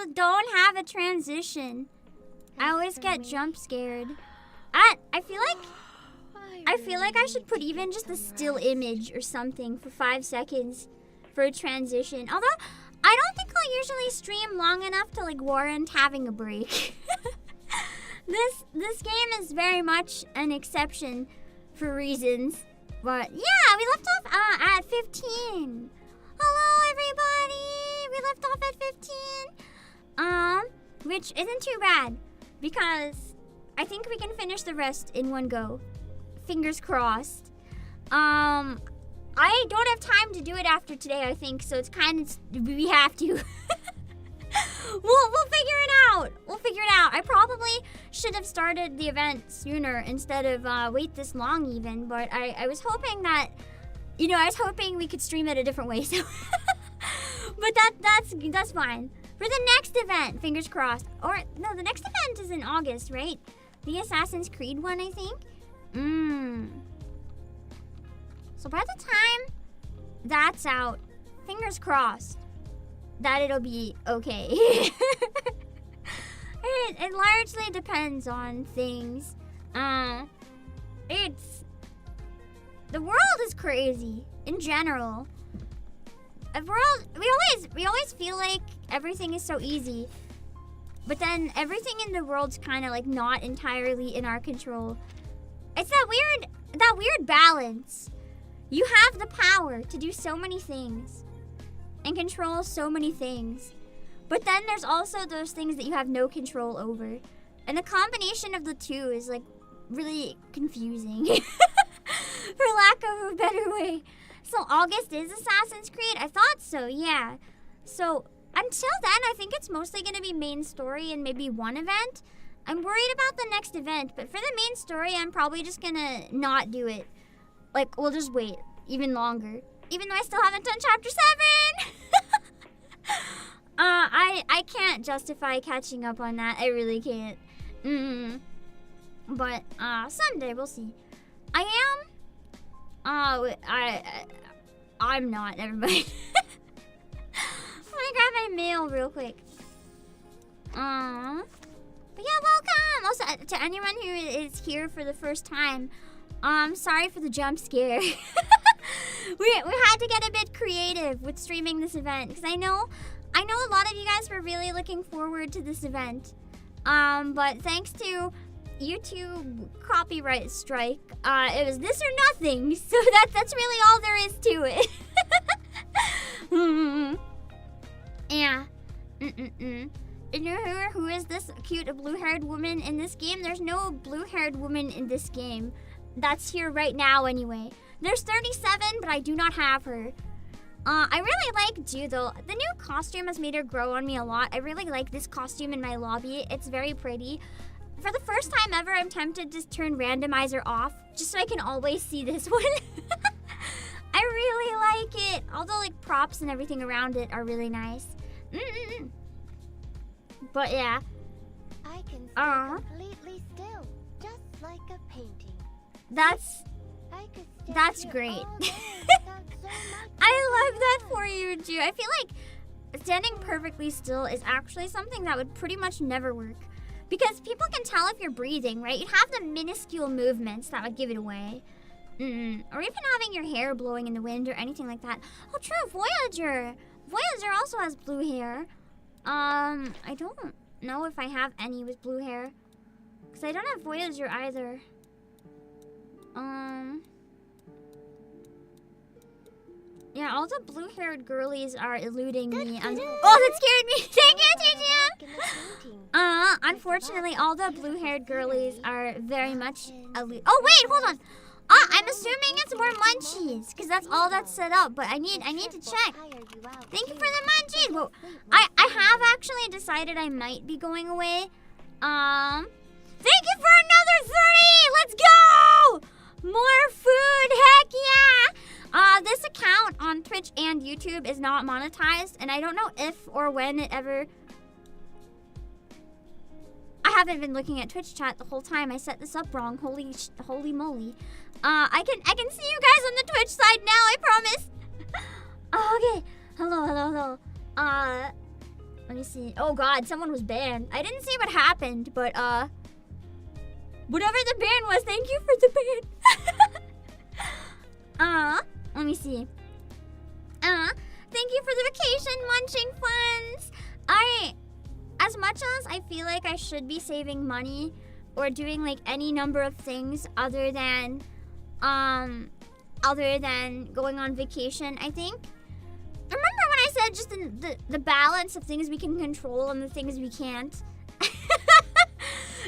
don't have a transition. I always get jump scared. I feel like I should put even just a still image or something for 5 seconds for a transition. Although I don't think I'll usually stream long enough to like warrant having a break. This game is very much an exception for reasons. But yeah, we left off at 15. Hello everybody! We left off at 15. Which isn't too bad because I think we can finish the rest in one go. Fingers crossed. I don't have time to do it after today, I think, so it's kind of we have to. We'll figure it out. We'll figure it out. I probably should have started the event sooner instead of wait this long even, but I was hoping that, you know, I was hoping we could stream it a different way, so but that's fine. For the next event, fingers crossed. Or no, the next event is in August, right? The Assassin's Creed one, I think. So by the time that's out, fingers crossed that it'll be okay. It largely depends on things. The world is crazy in general. We always feel like everything is so easy, but then everything in the world's kind of like not entirely in our control. It's that weird balance. You have the power to do so many things and control so many things, but then there's also those things that you have no control over, and the combination of the two is like really confusing. For lack of a better way. So August is Assassin's Creed? I thought so, yeah. So until then, I think it's mostly going to be main story and maybe one event. I'm worried about the next event, but for the main story, I'm probably just going to not do it. Like, we'll just wait even longer. Even though I still haven't done Chapter 7! I can't justify catching up on that. I really can't. But, someday we'll see. I'm not. Never mind. Let me grab my mail real quick. But yeah, welcome! Also, to anyone who is here for the first time, sorry for the jump scare. we had to get a bit creative with streaming this event, because I know a lot of you guys were really looking forward to this event. But thanks to YouTube copyright strike, it was this or nothing, so that's really all there is to it. Yeah. And who is this cute blue-haired woman in this game? There's no blue-haired woman in this game. That's here right now anyway. There's 37, but I do not have her. I really like Ju though. The new costume has made her grow on me a lot. I really like this costume in my lobby. It's very pretty. For the first time ever, I'm tempted to turn randomizer off just so I can always see this one. I really like it. Although like props and everything around it are really nice. But yeah. I can stay completely still, just like a painting. That's great. I love that for you, Ju. I feel like standing perfectly still is actually something that would pretty much never work. Because people can tell if you're breathing, right? You'd have the minuscule movements that would give it away. Or even having your hair blowing in the wind or anything like that. Oh, true, Voyager. Voyager also has blue hair. I don't know if I have any with blue hair. Because I don't have Voyager either. Yeah, all the blue-haired girlies are eluding me. Oh, that scared me! Thank you, Gigi! Unfortunately, all the blue-haired girlies are very much eluding. Oh, wait, hold on! I'm assuming it's more munchies, because that's all that's set up, but I need to check. Thank you for the munchies! Well, I have actually decided I might be going away. Thank you for another 30! Let's go! More food, heck yeah! This account on Twitch and YouTube is not monetized, and I don't know if or when it ever... I haven't been looking at Twitch chat the whole time. I set this up wrong. Holy moly. I can see you guys on the Twitch side now, I promise. Okay. Hello. Let me see. Oh god, someone was banned. I didn't see what happened, but whatever the ban was, thank you for the ban. Let me see. Thank you for the vacation munching funds. As much as I feel like I should be saving money or doing like any number of things other than going on vacation, I think. Remember when I said just the balance of things we can control and the things we can't? The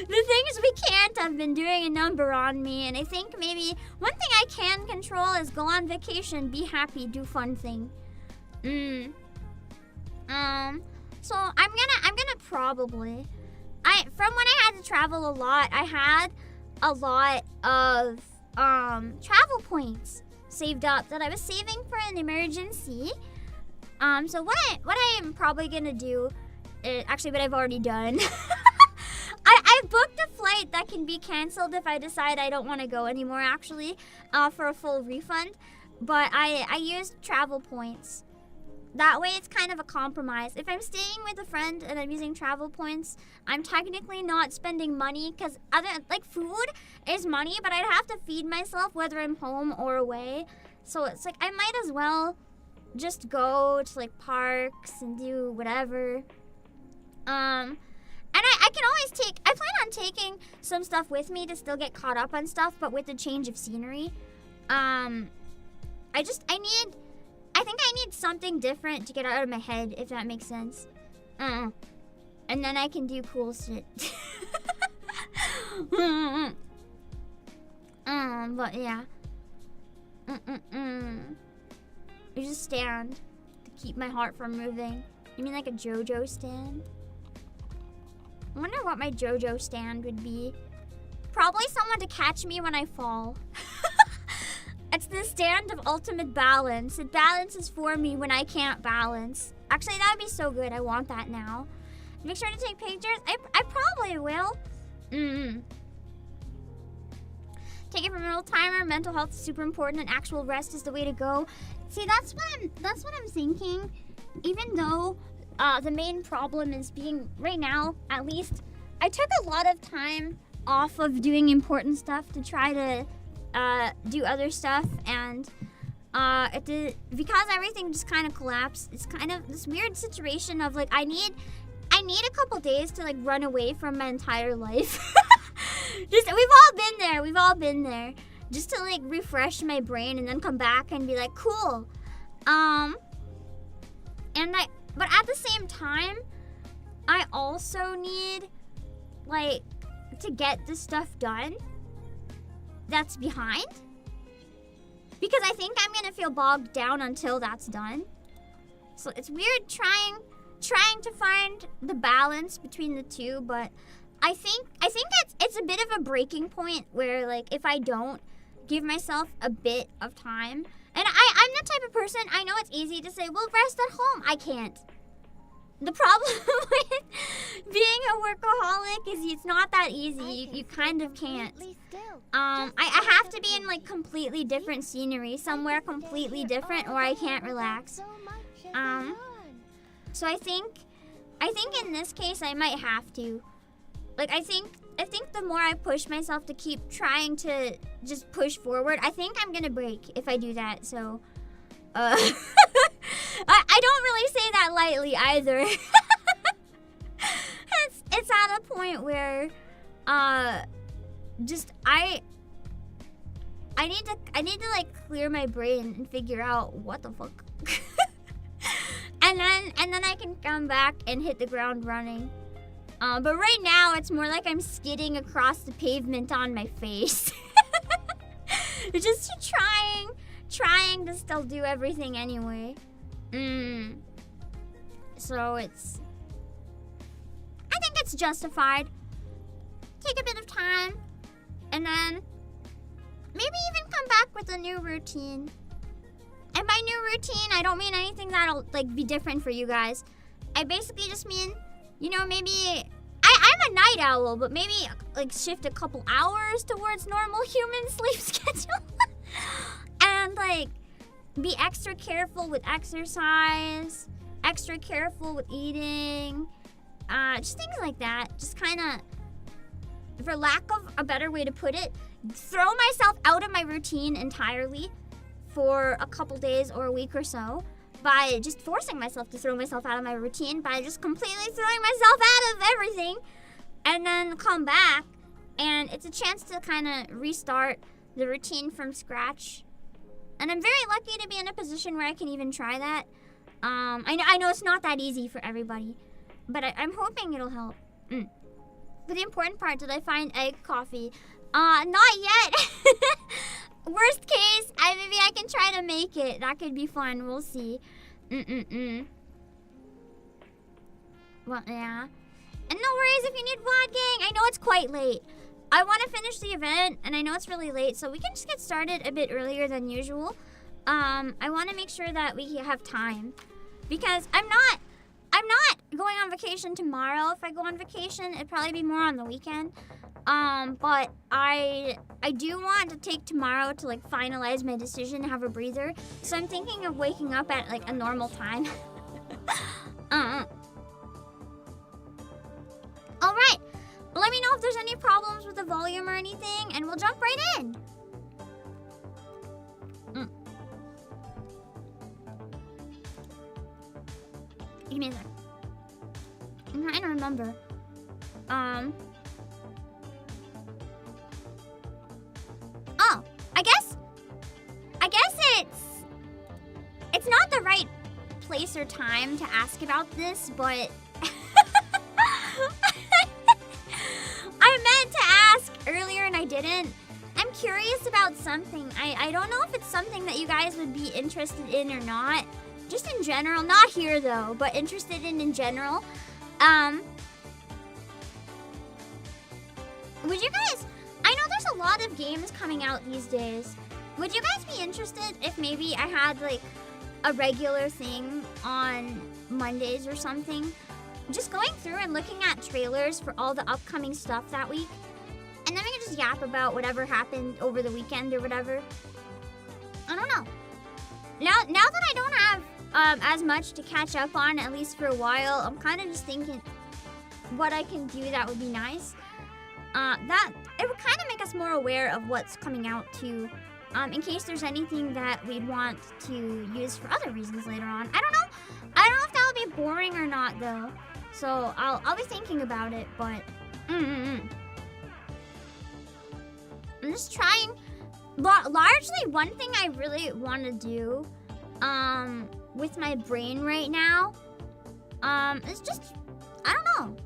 things we can't have been doing a number on me, and I think maybe one thing I can control is go on vacation, be happy, do fun thing. So I'm gonna probably, from when I had to travel a lot, I had a lot of travel points saved up that I was saving for an emergency. So what I am probably gonna do is actually what I've already done. I booked a flight that can be canceled if I decide I don't want to go anymore, actually, for a full refund. But I used travel points. That way it's kind of a compromise. If I'm staying with a friend and I'm using travel points, I'm technically not spending money because food is money, but I'd have to feed myself whether I'm home or away. So it's like I might as well just go to like parks and do whatever. And I can always I plan on taking some stuff with me to still get caught up on stuff, but with the change of scenery. I think I need something different to get out of my head, if that makes sense. And then I can do cool shit. But yeah. You just stand to keep my heart from moving. You mean like a JoJo stand? I wonder what my JoJo stand would be. Probably someone to catch me when I fall. It's the stand of ultimate balance. It balances for me when I can't balance. Actually, that would be so good. I want that now. Make sure to take pictures. I probably will. Take it from an old timer. Mental health is super important, and actual rest is the way to go. See, that's what I'm thinking. Even though the main problem is being right now, at least, I took a lot of time off of doing important stuff to try to do other stuff, and because everything just kind of collapsed. It's kind of this weird situation of like I need a couple days to like run away from my entire life. We've all been there. Just to like refresh my brain and then come back and be like, cool. But at the same time, I also need like to get the stuff done that's behind, because I think I'm gonna feel bogged down until that's done. So it's weird trying to find the balance between the two, but I think it's a bit of a breaking point where like if I don't give myself a bit of time, and I'm the type of person, I know it's easy to say, well, rest at home. I can't. The problem with being a workaholic is it's not that easy. You kind of can't. I have to be in like completely different scenery, somewhere completely different, or I can't relax. So I think in this case I might have to. Like I think the more I push myself to keep trying to just push forward, I think I'm gonna break if I do that. So I don't really say that lightly either. It's at a point where just I need to like clear my brain and figure out what the fuck. and then I can come back and hit the ground running. But right now it's more like I'm skidding across the pavement on my face. Just trying to still do everything anyway. So I think it's justified. Take a bit of time, and then maybe even come back with a new routine. And by new routine, I don't mean anything that'll like be different for you guys. I basically just mean, you know, maybe I'm a night owl, but maybe like shift a couple hours towards normal human sleep schedule. And like be extra careful with exercise, extra careful with eating. Just things like that. Just kind of, for lack of a better way to put it, throw myself out of my routine entirely for a couple days or a week or so by just forcing myself to throw myself out of my routine by just completely throwing myself out of everything and then come back. And it's a chance to kind of restart the routine from scratch. And I'm very lucky to be in a position where I can even try that. I know it's not that easy for everybody, but I'm hoping it'll help. But the important part, did I find egg coffee? Not yet. Worst case, maybe I can try to make it. That could be fun. We'll see. Well, yeah. And no worries if you need vlogging. I know it's quite late. I want to finish the event, and I know it's really late, so we can just get started a bit earlier than usual. I want to make sure that we have time, because I'm not going on vacation tomorrow. If I go on vacation, it'd probably be more on the weekend. But I do want to take tomorrow to like finalize my decision and have a breather. So I'm thinking of waking up at like a normal time. All right. Let me know if there's any problems with the volume or anything, and we'll jump right in. Give me a sec. I'm trying to remember. Oh, I guess it's not the right place or time to ask about this, but I meant to ask earlier and I didn't. I'm curious about something. I don't know if it's something that you guys would be interested in or not. Just in general, not here though, but interested in general. Would you guys, I know there's a lot of games coming out these days. Would you guys be interested if maybe I had like a regular thing on Mondays or something? Just going through and looking at trailers for all the upcoming stuff that week. And then we can just yap about whatever happened over the weekend or whatever. I don't know. Now that I don't have as much to catch up on, at least for a while, I'm kind of just thinking what I can do that would be nice. That it would kind of make us more aware of what's coming out too, in case there's anything that we'd want to use for other reasons later on. I don't know if that would be boring or not though. So I'll be thinking about it, but I'm just trying. Largely, one thing I really want to do, with my brain right now, is just, I don't know,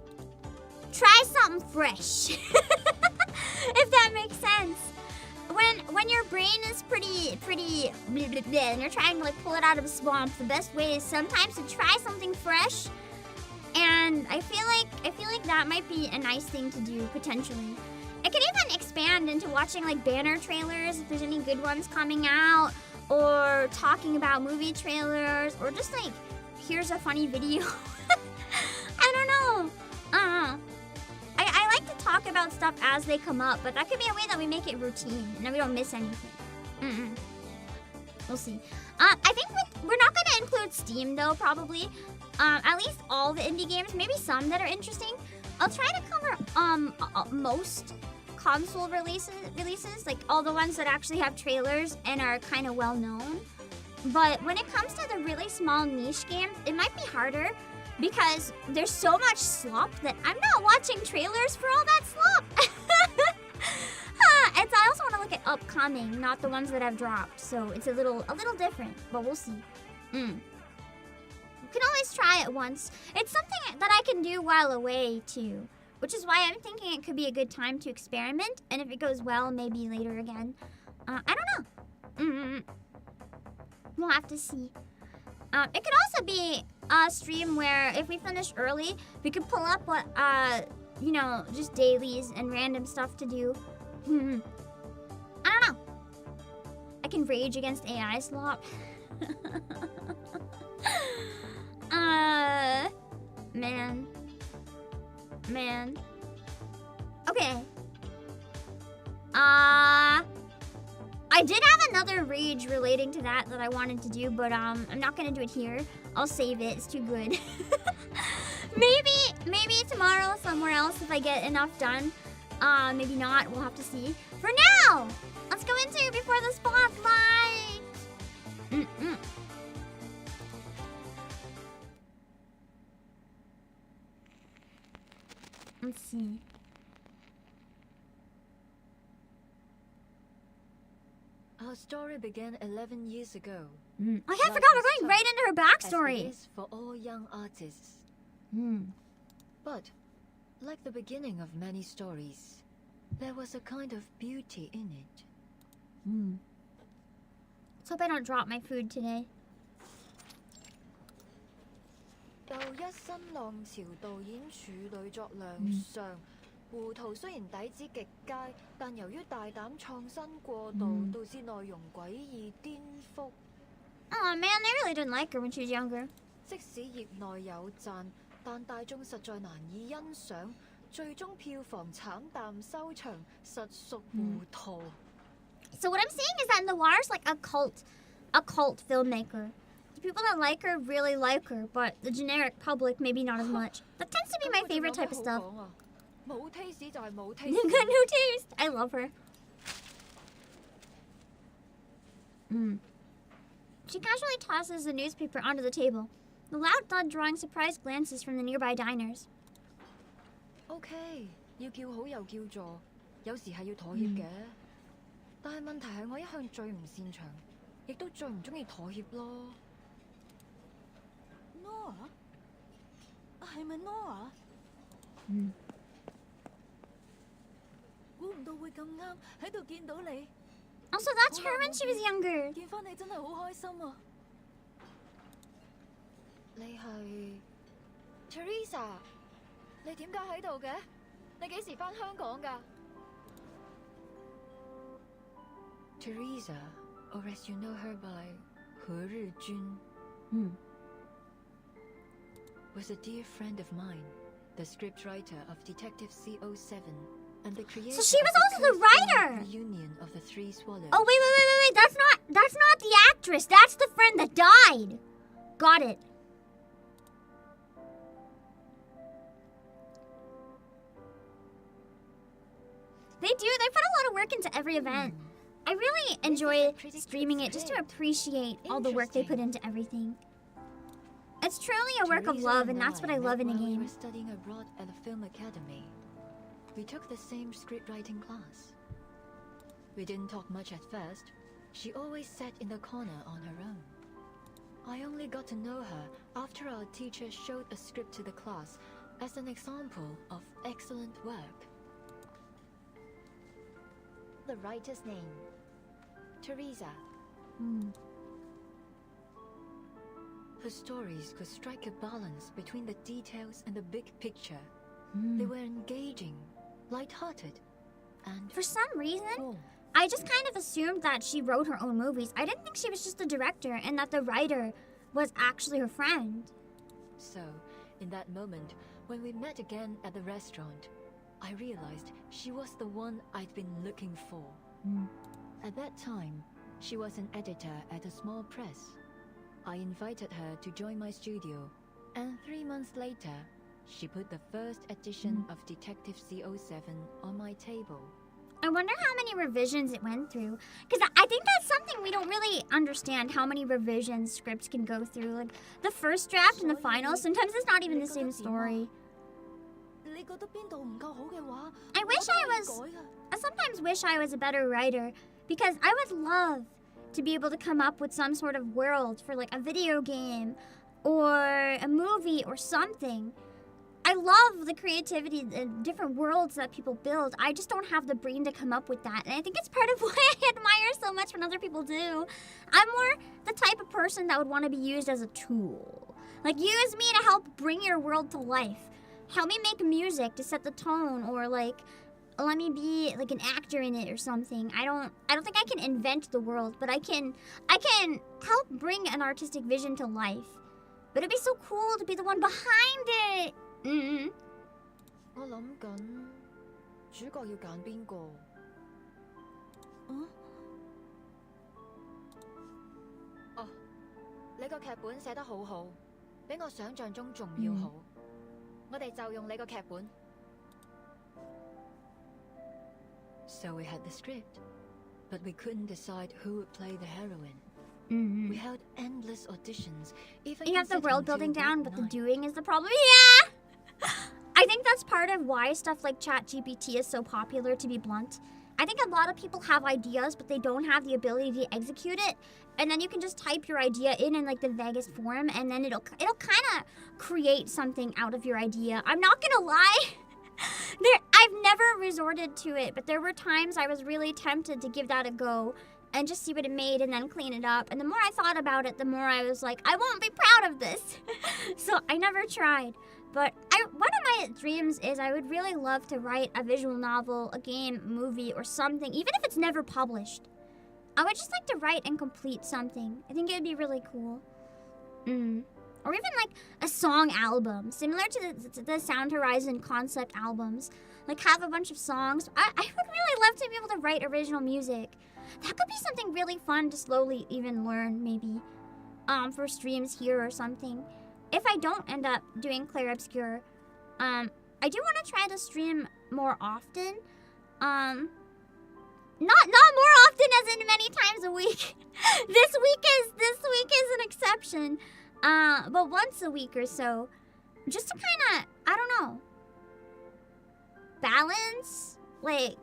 try something fresh. If that makes sense. When your brain is pretty blah, blah, blah, and you're trying to like pull it out of a swamp, the best way is sometimes to try something fresh. And I feel like that might be a nice thing to do potentially. It could even expand into watching like banner trailers if there's any good ones coming out, or talking about movie trailers, or just like, here's a funny video. I don't know. I like to talk about stuff as they come up, but that could be a way that we make it routine and then we don't miss anything. We'll see. I think we're not going to include Steam though, probably. At least all the indie games, maybe some that are interesting. I'll try to cover most console releases, like all the ones that actually have trailers and are kind of well known. But when it comes to the really small niche games, it might be harder because there's so much slop that I'm not watching trailers for all that slop. And I also want to look at upcoming, not the ones that have dropped. So it's a little different, but we'll see. You can always try it once. It's something that I can do while away too, which is why I'm thinking it could be a good time to experiment. And if it goes well, maybe later again. I don't know. We'll have to see. It could also be a stream where if we finish early, we could pull up what, just dailies and random stuff to do. I don't know. I can rage against AI slop. Man. Okay. I I did have another rage relating to that I wanted to do, but I'm not gonna do it here. I'll save it. It's too good. maybe tomorrow somewhere else if I get enough done. Maybe not. We'll have to see. For now, let's go into Before the Spotlight. Let's see. Our story began 11 years ago. Oh yeah, I forgot we're going right into her backstory. As it is for all young artists. But, like the beginning of many stories, there was a kind of beauty in it. Let's hope I don't drop my food today. 又一新浪潮導演處女作亮相，胡圖雖然底子極佳，但由於大膽創新過度，導致內容詭異顛覆。Oh man, they really didn't like her when she was younger. 即使業內有讚，但大眾實在難以欣賞，最終票房慘淡收場，實屬糊塗。So what I'm saying is that Noir's like a cult filmmaker. The people that like her really like her, but the generic public maybe not as much. That tends to be my favorite type of stuff. 冇 taste 就係冇 taste。 Got no taste. I love her. She casually tosses the newspaper onto the table, the loud thud drawing surprised glances from the nearby diners. OK， 要叫好又叫座，有時係要妥協嘅。但係問題係我一向最唔擅長，亦都最唔中意妥協咯。Nora？ 係咪 Nora？ 估唔到會咁啱喺度見到你。 Also, that's her when she was younger. 見返你真係好開心啊！你係 Teresa？ 你點解喺度嘅？你幾時返香港㗎 ？Teresa, or as you know her by 何日君, was a dear friend of mine, the scriptwriter of Detective CO7, and the creator. So she was also the writer. Reunion of the Three Swallows. Oh wait! That's not the actress. That's the friend that died. Got it. They put a lot of work into every event. I really enjoy streaming it just to appreciate all the work they put into everything. It's truly a work of love, and that's what I love in a game. We were studying abroad at the film academy. We took the same scriptwriting class. We didn't talk much at first. She always sat in the corner on her own. I only got to know her after our teacher showed a script to the class as an example of excellent work. The writer's name, Teresa. Her stories could strike a balance between the details and the big picture. They were engaging, light-hearted, and for some reason, warm. I just kind of assumed that she wrote her own movies. I didn't think she was just a director and that the writer was actually her friend. So, in that moment, when we met again at the restaurant, I realized she was the one I'd been looking for. At that time, she was an editor at a small press. I invited her to join my studio, and 3 months later, she put the first edition of Detective CO7 on my table. I wonder how many revisions it went through. Because I think that's something we don't really understand, how many revisions scripts can go through. Like, the first draft and the final, sometimes it's not even the same story. I sometimes wish I was a better writer, because I would love to be able to come up with some sort of world for like a video game or a movie or something. I love the creativity and different worlds that people build. I just don't have the brain to come up with that. And I think it's part of why I admire so much when other people do. I'm more the type of person that would want to be used as a tool. Like, use me to help bring your world to life. Help me make music to set the tone, or like, let me be like an actor in it or something. I don't think I can invent the world, but I can help bring an artistic vision to life. But it'd be so cool to be the one behind it. 我諗緊主角要揀邊個？哦，你個劇本寫得好好，比我想象中仲要好。我哋就用你個劇本。So we had the script, but we couldn't decide who would play the heroine. We held endless auditions. Even you have the world building down, but the night. doing is the problem. Yeah! I think that's part of why stuff like ChatGPT is so popular, to be blunt. I think a lot of people have ideas, but they don't have the ability to execute it. And then you can just type your idea in like the vaguest form, and then it'll kind of create something out of your idea. I'm not gonna lie. I've never resorted to it, but there were times I was really tempted to give that a go and just see what it made and then clean it up. And the more I thought about it, the more I was like, I won't be proud of this. So I never tried. But one of my dreams is I would really love to write a visual novel, a game, movie, or something, even if it's never published. I would just like to write and complete something. I think it would be really cool. Or even like a song album, similar to the Sound Horizon concept albums. Like have a bunch of songs. I would really love to be able to write original music. That could be something really fun to slowly even learn, maybe. For streams here or something. If I don't end up doing Claire Obscure, I do want to try to stream more often. Not more often as in many times a week. This week is an exception. But once a week or so, just to kind of, I don't know, balance, like,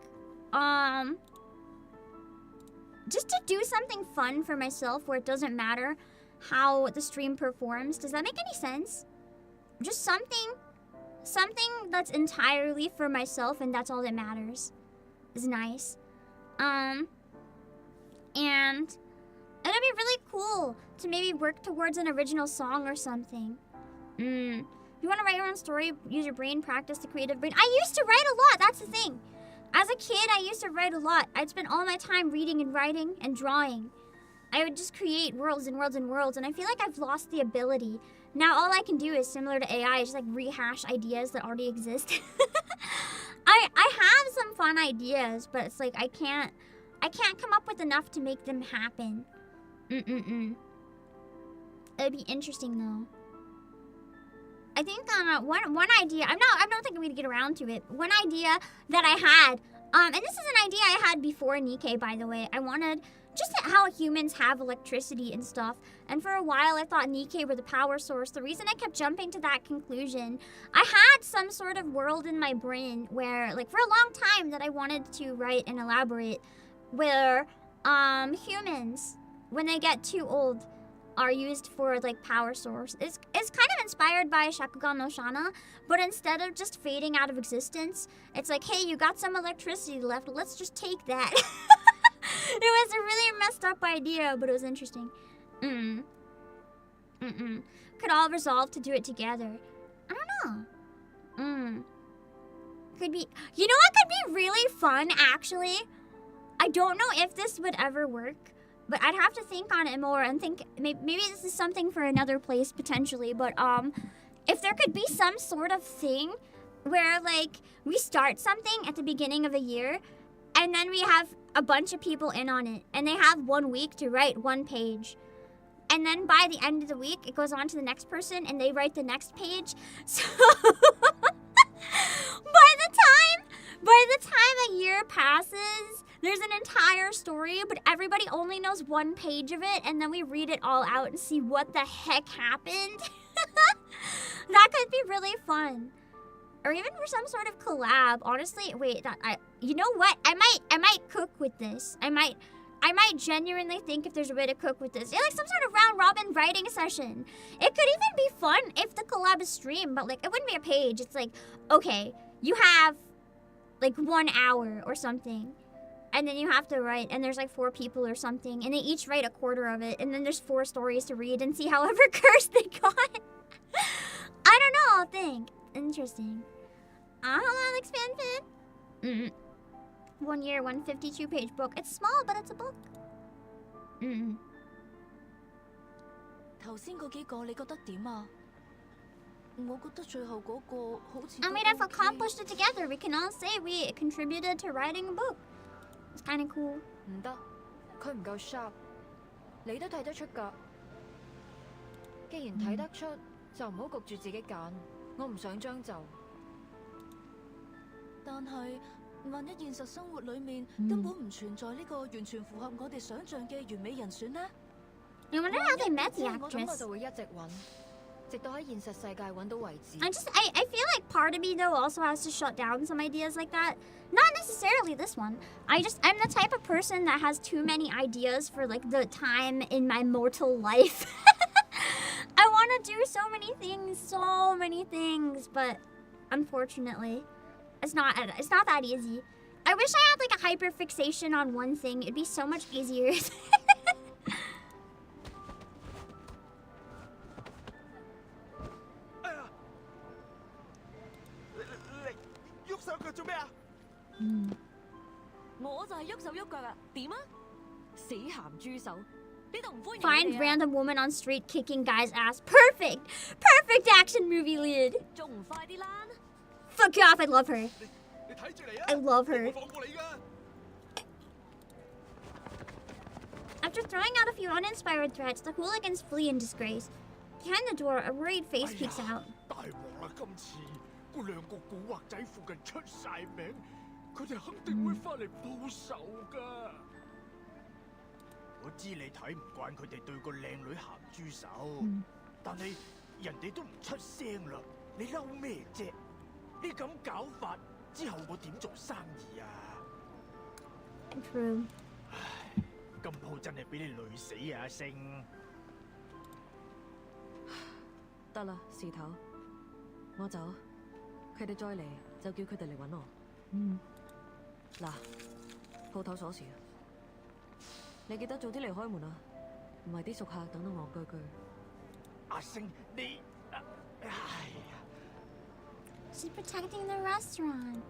just to do something fun for myself where it doesn't matter how the stream performs. Does that make any sense? Just something that's entirely for myself and that's all that matters is nice. And it'd be really cool to maybe work towards an original song or something. You want to write your own story, use your brain, practice the creative brain. I used to write a lot, that's the thing. As a kid, I used to write a lot. I'd spend all my time reading and writing and drawing. I would just create worlds and worlds and worlds, and I feel like I've lost the ability. Now all I can do is similar to AI, just like rehash ideas that already exist. I have some fun ideas, but it's like I can't come up with enough to make them happen. It'd be interesting though. I think one idea, I don't think I'm gonna get around to it. One idea that I had, and this is an idea I had before Nikkei, by the way. I wanted just how humans have electricity and stuff. And for a while, I thought Nikkei were the power source. The reason I kept jumping to that conclusion, I had some sort of world in my brain where, like, for a long time that I wanted to write and elaborate, where humans, when they get too old, are used for like power source. It's kind of inspired by Shakugan no Shana, but instead of just fading out of existence, it's like, hey, you got some electricity left, let's just take that. It was a really messed up idea, but it was interesting. Could all resolve to do it together. I don't know. Could be, you know what could be really fun actually? I don't know if this would ever work. But I'd have to think on it more and think, maybe this is something for another place potentially, but if there could be some sort of thing where like we start something at the beginning of a year and then we have a bunch of people in on it and they have 1 week to write 1 page. And then by the end of the week, it goes on to the next person and they write the next page. So by the time a year passes, there's an entire story, but everybody only knows 1 page of it, and then we read it all out and see what the heck happened. That could be really fun. Or even for some sort of collab. Honestly, wait, you know what? I might cook with this. I might genuinely think if there's a way to cook with this. Yeah, like some sort of round robin writing session. It could even be fun if the collab is streamed, but like it wouldn't be a page. It's like, okay, you have like 1 hour or something. And then you have to write, and there's like 4 people or something, and they each write a quarter of it, and then there's 4 stories to read and see however cursed they got. I don't know, I'll think. Interesting. Hold on, expand pin. 1 year, 152-page book. It's small, but it's a book. 頭先嗰幾個你覺得點啊？我覺得最後嗰個好似 I mean, if accomplished it together, we can all say we contributed to writing a book. It's kind of cool. 唔得，佢唔夠 sharp。你都睇得出㗎。既然睇得出，就唔好焗住自己揀。我唔想將就。但係，萬一現實生活裏面根本唔存在呢個完全符合我哋想象嘅完美人選呢？ I wonder how they met the 咁我 actress. 就會一直揾，直到喺現實世界揾到為止。I feel like part of me though also has to shut down some ideas like that. Not necessarily this one. I'm the type of person that has too many ideas for like the time in my mortal life. I want to do so many things, but unfortunately, it's not that easy. I wish I had like a hyper fixation on one thing. It'd be so much easier. 我就係喐手喐腳啊！點啊？死鹹豬手，呢度唔歡迎 Find 你哋啊 random woman on street kicking guy's ass. Perfect action movie lead. 仲唔快啲啦？ Fuck off, I love her. 你睇住嚟啊！ I love her. 我放過你㗎。 After throwing out a few uninspired threats, the hooligans flee in disgrace. Behind the door, a worried face peeks out. 大鑊啦！今次嗰兩個古惑仔附近出晒名，佢哋肯定會翻嚟報仇㗎。我知你睇唔慣佢哋對個靚女鹹豬手，但係人哋都唔出聲啦，你嬲咩啫？你咁搞法之後，我點做生意啊？ True. 唉，今鋪真係俾你累死啊，阿星！得啦，事頭，我走。佢哋再嚟就叫佢哋嚟揾我。嗱，鋪頭鎖匙啊！你記得早啲離開門啊，唔係啲熟客等到戇居居。阿星，你，哎呀！ She's protecting the restaurant.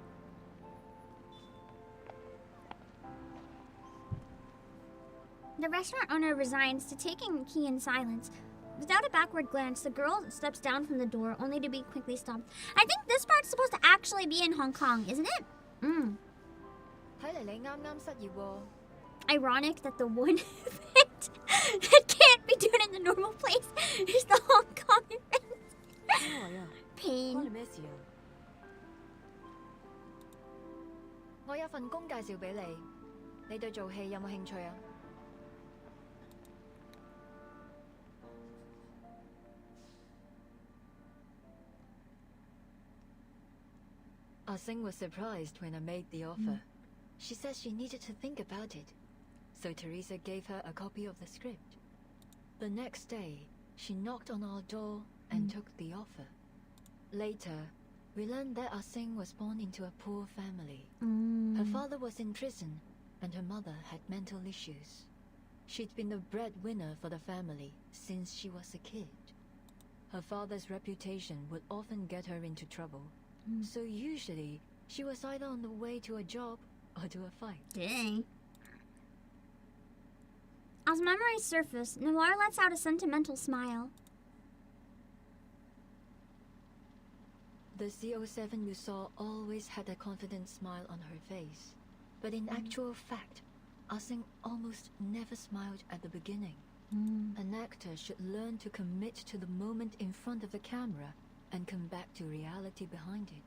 The restaurant owner resigns to taking the key in silence. Without a backward glance, the girl steps down from the door, only to be quickly stopped. I think this part's supposed to actually be in Hong Kong, isn't it? 睇嚟你啱啱失業喎。 Ironic that the one event that can't be done in the normal place is the Hong Kong event. 邊位啊？關 Pain. 你咩事啊？我有份工介紹俾你，你對做戲有冇興趣啊？ Ah Sing was surprised when I made the offer. She said she needed to think about it, so Teresa gave her a copy of the script. The next day, she knocked on our door and took the offer. Later, we learned that Ah Sing was born into a poor family. Her father was in prison, and her mother had mental issues. She'd been the breadwinner for the family since she was a kid. Her father's reputation would often get her into trouble. So usually, she was either on the way to a job or to a fight. Dang. As memories surface, Noir lets out a sentimental smile. The CO7 you saw always had a confident smile on her face. But in actual fact, Ah Sing almost never smiled at the beginning. An actor should learn to commit to the moment in front of the camera and come back to reality behind it.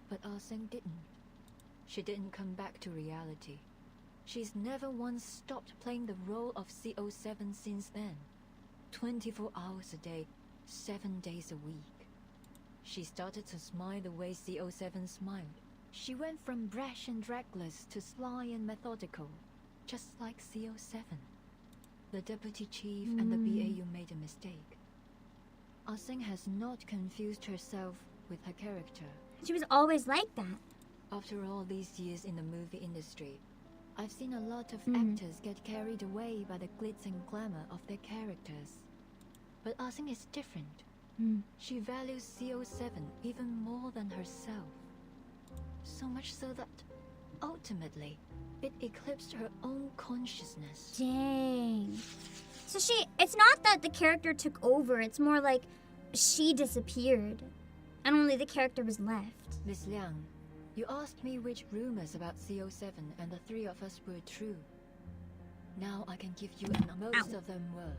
But Ah Sing didn't. She didn't come back to reality. She's never once stopped playing the role of CO7 since then. 24 hours a day, 7 days a week. She started to smile the way CO7 smiled. She went from brash and reckless to sly and methodical, just like CO7. The deputy chief and the BAU made a mistake. Ah Sing has not confused herself with her character. She was always like that. After all these years in the movie industry, I've seen a lot of actors get carried away by the glitz and glamour of their characters. But Ah Sing is different. She values CO7 even more than herself. So much so that, ultimately, it eclipsed her own consciousness. Dang. So it's not that the character took over, it's more like she disappeared. And only the character was left. Miss Liang, you asked me which rumors about CO7 and the three of us were true. Now I can give you and most of them were.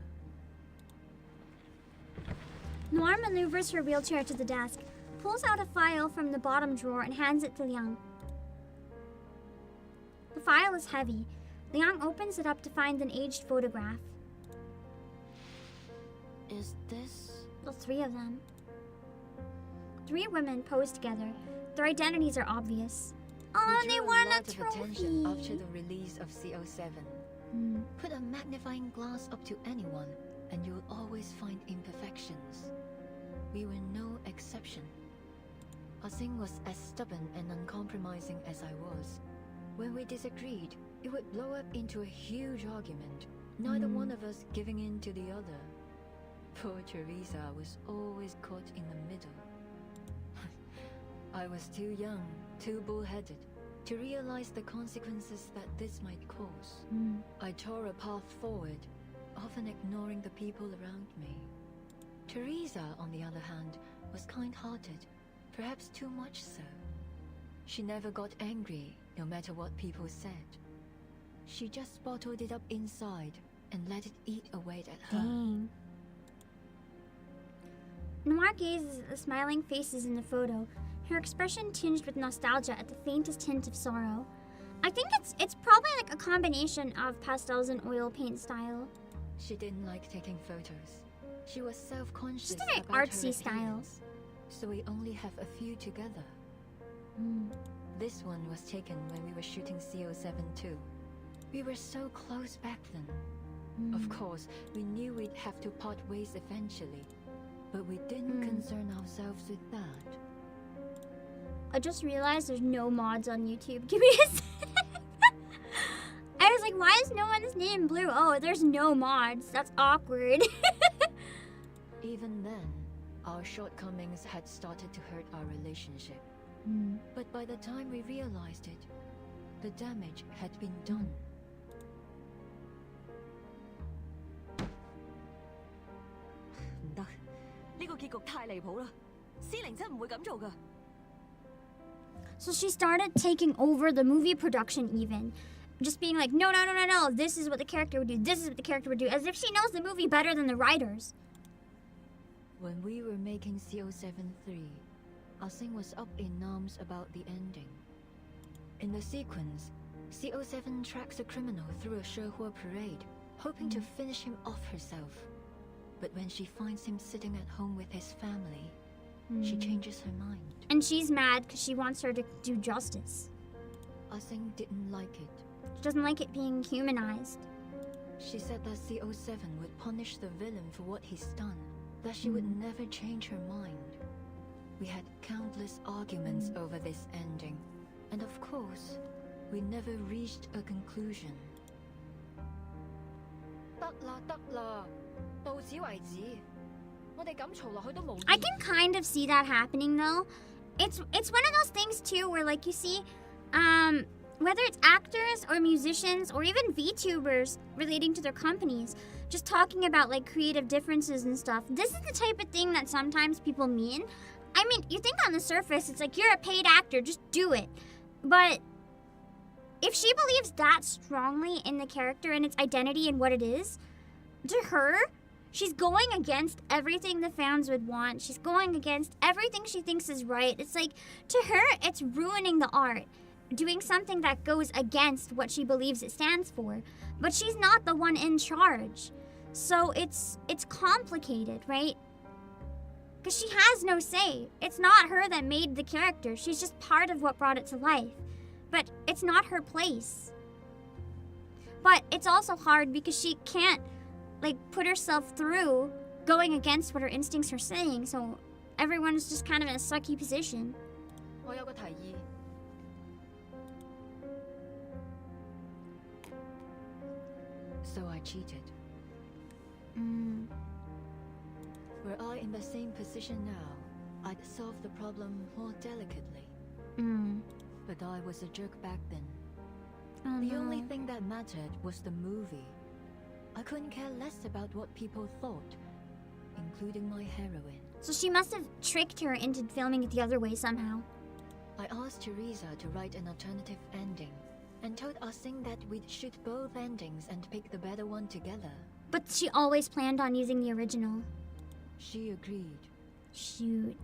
Noir maneuvers her wheelchair to the desk, pulls out a file from the bottom drawer and hands it to Liang. The file is heavy. Liang opens it up to find an aged photograph. Is this... The three of them. 3 women posed together. Their identities are obvious. Oh, they won a trophy! After the release of CO7. Put a magnifying glass up to anyone, and you'll always find imperfections. We were no exception. Ah-Sing was as stubborn and uncompromising as I was. When we disagreed, it would blow up into a huge argument, neither one of us giving in to the other. Poor Teresa was always caught in the middle. I was too young, too bullheaded, to realize the consequences that this might cause. I tore a path forward, often ignoring the people around me. Teresa, on the other hand, was kind-hearted, perhaps too much so. She never got angry, no matter what people said. She just bottled it up inside and let it eat away at her. Dang. Noir gazes at the smiling faces in the photo, her expression tinged with nostalgia at the faintest hint of sorrow. I think it's probably like a combination of pastels and oil paint style. She didn't like taking photos. She was self-conscious Just a very about her artsy style. appearance, so we only have a few together. This one was taken when we were shooting CO7 too. We were so close back then. Of course, we knew we'd have to part ways eventually, but we didn't concern ourselves with that. I just realized there's no mods on YouTube. Give me a sec. I was like, why is no one's name blue? Oh, there's no mods. That's awkward. Even then, our shortcomings had started to hurt our relationship. But by the time we realized it, the damage had been done. So she started taking over the movie production even. Just being like, no, this is what the character would do, this is what the character would do, as if she knows the movie better than the writers. When we were making CO7-3, Ah-Sing was up in arms about the ending. In the sequence, CO7 tracks a criminal through a Shehuo Parade, hoping to finish him off herself. But when she finds him sitting at home with his family, she changes her mind. And she's mad because she wants her to do justice. Ah-Sing didn't like it. She doesn't like it being humanized. She said that CO7 would punish the villain for what he's done, that she would never change her mind. We had countless arguments over this ending, and of course, we never reached a conclusion. I can kind of see that happening though. It's one of those things too where like you see, whether it's actors or musicians or even VTubers relating to their companies, just talking about like creative differences and stuff. This is the type of thing that sometimes people mean. I mean, you think on the surface, it's like, you're a paid actor, just do it. But if she believes that strongly in the character and its identity and what it is, to her, she's going against everything the fans would want. She's going against everything she thinks is right. It's like, to her, it's ruining the art. Doing something that goes against what she believes it stands for. But she's not the one in charge. So it's complicated, right? Because she has no say. It's not her that made the character. She's just part of what brought it to life. But it's not her place. But it's also hard because she can't, like, put herself through going against what her instincts are saying. So everyone's just kind of in a sucky position. So I cheated. Were I in the same position now, I'd solve the problem more delicately. But I was a jerk back then. The only thing that mattered was the movie. I couldn't care less about what people thought, including my heroine. So she must have tricked her into filming it the other way somehow. I asked Teresa to write an alternative ending, and told Ah-Sing that we'd shoot both endings and pick the better one together. But she always planned on using the original. She agreed. Shoot.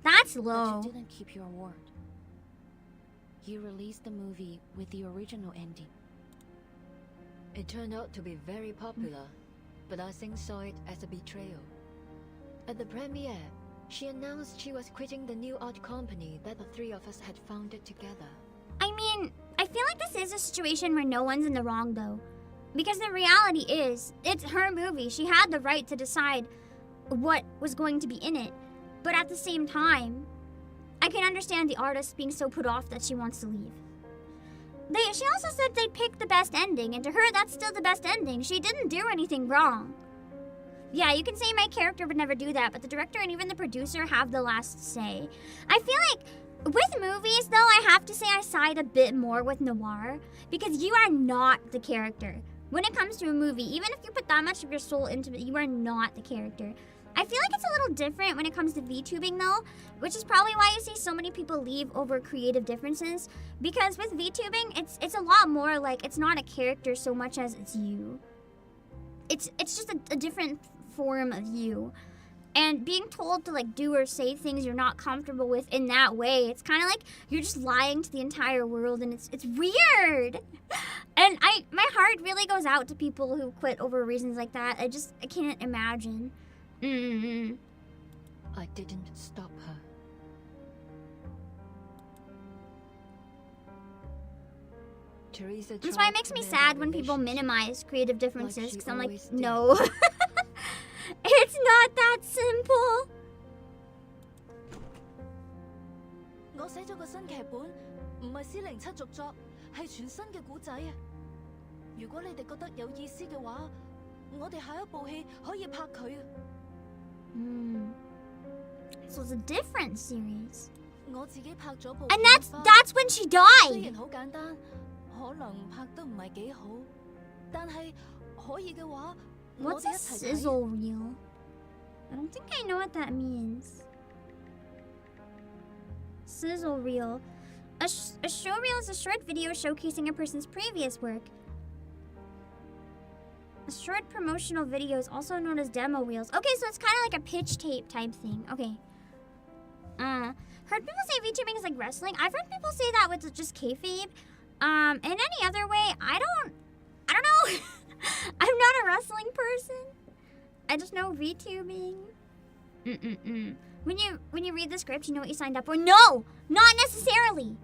That's But low. you didn't keep your word. You released the movie with the original ending. It turned out to be very popular, but Ah-Sing saw it as a betrayal. At the premiere, she announced she was quitting the new art company that the three of us had founded together. I mean, I feel like this is a situation where no one's in the wrong, though. Because the reality is, it's her movie. She had the right to decide what was going to be in it. But at the same time, I can understand the artist being so put off that she wants to leave. She also said they picked the best ending, and to her, that's still the best ending. She didn't do anything wrong. Yeah, you can say my character would never do that, but the director and even the producer have the last say. I feel like with movies, though, I have to say I side a bit more with noir, because you are not the character. When it comes to a movie, even if you put that much of your soul into it, you are not the character. I feel like it's a little different when it comes to VTubing, though, which is probably why you see so many people leave over creative differences. Because with VTubing, it's a lot more like it's not a character so much as it's you. It's just a different form of you. And being told to like do or say things you're not comfortable with in that way, it's kind of like you're just lying to the entire world, and it's weird. And my heart really goes out to people who quit over reasons like that. I can't imagine. I didn't stop her. Teresa That's tried why it makes to me mend sad our when people relationship. minimize creative differences, Like she because I'm like, always did. no. It's not that simple. 我寫咗個新劇本，唔係407續作，係全新嘅故仔啊！如果你哋覺得有意思嘅話，我哋下一部戲可以拍佢啊！ So it's a different series. 我自己拍咗部 And 片花 that's when she 雖 died. 然好簡單，可能拍得唔係幾好，但係可以嘅話，我 What's 哋 a 一齊睇。 sizzle reel? I don't think I know what that means. Sizzle reel. A show reel is a short video showcasing a person's previous work. A short promotional video is also known as demo reels. Okay, so it's kind of like a pitch tape type thing. Okay. Heard people say VTubing is like wrestling. I've heard people say that with just kayfabe. In any other way, I don't know. I'm not a wrestling person. I just know VTubing. When you read the script, you know what you signed up for. No, not necessarily.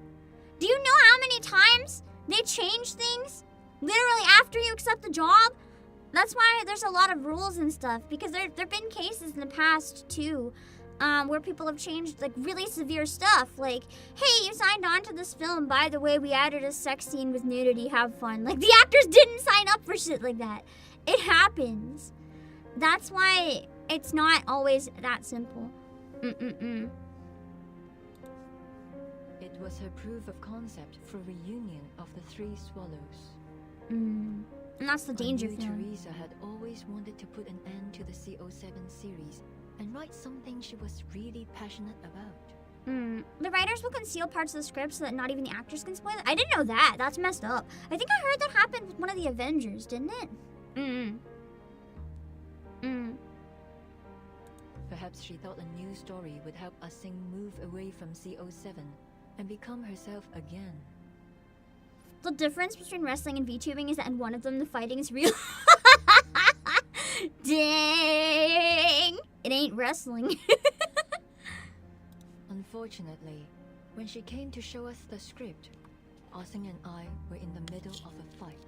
Do you know how many times they change things literally after you accept the job? That's why there's a lot of rules and stuff, because there've been cases in the past too, where people have changed like really severe stuff. Like, hey, you signed on to this film. By the way, we added a sex scene with nudity. Have fun. Like, the actors didn't sign up for shit like that. It happens. That's why it's not always that simple. It was her proof of concept for reunion of the three swallows. And that's the danger I knew film. Teresa had always wanted to put an end to the CO7 series and write something she was really passionate about. The writers will conceal parts of the script so that not even the actors can spoil it. I didn't know that. That's messed up. I think I heard that happened with one of the Avengers, didn't it? Perhaps she thought a new story would help Ah-Sing move away from CO7 and become herself again. The difference between wrestling and VTubing is that in one of them the fighting is real. Dang! It ain't wrestling. Unfortunately, when she came to show us the script, Ah-Sing and I were in the middle of a fight.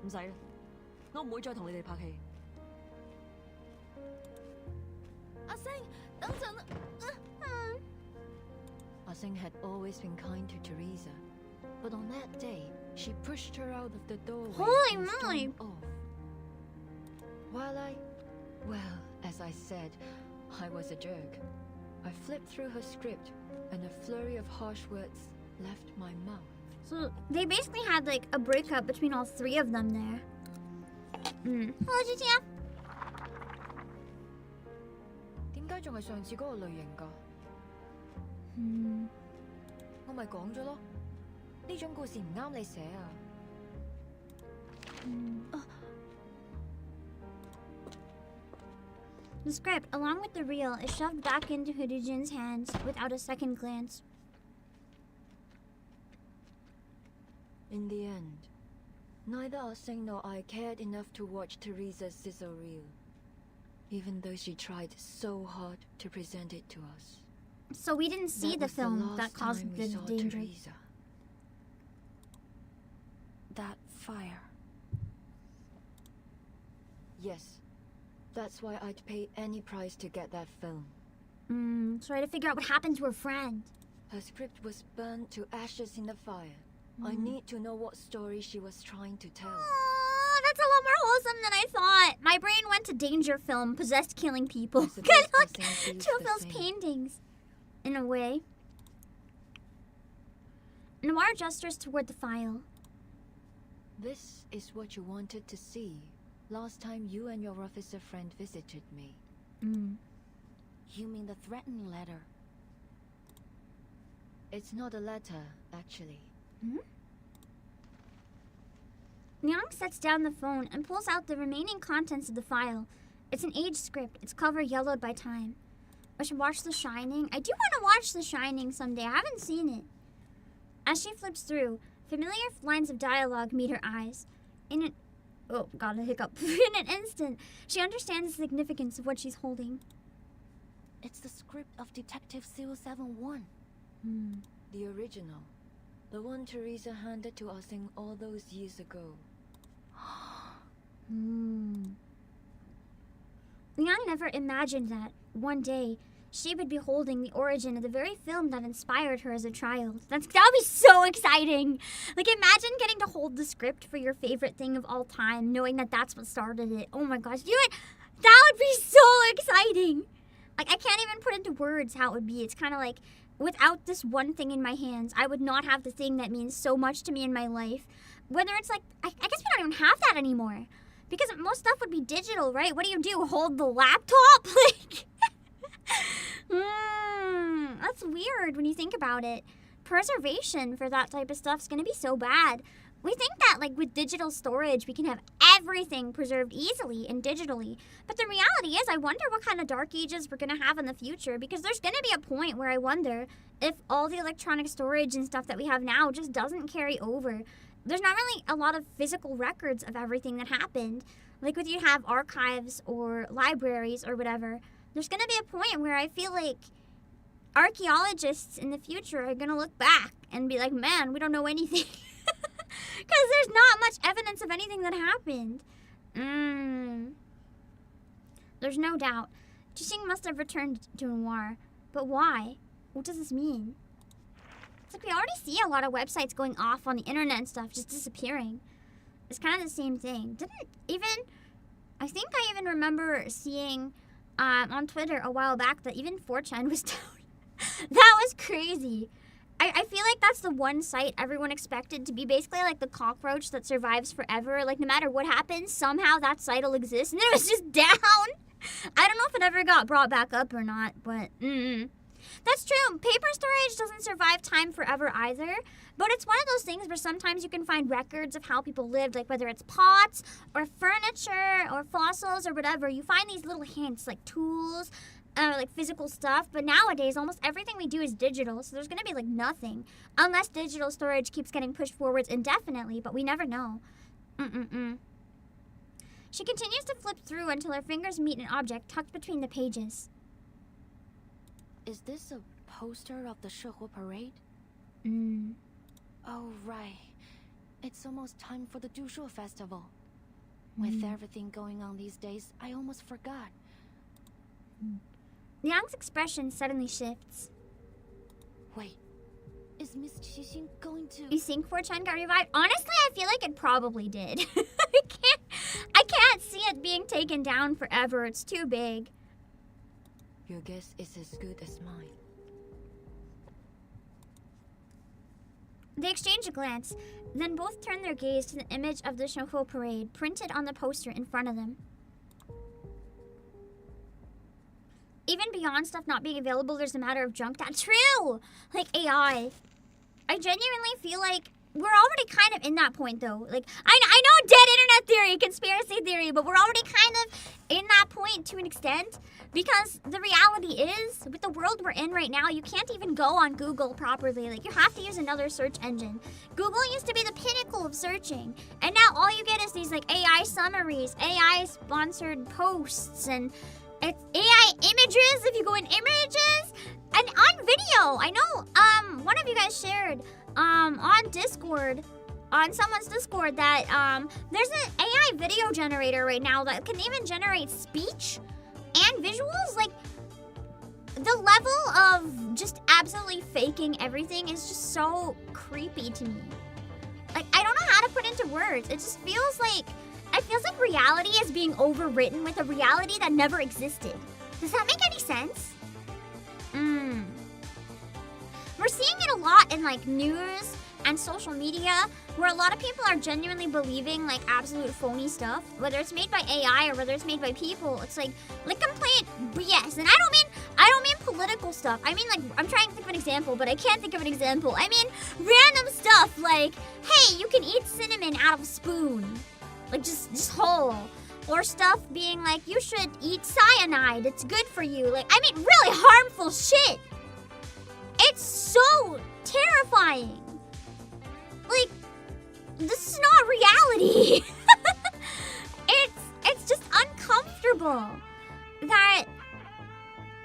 唔使啦，我唔會再同你哋拍戲。阿星，等陣啊！ Ah-Sing had always been kind to Teresa, but on that day, she pushed her out of the doorway Holy and moly. stormed off. While well, as I said, I was a jerk. I flipped through her script, and a flurry of harsh words left my mouth. So they basically had like a breakup between all three of them there. Hello, GTA. 點解仲係上次嗰個類型㗎？我咪講咗咯，呢種故事唔啱你寫啊。The script, along with the reel, is shoved back into Hudujin's hands without a second glance. In the end, neither Ah-Seng nor I cared enough to watch Teresa's sizzle reel, even though she tried so hard to present it to us. So we didn't see That the was film last that caused time the we saw danger. Teresa. That fire. Yes, that's why I'd pay any price to get that film. Try to figure out what happened to her friend. Her script was burned to ashes in the fire. I need to know what story she was trying to tell. Oh, that's a lot more wholesome than I thought. My brain went to danger film, possessed killing people. I Kind suppose of like Ah-Seng feels two of the those same. paintings, in a way. Noir gestures toward the file. This is what you wanted to see last time you and your officer friend visited me. You mean the threatening letter? It's not a letter, actually. Miann sets down the phone and pulls out the remaining contents of the file. It's an aged script, its cover yellowed by time. I should watch The Shining. I do want to watch The Shining someday. I haven't seen it. As she flips through, familiar lines of dialogue meet her eyes. Oh, got a hiccup. In an instant, she understands the significance of what she's holding. It's the script of Detective 071. The original. The one Teresa handed to Ah-Seng all those years ago. Miann never imagined that, one day, she would be holding the origin of the very film that inspired her as a child. That would be so exciting! Like, imagine getting to hold the script for your favorite thing of all time, knowing that that's what started it. Oh my gosh, that would be so exciting! Like, I can't even put into words how it would be. It's kind of like, without this one thing in my hands, I would not have the thing that means so much to me in my life. Whether it's like, I guess we don't even have that anymore. Because most stuff would be digital, right? What do? Hold the laptop? Like, that's weird when you think about it. Preservation for that type of stuff is going to be so bad. We think that, like, with digital storage, we can have everything preserved easily and digitally. But the reality is, I wonder what kind of dark ages we're going to have in the future, because there's going to be a point where I wonder if all the electronic storage and stuff that we have now just doesn't carry over. There's not really a lot of physical records of everything that happened. Like, if you have archives or libraries or whatever, there's going to be a point where I feel like archaeologists in the future are going to look back and be like, man, we don't know anything. Because there's not much evidence of anything that happened. There's no doubt. Jixing must have returned to Noir. But why? What does this mean? It's like we already see a lot of websites going off on the internet and stuff, just disappearing. It's kind of the same thing. I think I even remember seeing on Twitter a while back that even 4chan was down. That was crazy. I feel like that's the one site everyone expected to be basically like the cockroach that survives forever. Like, no matter what happens, somehow that site will exist. And it was just down. I don't know if it ever got brought back up or not, but that's true. Paper storage doesn't survive time forever either. But it's one of those things where sometimes you can find records of how people lived, like whether it's pots or furniture or fossils or whatever. You find these little hints, like tools, like physical stuff. But nowadays, almost everything we do is digital, so there's going to be like nothing. Unless digital storage keeps getting pushed forwards indefinitely, but we never know. She continues to flip through until her fingers meet an object tucked between the pages. Is this a poster of the Shehuo Parade? Oh, right. It's almost time for the Dushu Festival. With everything going on these days, I almost forgot. Liang's expression suddenly shifts. Wait, is Miss Qixing going to... You think 4chan got revived? Honestly, I feel like it probably did. I can't see it being taken down forever. It's too big. Your guess is as good as mine. They exchange a glance, then both turn their gaze to the image of the Shehuo Parade printed on the poster in front of them. even beyond stuff not being available, there's a matter of junk. That's true. Like AI. I genuinely feel like we're already kind of in that point, though. Like, I know dead internet theory, conspiracy theory, but we're already kind of in that point to an extent. Because the reality is, with the world we're in right now, you can't even go on Google properly. Like, you have to use another search engine. Google used to be the pinnacle of searching. And now all you get is these, like, AI summaries, AI-sponsored posts, and it's AI images if you go in images. And on video, I know, one of you guys shared, on Discord, on someone's Discord, that, there's an AI video generator right now that can even generate speech and visuals. Like, the level of just absolutely faking everything is just so creepy to me. Like, I don't know how to put into words. It just feels like, reality is being overwritten with a reality that never existed. Does that make any sense? We're seeing it a lot in, like, news and social media, where a lot of people are genuinely believing, like, absolute phony stuff, whether it's made by AI or whether it's made by people. It's like complete BS. And I don't mean political stuff. I mean, like, I'm trying to think of an example, but I can't think of an example. I mean random stuff like, hey, you can eat cinnamon out of a spoon, like just whole. Or stuff being like, you should eat cyanide, it's good for you. Like, I mean, really harmful shit. It's so terrifying. Like, this is not reality. It's just uncomfortable that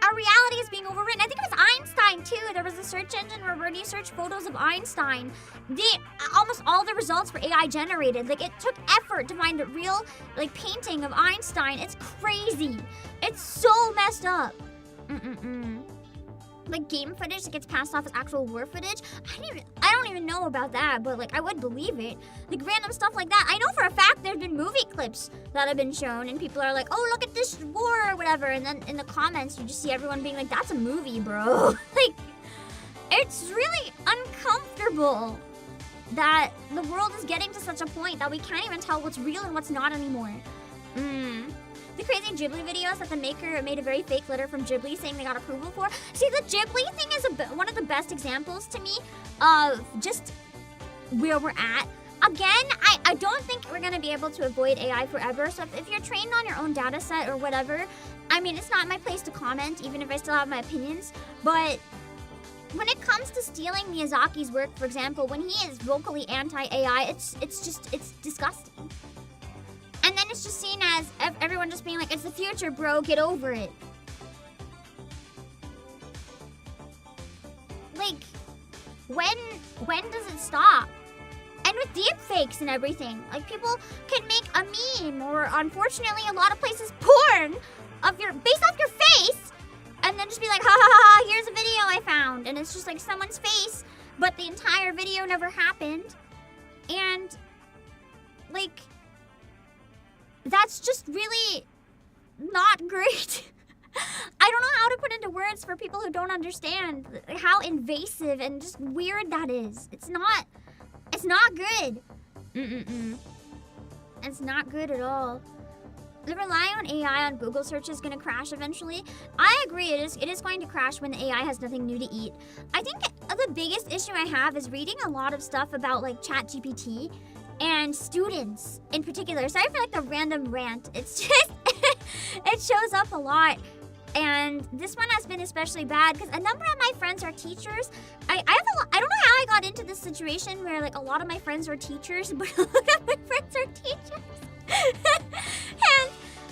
our reality is being overwritten. I think it was Einstein too. There was a search engine where when you search photos of Einstein, almost all the results were AI generated. Like, it took effort to find a real, like, painting of Einstein. It's crazy. It's so messed up. Like, game footage that gets passed off as actual war footage. I don't even know about that, but, like, I would believe it. Like, random stuff like that. I know for a fact there's been movie clips that have been shown, and people are like, oh, look at this war or whatever. And then in the comments, you just see everyone being like, that's a movie, bro. Like, it's really uncomfortable that the world is getting to such a point that we can't even tell what's real and what's not anymore. The crazy Ghibli videos that the maker made a very fake letter from Ghibli saying they got approval for. See, the Ghibli thing is one of the best examples to me of just where we're at. Again, I don't think we're going to be able to avoid AI forever. So if you're trained on your own data set or whatever, I mean, it's not my place to comment, even if I still have my opinions. But when it comes to stealing Miyazaki's work, for example, when he is vocally anti-AI, it's disgusting. And then it's just seen as everyone just being like, it's the future, bro, get over it. Like, when does it stop? And with deepfakes and everything, like, people can make a meme, or unfortunately a lot of places porn based off your face, and then just be like, ha ha ha, here's a video I found, and it's just like someone's face, but the entire video never happened. And, like, that's just really not great. I don't know how to put into words for people who don't understand how invasive and just weird that is. It's not good. It's not good at all. The relying on AI on Google search is going to crash eventually. I agree, it is going to crash when the AI has nothing new to eat. I think the biggest issue I have is reading a lot of stuff about, like, ChatGPT and students in particular. Sorry for, like, the random rant. It's just, it shows up a lot. And this one has been especially bad because a number of my friends are teachers. I don't know how I got into this situation where, like, a lot of my friends are teachers, but a lot of my friends are teachers.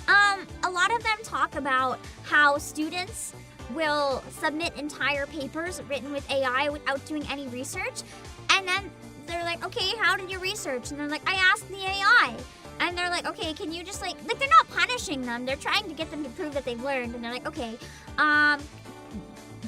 And a lot of them talk about how students will submit entire papers written with AI without doing any research. And then they're like, okay, how did you research? And they're like, I asked the AI. And they're like, okay, can you just, like, they're not punishing them. They're trying to get them to prove that they've learned. And they're like, okay,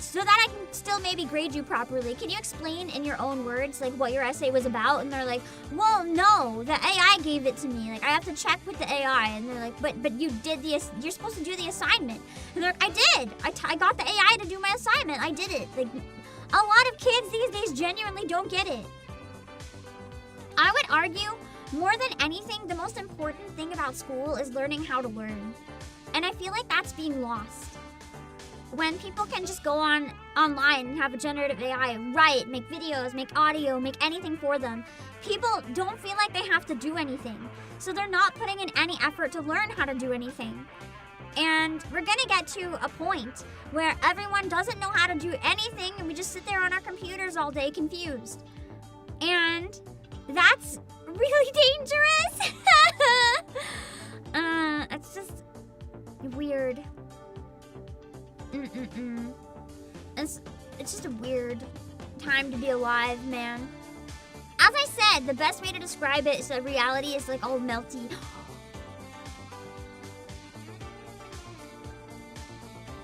so that I can still maybe grade you properly, can you explain in your own words, like, what your essay was about? And they're like, well, no, the AI gave it to me. Like, I have to check with the AI. And they're like, but you did you're supposed to do the assignment. And they're like, I did. I got the AI to do my assignment. I did it. Like, a lot of kids these days genuinely don't get it. I would argue, more than anything, the most important thing about school is learning how to learn. And I feel like that's being lost. when people can just go online and have a generative AI write, make videos, make audio, make anything for them, people don't feel like they have to do anything. So they're not putting in any effort to learn how to do anything. And we're gonna get to a point where everyone doesn't know how to do anything and we just sit there on our computers all day confused. And that's really dangerous. It's just weird. It's just a weird time to be alive, man. As I said, the best way to describe it is that reality is like all melty.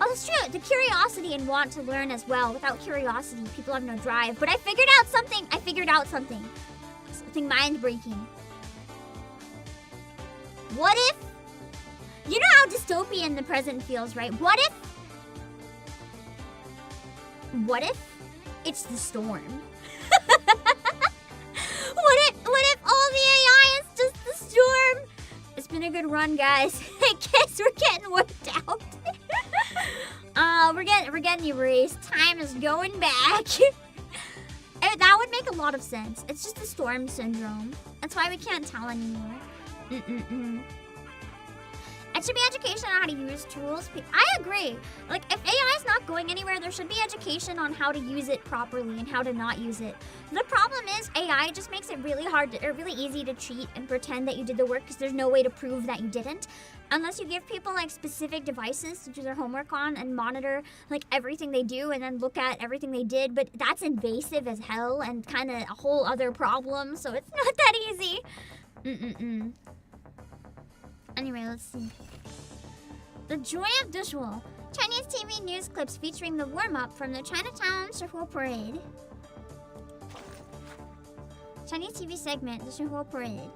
Oh, that's true. The curiosity and want to learn as well. Without curiosity, people have no drive. But I figured out something. Something mind-breaking. What if... You know how dystopian the present feels, right? What if it's the storm? What if all the AI is just the storm? It's been a good run, guys. I guess we're getting worked out. We're getting erased. Time is going back. That would make a lot of sense. It's just the storm syndrome. That's why we can't tell anymore. It should be education on how to use tools. I agree. Like, if AI is not going anywhere, there should be education on how to use it properly and how to not use it. The problem is AI just makes it really hard or really easy to cheat and pretend that you did the work because there's no way to prove that you didn't. Unless you give people like specific devices to do their homework on and monitor like everything they do and then look at everything they did. But that's invasive as hell and kind of a whole other problem. So it's not that easy. Anyway, let's see. The Joy of Dushul. Chinese TV news clips featuring the warm-up from the Chinatown Shehuo Parade. Chinese TV segment, the Shehuo Parade.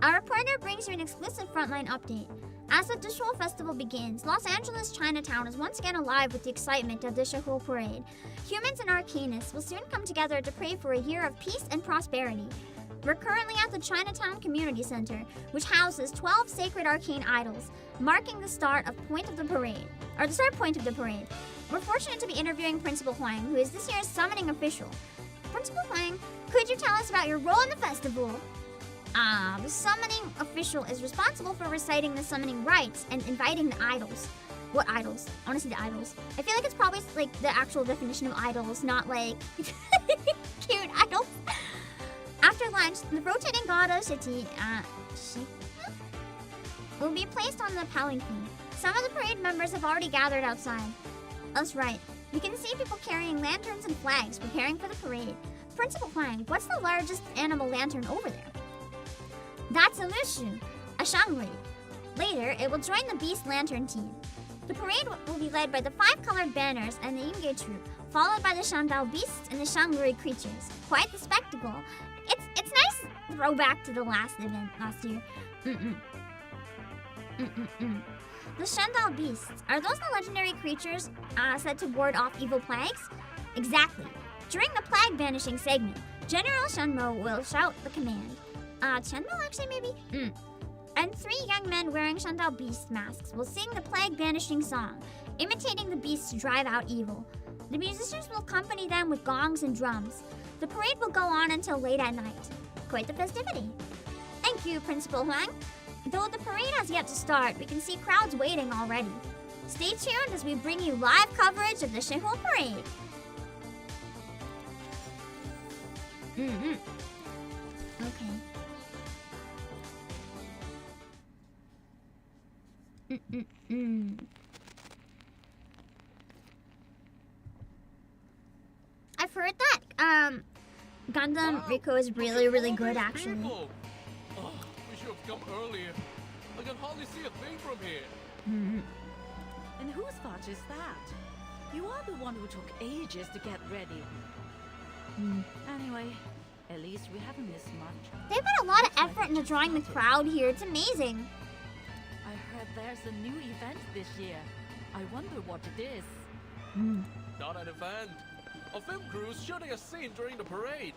Our reporter brings you an exclusive frontline update. As the Dushul Festival begins, Los Angeles Chinatown is once again alive with the excitement of the Shehuo Parade. Humans and arcanists will soon come together to pray for a year of peace and prosperity. We're currently at the Chinatown Community Center, which houses 12 sacred arcane idols, marking the start point of the parade. We're fortunate to be interviewing Principal Huang, who is this year's summoning official. Principal Huang, could you tell us about your role in the festival? The summoning official is responsible for reciting the summoning rites and inviting the idols. What idols? I want to see the idols. I feel like it's probably like the actual definition of idols, not like cute idols. After lunch, the rotating god of city will be placed on the palanquin. Some of the parade members have already gathered outside. That's right. We can see people carrying lanterns and flags preparing for the parade. Principal Huang, what's the largest animal lantern over there? That's a Lushu, a Shangri. Later, it will join the Beast Lantern team. The parade will be led by the 5-colored banners and the Imge troop, followed by the Shandao Beasts and the Shangri creatures. Quite the spectacle. It's nice throwback to the last event last year. The Shandao Beasts, are those the legendary creatures said to ward off evil plagues? Exactly. During the plague banishing segment, General Shenmo will shout the command. Shenmo actually maybe? And 3 young men wearing Shandao Beast masks will sing the plague banishing song, imitating the beasts to drive out evil. The musicians will accompany them with gongs and drums. The parade will go on until late at night. Quite the festivity. Thank you, Principal Huang. Though the parade has yet to start, we can see crowds waiting already. Stay tuned as we bring you live coverage of the Shehuo Parade. Okay. I've heard that Gundam Rico is really, really good actually. Oh, we should have come earlier. I can hardly see a thing from here. And whose fault is that? You are the one who took ages to get ready. Anyway, at least we haven't missed much. They put a lot of effort into drawing the crowd here. It's amazing. I heard there's a new event this year. I wonder what it is. Not an event. A film crew is shooting a scene during the parade.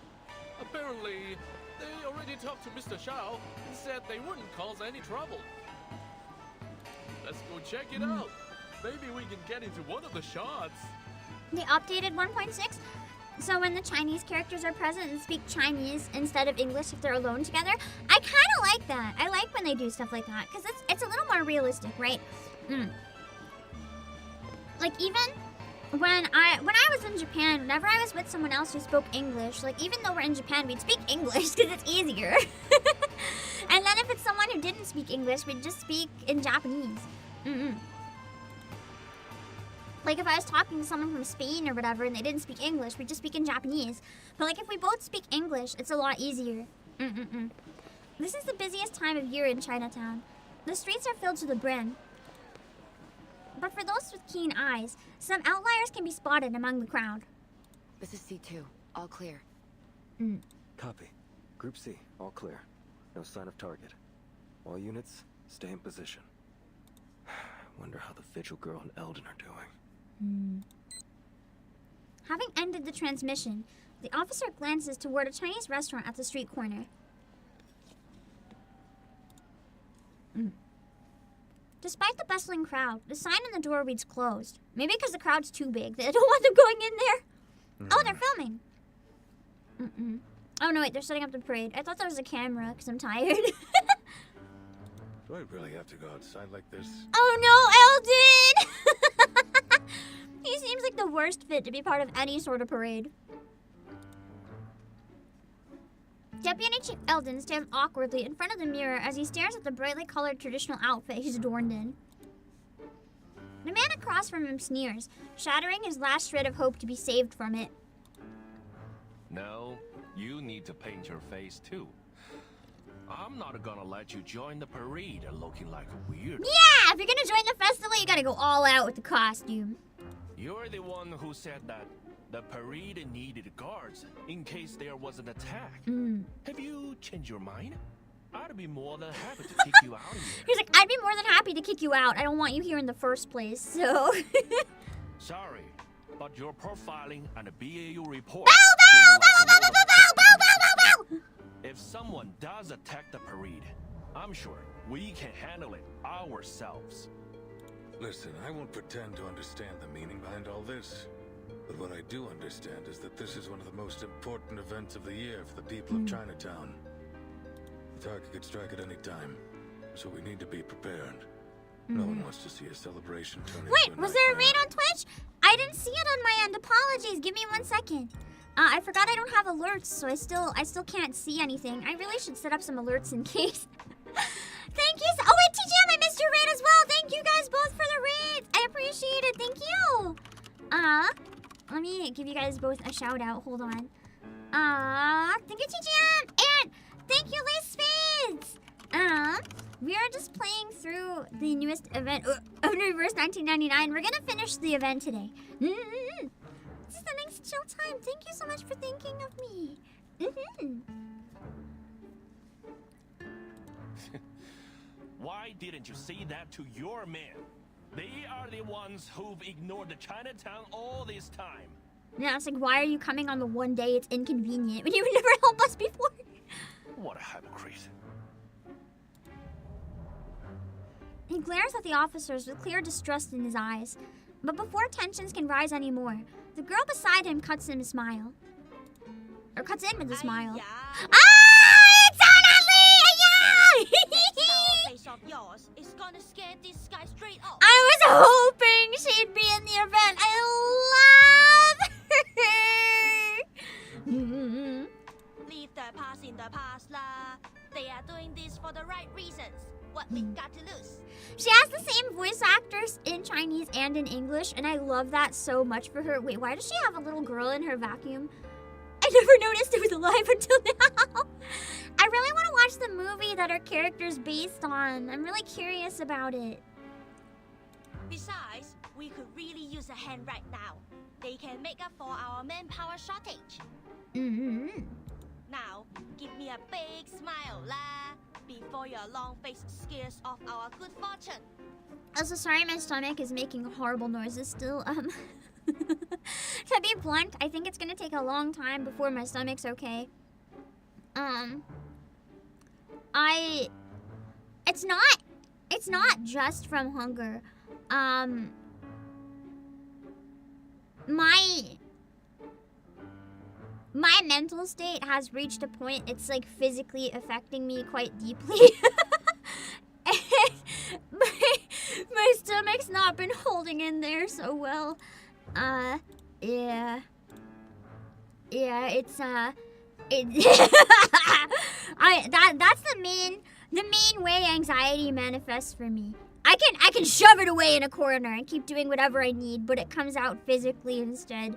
Apparently, they already talked to Mr. Shao and said they wouldn't cause any trouble. Let's go check it out. maybe we can get into one of the shots. They updated 1.6, so when the Chinese characters are present and speak Chinese instead of English if they're alone together. I kind of like that. I like when they do stuff like that because it's a little more realistic, right? Like even when I was in Japan, whenever I was with someone else who spoke English, like even though we're in Japan, we'd speak English because it's easier. And then if it's someone who didn't speak English, we'd just speak in Japanese. Like if I was talking to someone from Spain or whatever and they didn't speak English, we'd just speak in Japanese. But like if we both speak English, it's a lot easier. This is the busiest time of year in Chinatown. The streets are filled to the brim. But for those with keen eyes, some outliers can be spotted among the crowd. This is C2. All clear. Copy. Group C, all clear. No sign of target. All units, stay in position. Wonder how the Vigil Girl and Elden are doing. Having ended the transmission, the officer glances toward a Chinese restaurant at the street corner. Despite the bustling crowd, the sign on the door reads closed. Maybe because the crowd's too big. They don't want them going in there. Oh, they're filming. Oh, no, wait, they're setting up the parade. I thought that was a camera because I'm tired. Do I really have to go outside like this? Oh, no, Elden! He seems like the worst fit to be part of any sort of parade. Deputy Chief Elden stands awkwardly in front of the mirror as he stares at the brightly colored traditional outfit he's adorned in. The man across from him sneers, shattering his last shred of hope to be saved from it. No, you need to paint your face too. I'm not gonna let you join the parade looking like a weirdo. Yeah, if you're gonna join the festival, you gotta go all out with the costume. You're the one who said that the parade needed guards in case there was an attack. Have you changed your mind? I'd be more than happy to kick you out of here. He's like, I'd be more than happy to kick you out. I don't want you here in the first place, so... Sorry, but your profiling and a BAU report... If someone does attack the parade, I'm sure we can handle it ourselves. Listen, I won't pretend to understand the meaning behind all this. But what I do understand is that this is one of the most important events of the year for the people of Chinatown. The target could strike at any time, so we need to be prepared. No one wants to see a celebration turn into Wait, was there a raid on Twitch? I didn't see it on my end. Apologies. Give me 1 second. I forgot I don't have alerts, so I still can't see anything. I really should set up some alerts in case. Thank you. Oh wait, TGM, I missed your raid as well. Thank you guys both for the raids. I appreciate it. Thank you. Let me give you guys both a shout out. Hold on. Thank you, TGM, and thank you, Lace Spades. We are just playing through the newest event, Universe 1999. We're gonna finish the event today. This is the next chill time. Thank you so much for thinking of me. Why didn't you say that to your men? They are the ones who've ignored the Chinatown all this time. Yeah, it's like, why are you coming on the one day it's inconvenient when you would never help us before? What a hypocrite. He glares at the officers with clear distrust in his eyes. But before tensions can rise anymore, the girl beside him cuts him a smile. Or cuts in with a smile. It's Annalie! Face of yours is gonna scare this guy straight up. I was hoping she'd be in the event. I love her. Leave the past in the past lah. They are doing this for the right reasons. What we got to lose? She has the same voice actors in Chinese and in English, and I love that so much for her. Wait, why does she have a little girl in her vacuum? I never noticed it was alive until now. I really want to watch the movie that her character's based on. I'm really curious about it. Besides, we could really use a hand right now. They can make up for our manpower shortage. Now, give me a big smile lah, before your long face scares off our good fortune. Also, sorry my stomach is making horrible noises still. To be blunt, I think it's gonna take a long time before my stomach's okay. It's not just from hunger. my mental state has reached a point it's like physically affecting me quite deeply. My stomach's not been holding in there so well. Yeah, it's that's the main way anxiety manifests for me. I can shove it away in a corner and keep doing whatever I need, but it comes out physically instead.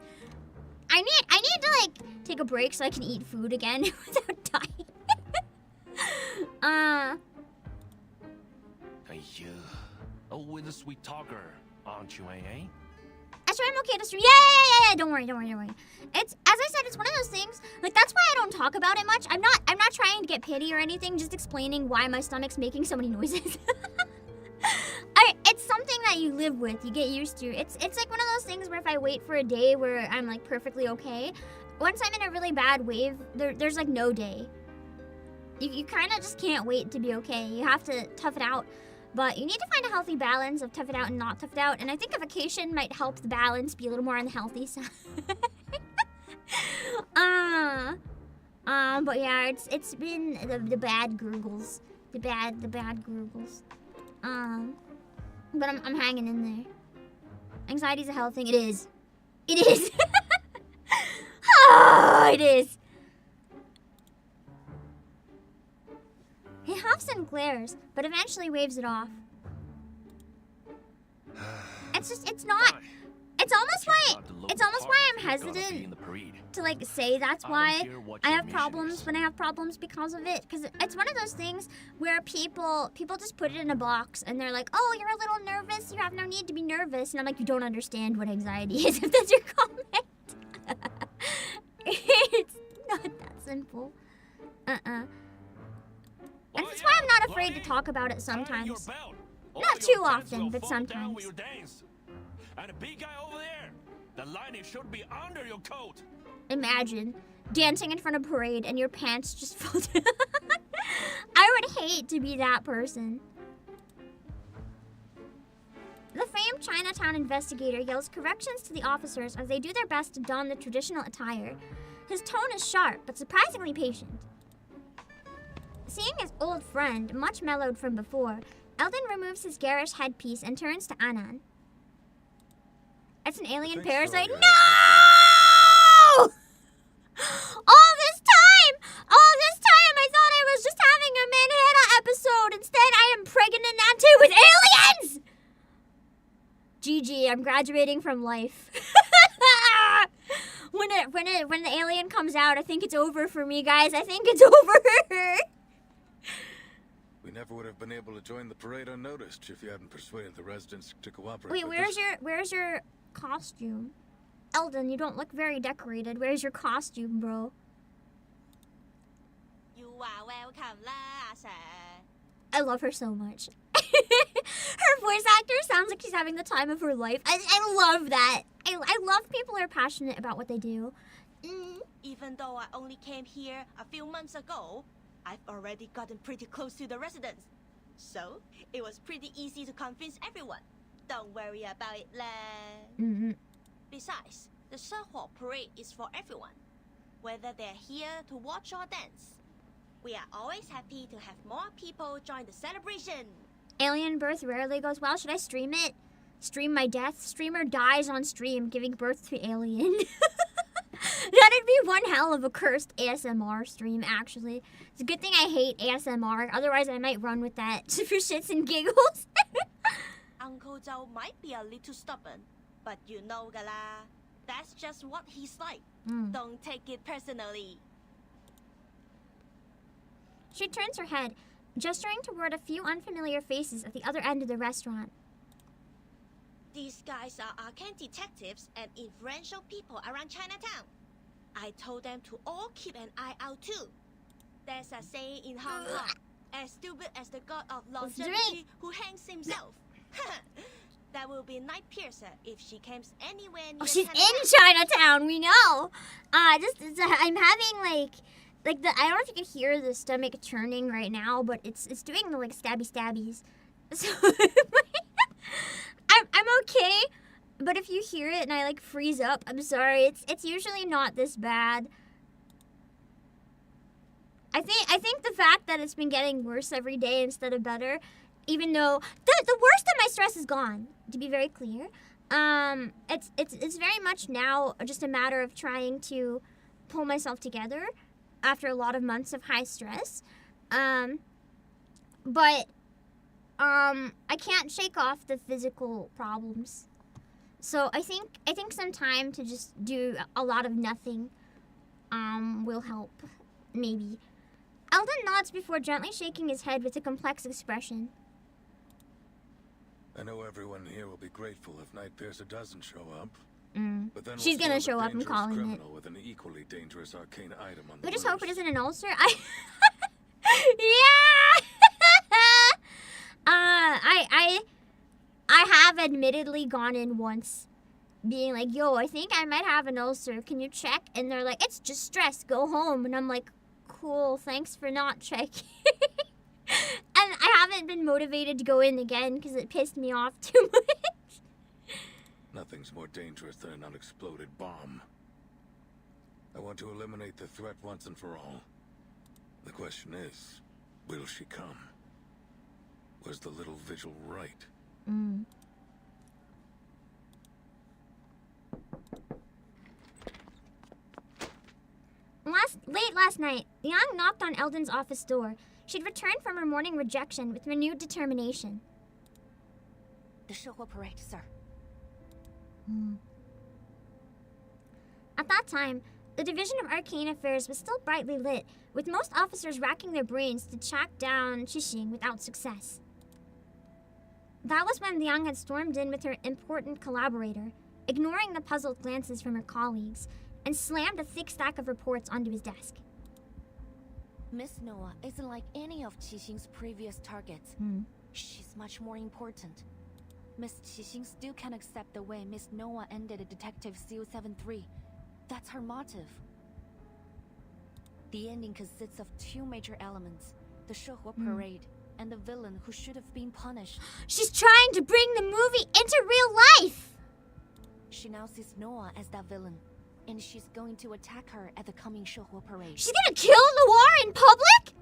I need to like take a break so I can eat food again without dying. Hey, you. Always a sweet talker, aren't you, eh? I swear I'm okay to stream. Yeah. Don't worry. It's, as I said, it's one of those things. Like, that's why I don't talk about it much. I'm not trying to get pity or anything. Just explaining why my stomach's making so many noises. It's something that you live with. You get used to. It's like one of those things where if I wait for a day where I'm like perfectly okay, once I'm in a really bad wave, there's like no day. You kind of just can't wait to be okay. You have to tough it out. But you need to find a healthy balance of tough it out and not tough it out. And I think a vacation might help the balance be a little more on the healthy side. But yeah, it's been the bad gurgles. The bad gurgles. But I'm hanging in there. Anxiety's a health thing. It is. Oh, it is. He huffs and glares, but eventually waves it off. It's almost why I'm hesitant to like say that's why I have problems when I have problems because of it. Because it's one of those things where people just put it in a box and they're like, oh, you're a little nervous, you have no need to be nervous. And I'm like, you don't understand what anxiety is if that's your comment. It's not that simple. And that's why I'm not afraid to talk about it sometimes. Not too often, but sometimes. And a big guy over there. The lining should be under your coat. Imagine dancing in front of a parade and your pants just fall down. I would hate to be that person. The famed Chinatown investigator yells corrections to the officers as they do their best to don the traditional attire. His tone is sharp, but surprisingly patient. Seeing his old friend, much mellowed from before, Elden removes his garish headpiece and turns to Annan. It's an alien parasite. No! All this time I thought I was just having a Manhattan episode. Instead, I am pregnant Natu with aliens! GG, I'm graduating from life. When the alien comes out, I think it's over for me, guys. I think it's over. We never would have been able to join the parade unnoticed if you hadn't persuaded the residents to cooperate. Wait, where's your costume? Elden, you don't look very decorated. Where's your costume, bro? You are welcome, lah, sir. I love her so much. Her voice actor sounds like she's having the time of her life. I love that. I love people who are passionate about what they do. Even though I only came here a few months ago, I've already gotten pretty close to the residents. So, it was pretty easy to convince everyone. Don't worry about it, lah. Besides, the Shehuo Parade is for everyone. Whether they're here to watch or dance. We are always happy to have more people join the celebration. Alien birth rarely goes well. Should I stream it? Stream my death? Streamer dies on stream giving birth to alien. That'd be one hell of a cursed ASMR stream, actually. It's a good thing I hate ASMR. Otherwise, I might run with that for shits and giggles. Uncle Joe might be a little stubborn, but you know, gala, that's just what he's like. Don't take it personally. She turns her head, gesturing toward a few unfamiliar faces at the other end of the restaurant. These guys are arcane detectives and influential people around Chinatown. I told them to all keep an eye out too. There's a saying in Hong Kong, as stupid as the god of longevity who hangs himself. That will be Night Piercer if she comes anywhere near she's Chinatown. In Chinatown, we know. I'm having I don't know if you can hear the stomach churning right now, but it's doing the stabbies. So I'm okay. But if you hear it and I like freeze up, I'm sorry. It's usually not this bad. I think the fact that it's been getting worse every day instead of better, even though the worst of my stress is gone, to be very clear. It's very much now just a matter of trying to pull myself together after a lot of months of high stress. But I can't shake off the physical problems. So I think some time to just do a lot of nothing will help, maybe. Elden nods before gently shaking his head with a complex expression. I know everyone here will be grateful if Night Piercer doesn't show up. But then She's we'll gonna throw show the up, I'm dangerous calling it. criminal with an equally dangerous arcane item on the We just hope it loose. isn't an ulcer. Yeah! I have admittedly gone in once being like, yo, I think I might have an ulcer. Can you check? And they're like, it's just stress. Go home. And I'm like, cool. Thanks for not checking. And I haven't been motivated to go in again because it pissed me off too much. Nothing's more dangerous than an unexploded bomb. I want to eliminate the threat once and for all. The question is, will she come? Was the little vigil right? Late last night, Miann knocked on Elden's office door. She'd returned from her morning rejection with renewed determination. The Shehuo Parade, sir. At that time, the Division of Arcane Affairs was still brightly lit, with most officers racking their brains to track down Qixing without success. That was when Liang had stormed in with her important collaborator, ignoring the puzzled glances from her colleagues, and slammed a thick stack of reports onto his desk. Miss Noah isn't like any of Qixing's previous targets. She's much more important. Miss Qixing still can't accept the way Miss Noah ended Detective CO73. That's her motive. The ending consists of two major elements, the Shehuo Parade and the villain who should have been punished. She's trying to bring the movie into real life! She now sees Noah as that villain, and she's going to attack her at the coming Shehuo Parade. She's gonna kill Noir in public?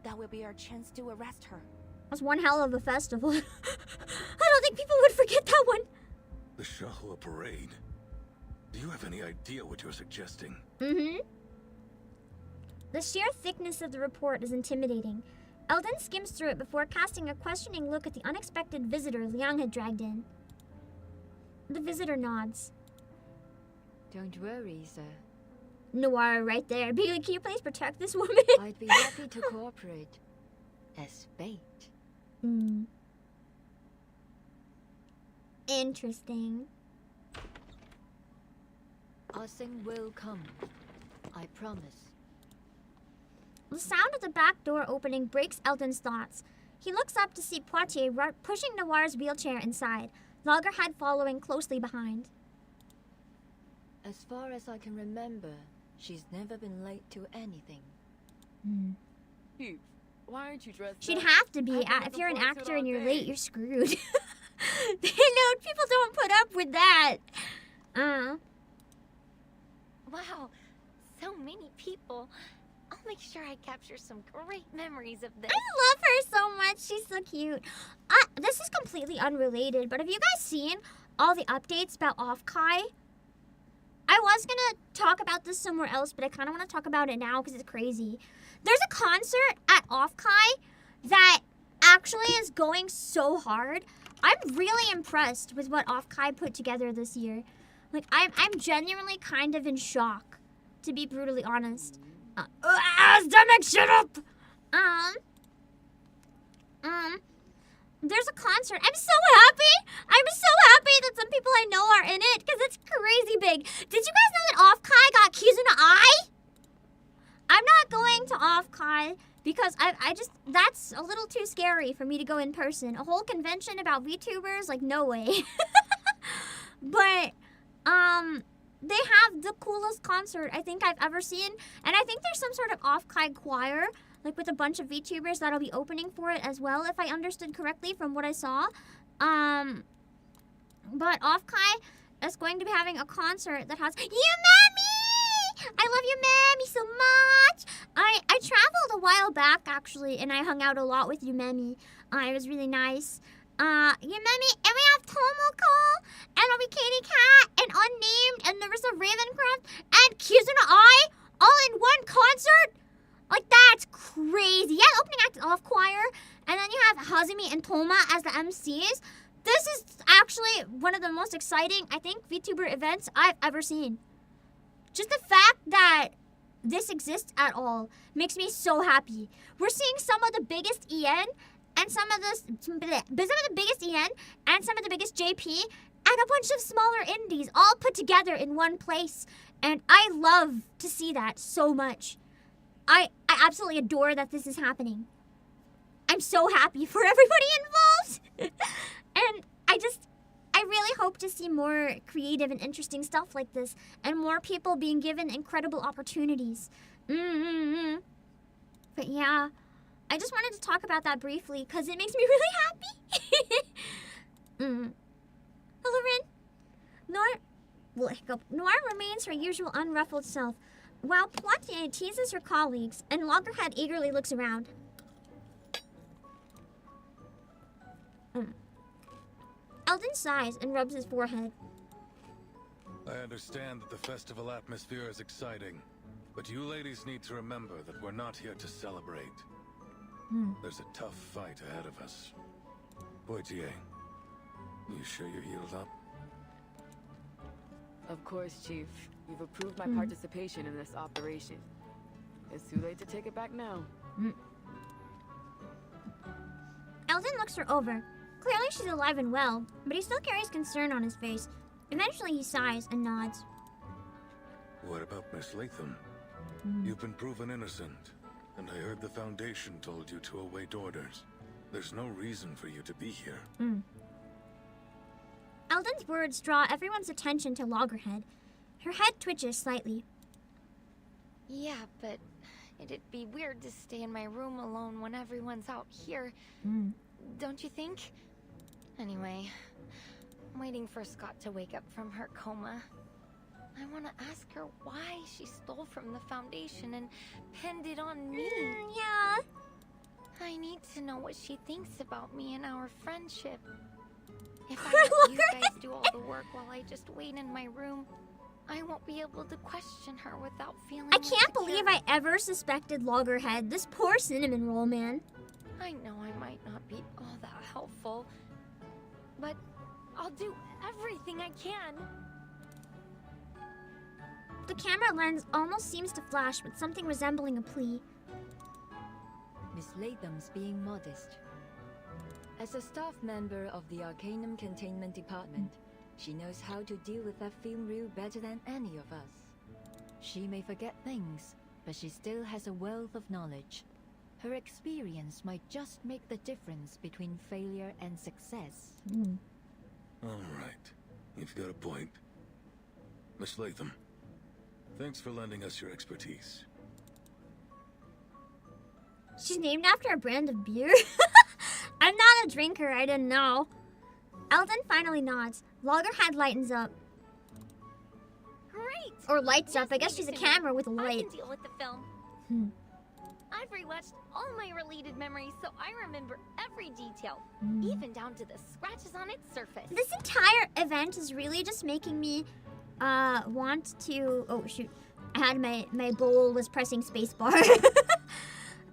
That will be our chance to arrest her. That's one hell of a festival. I don't think people would forget that one. The Shehuo Parade? Do you have any idea what you're suggesting? The sheer thickness of the report is intimidating. Elden skims through it before casting a questioning look at the unexpected visitor Liang had dragged in. The visitor nods. Don't worry, sir. Noir right there. Be like, can you please protect this woman? I'd be happy to cooperate. As bait. Interesting. Our thing will come. I promise. The sound of the back door opening breaks Elden's thoughts. He looks up to see Poitier pushing Noir's wheelchair inside, Loggerhead following closely behind. As far as I can remember, she's never been late to anything. Eve, why aren't you dressed She'd up? have to be. I've been If you're an looking forward to actor it and all you're day. late, you're screwed. People don't put up with that. Wow, so many people. I'll make sure I capture some great memories of this. I love her so much. She's so cute. This is completely unrelated, but have you guys seen all the updates about Offkai? I was gonna talk about this somewhere else, but I kind of want to talk about it now because it's crazy. There's a concert at Offkai that actually is going so hard. I'm really impressed with what Offkai put together this year. Like, I'm genuinely kind of in shock, to be brutally honest. Stomach, shut up! There's a concert. I'm so happy! I'm so happy that some people I know are in it, because it's crazy big. Did you guys know that Offkai got Kizuna Eye? I'm not going to Offkai because I just, that's a little too scary for me to go in person. A whole convention about VTubers, like, no way. But, they have the coolest concert I think I've ever seen. And I think there's some sort of Offkai choir, like with a bunch of VTubers that'll be opening for it as well, if I understood correctly from what I saw. But Offkai is going to be having a concert that has Yumemi! I love Yumemi so much! I traveled a while back, actually, and I hung out a lot with Yumemi. It was really nice. Yumemi, and we have Tomoko, and a Katie Cat, and Unnamed, and Nerissa Ravencroft, and Kizuna Ai, all in one concert? Like, that's crazy. Yeah, opening act off choir, and then you have Hazumi and Toma as the MCs. This is actually one of the most exciting, I think, VTuber events I've ever seen. Just the fact that this exists at all makes me so happy. We're seeing some of the biggest EN and some of the biggest EN and some of the biggest JP and a bunch of smaller indies all put together in one place. And I love to see that so much. I absolutely adore that this is happening. I'm so happy for everybody involved. And I really hope to see more creative and interesting stuff like this and more people being given incredible opportunities. But yeah, I just wanted to talk about that briefly because it makes me really happy. Hello, Rin. Noir remains her usual unruffled self, while Poitier teases her colleagues and Loggerhead eagerly looks around. Elden sighs and rubs his forehead. I understand that the festival atmosphere is exciting, but you ladies need to remember that we're not here to celebrate. There's a tough fight ahead of us. Poitier, you sure you're healed up? Of course, Chief. You've approved my participation in this operation. It's too late to take it back now. Elden looks her over. Clearly she's alive and well, but he still carries concern on his face. Eventually he sighs and nods. What about Miss Latham? You've been proven innocent, and I heard the Foundation told you to await orders. There's no reason for you to be here. Elden's words draw everyone's attention to Loggerhead. Her head twitches slightly. Yeah, but it'd be weird to stay in my room alone when everyone's out here. Don't you think? Anyway, I'm waiting for Scott to wake up from her coma. I want to ask her why she stole from the Foundation and pinned it on me. Yeah. I need to know what she thinks about me and our friendship. If I let you guys do all the work while I just wait in my room, I won't be able to question her without feeling I can't believe I ever suspected Loggerhead. This poor cinnamon roll, man. I know I might not be all that helpful, but I'll do everything I can. The camera lens almost seems to flash with something resembling a plea. Miss Latham's being modest. As a staff member of the Arcanum Containment Department, she knows how to deal with that film reel better than any of us. She may forget things, but she still has a wealth of knowledge. Her experience might just make the difference between failure and success. All right. You've got a point. Miss Latham, thanks for lending us your expertise. She's named after a brand of beer? I'm not a drinker, I didn't know. Elden finally nods. Loggerhead lightens up. Great! Or lights up. I guess she's a camera with a I light. can deal with the film. I've rewatched all my related memories, so I remember every detail, even down to the scratches on its surface. This entire event is really just making me want to... Oh, shoot. I had my bowl was pressing spacebar.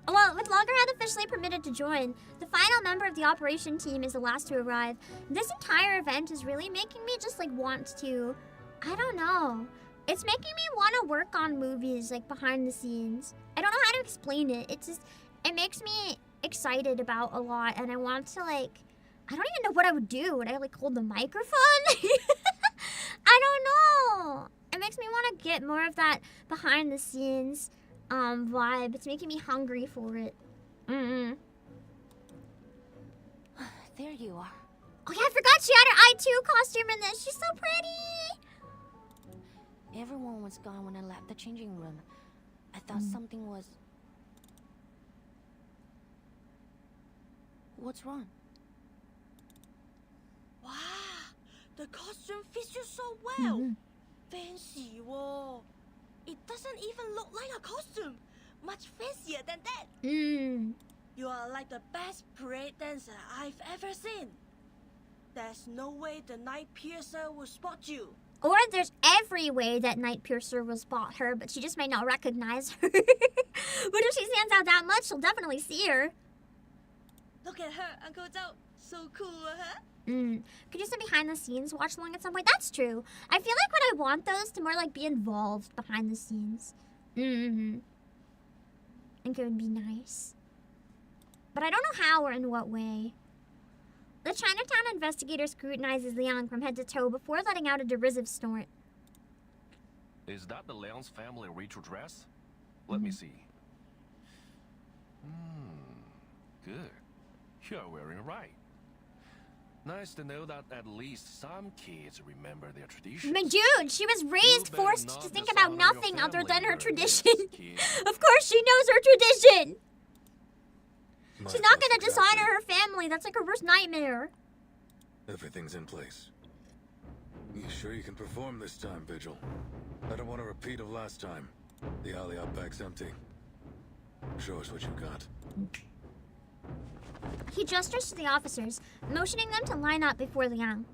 Well, with Loggerhead officially permitted to join, the final member of the operation team is the last to arrive. This entire event is really making me just like want to... I don't know. It's making me want to work on movies like behind the scenes. I don't know how to explain it. It's just... It makes me excited about a lot, and I want to like... I don't even know what I would do. Would I like hold the microphone? I don't know. It makes me want to get more of that behind the scenes vibe. It's making me hungry for it. There you are. Oh yeah, I forgot she had her I2 costume in this. She's so pretty. Everyone was gone when I left the changing room. I thought something was... What's wrong? Wow, The costume fits you so well. Fancy, whoa. It doesn't even look like a costume. Much fancier than that. You are like the best parade dancer I've ever seen. There's no way the Night Piercer will spot you. Or there's every way that Night Piercer will spot her, but she just may not recognize her. But if she stands out that much, she'll definitely see her. Look at her, Uncle Zhou. So cool, huh? Could you some behind the scenes watch along at some point? That's true. I feel like when I want those to more like be involved behind the scenes. I think it would be nice. But I don't know how or in what way. The Chinatown investigator scrutinizes Liang from head to toe before letting out a derisive snort. Is that the Liang's family ritual dress? Let me see. Good. You're wearing it right. Nice to know that at least some kids remember their traditions. My dude, she was raised forced to think about nothing other than her tradition. Of course she knows her tradition. She's not gonna dishonor her family. That's like her worst nightmare. Everything's in place. You sure you can perform this time, Vigil? I don't want a repeat of last time. The alley out back's empty. Show us what you got. He gestures to the officers, motioning them to line up before Liang.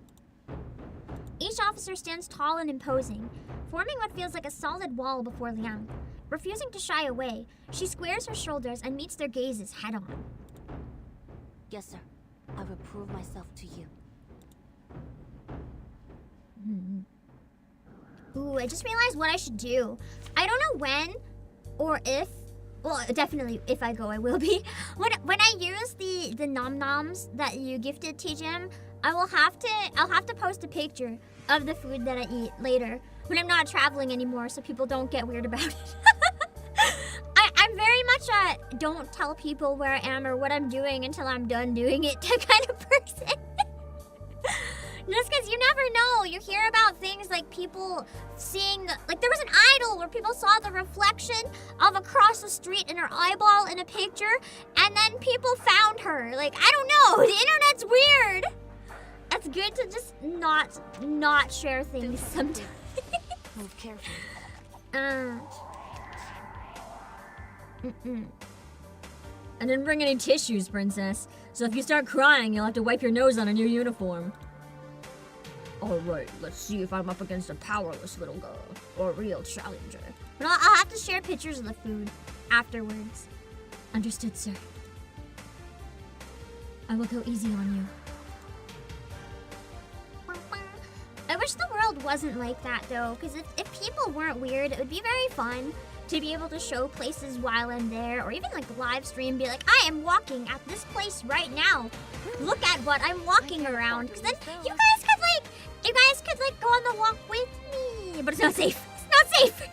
Each officer stands tall and imposing, forming what feels like a solid wall before Liang. Refusing to shy away, she squares her shoulders and meets their gazes head-on. Yes, sir. I will prove myself to you. Ooh, I just realized what I should do. I don't know when or if. Well, definitely if I go, I will be. When I use the nom-noms that you gifted, TGM, I'll have to post a picture of the food that I eat later when I'm not traveling anymore, so people don't get weird about it. I'm very much a don't tell people where I am or what I'm doing until I'm done doing it kind of person. Just because you never know. You hear about things like people seeing, like there was an idol where people saw the reflection of across the street in her eyeball in a picture, and then people found her. Like, I don't know. The internet's weird. It's good to just not share things sometimes. Move carefully. I didn't bring any tissues, princess. So if you start crying, you'll have to wipe your nose on a new uniform. Alright, let's see if I'm up against a powerless little girl or a real challenger. But I'll have to share pictures of the food afterwards. Understood, sir. I will go easy on you. I wish the world wasn't like that though, because if people weren't weird, it would be very fun to be able to show places while I'm there, or even like live stream, be like, I am walking at this place right now. Look at what I'm walking around. Because then you guys could like go on the walk with me. But it's not safe. It's not safe.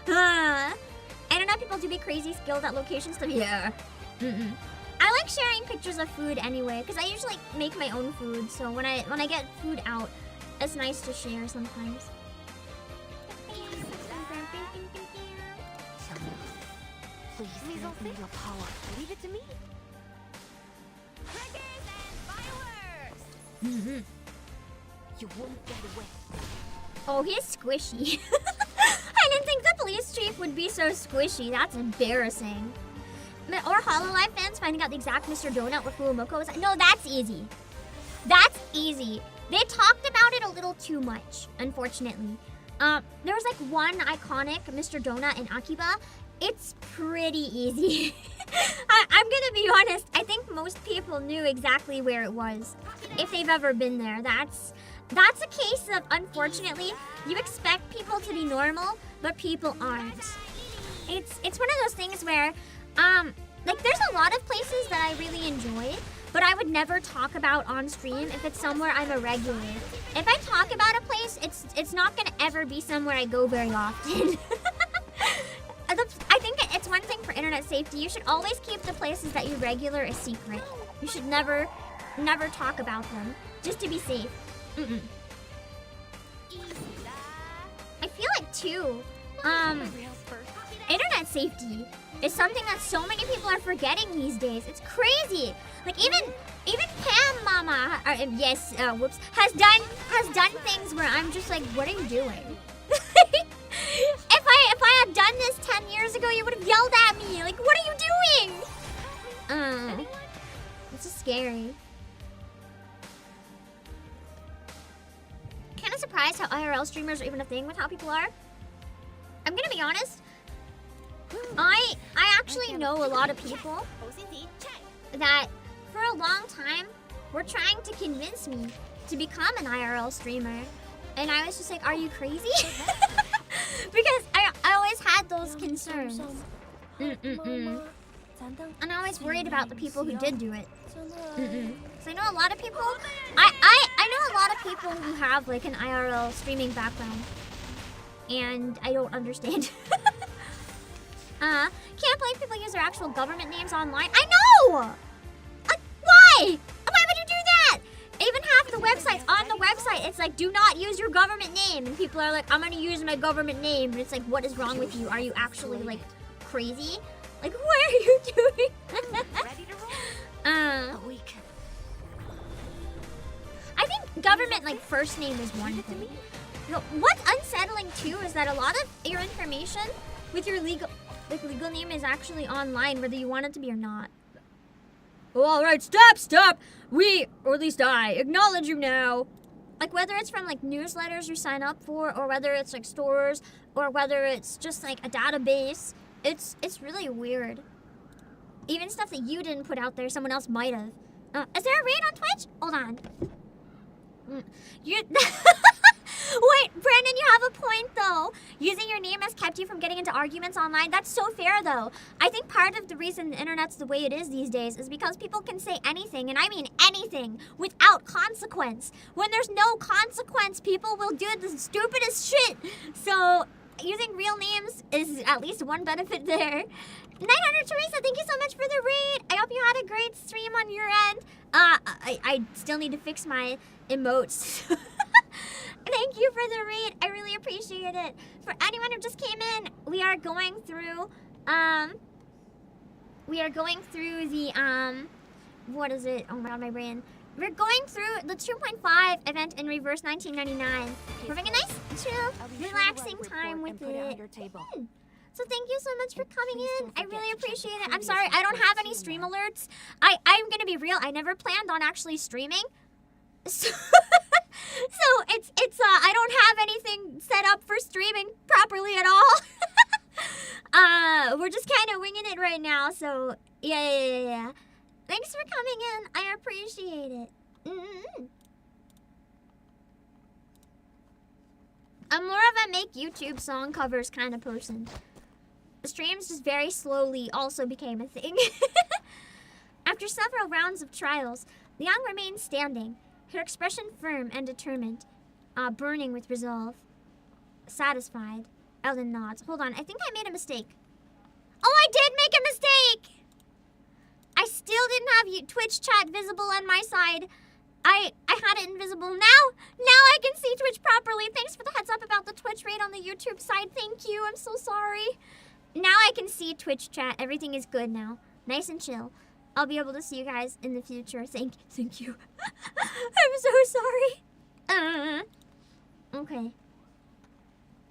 I don't know, people do be crazy skilled at location stuff. Yeah. I like sharing pictures of food anyway, because I usually make my own food. So when I get food out, it's nice to share sometimes. Please don't think your power. Leave it to me. Crackers and fireworks! You won't get away. Oh, he's squishy. I didn't think the police chief would be so squishy. That's embarrassing. Or HoloLive fans finding out the exact Mr. Donut with Fuumoko is. No, that's easy. That's easy. They talked about it a little too much, unfortunately. There was like one iconic Mr. Donut in Akiba. It's pretty easy. I'm gonna be honest. I think most people knew exactly where it was, if they've ever been there. That's a case of, unfortunately, you expect people to be normal, but people aren't. It's one of those things where, like there's a lot of places that I really enjoy, but I would never talk about on stream if it's somewhere I'm a regular. If I talk about a place, it's not gonna ever be somewhere I go very often. I think it's one thing for internet safety. You should always keep the places that you regular a secret. You should never talk about them, just to be safe. I feel like too, internet safety is something that so many people are forgetting these days. It's crazy. Like even Pam Mama, whoops, has done things where I'm just like, what are you doing? If I had done this 10 years ago, you would have yelled at me. Like, what are you doing? This is scary. Kind of surprised how IRL streamers are even a thing with how people are. I'm gonna be honest. I actually know a lot of people that for a long time were trying to convince me to become an IRL streamer. And I was just like, are you crazy? Because I always had those concerns. And I always worried about the people who did do it. So I know a lot of people. I know a lot of people who have like an IRL streaming background, and I don't understand. Can't believe people use their actual government names online. I know. Like, why? Why would you do that? Even half the websites on the website, it's like, do not use your government name, and people are like, I'm gonna use my government name, and it's like, what is wrong with you? Are you actually like crazy? Like, what are you doing? I think government like first name is one thing. You know, what's unsettling too is that a lot of your information with your legal name is actually online, whether you want it to be or not. Oh, all right, stop. We, or at least I, acknowledge you now. Like whether it's from like newsletters you sign up for, or whether it's like stores, or whether it's just like a database. It's really weird. Even stuff that you didn't put out there, someone else might have. Is there a raid on Twitch? Hold on. Wait, Brandon, you have a point though. Using your name has kept you from getting into arguments online. That's so fair though. I think part of the reason the internet's the way it is these days is because people can say anything, and I mean anything, without consequence. When there's no consequence, people will do the stupidest shit. So using real names is at least one benefit there. 900 Teresa, thank you so much for the raid. I hope you had a great stream on your end. I still need to fix my emotes. Thank you for the raid. I really appreciate it. For anyone who just came in, we are going through the what is it? Oh my god, my brain. We're going through the 2.5 event in reverse 1999. We're having a nice, chill, relaxing time with it. So thank you so much for coming in. I really appreciate it. I'm sorry, I don't have any stream alerts. I'm gonna be real. I never planned on actually streaming. So it's I don't have anything set up for streaming properly at all. We're just kind of winging it right now. So yeah. Thanks for coming in. I appreciate it. I'm more of a make YouTube song covers kind of person. The streams just very slowly also became a thing. After several rounds of trials, Liang remained standing, her expression firm and determined, burning with resolve. Satisfied, Elden nods. Hold on, I think I made a mistake. Oh, I did make a mistake! I still didn't have Twitch chat visible on my side. I had it invisible. Now I can see Twitch properly. Thanks for the heads up about the Twitch raid on the YouTube side. Thank you. I'm so sorry. Now I can see Twitch chat. Everything is good now. Nice and chill. I'll be able to see you guys in the future. Thank you. I'm so sorry. Okay.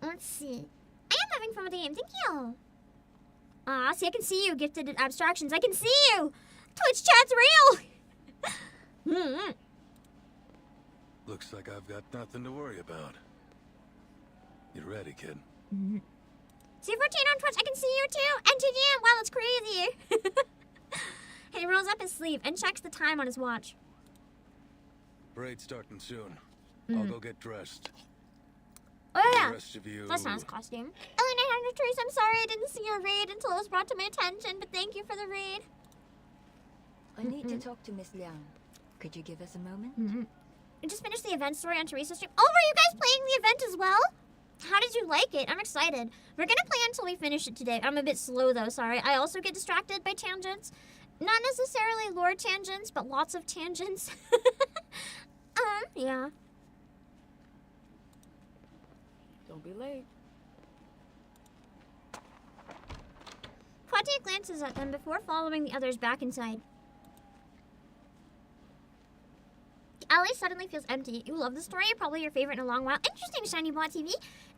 Let's see. I am having fun with the game. Thank you. See, I can see you, Gifted Abstractions. I can see you! Twitch chat's real! Looks like I've got nothing to worry about. You ready, kid? C14 on Twitch, I can see you too! NTGM, wow, that's crazy! He rolls up his sleeve and checks the time on his watch. Parade's starting soon. I'll go get dressed. Oh yeah, The rest of you... that's nice costume. Ellie900 Trace, I'm sorry I didn't see your raid until it was brought to my attention, but thank you for the raid. I need to talk to Miss Liang. Could you give us a moment? I just finished the event story on Teresa's stream. Oh, were you guys playing the event as well? How did you like it? I'm excited. We're gonna play until we finish it today. I'm a bit slow though, sorry. I also get distracted by tangents. Not necessarily lore tangents, but lots of tangents. Yeah. Don't be late. Claudia glances at them before following the others back inside. The alley suddenly feels empty. You love the story, probably your favorite in a long while. Interesting, Shiny Bot TV.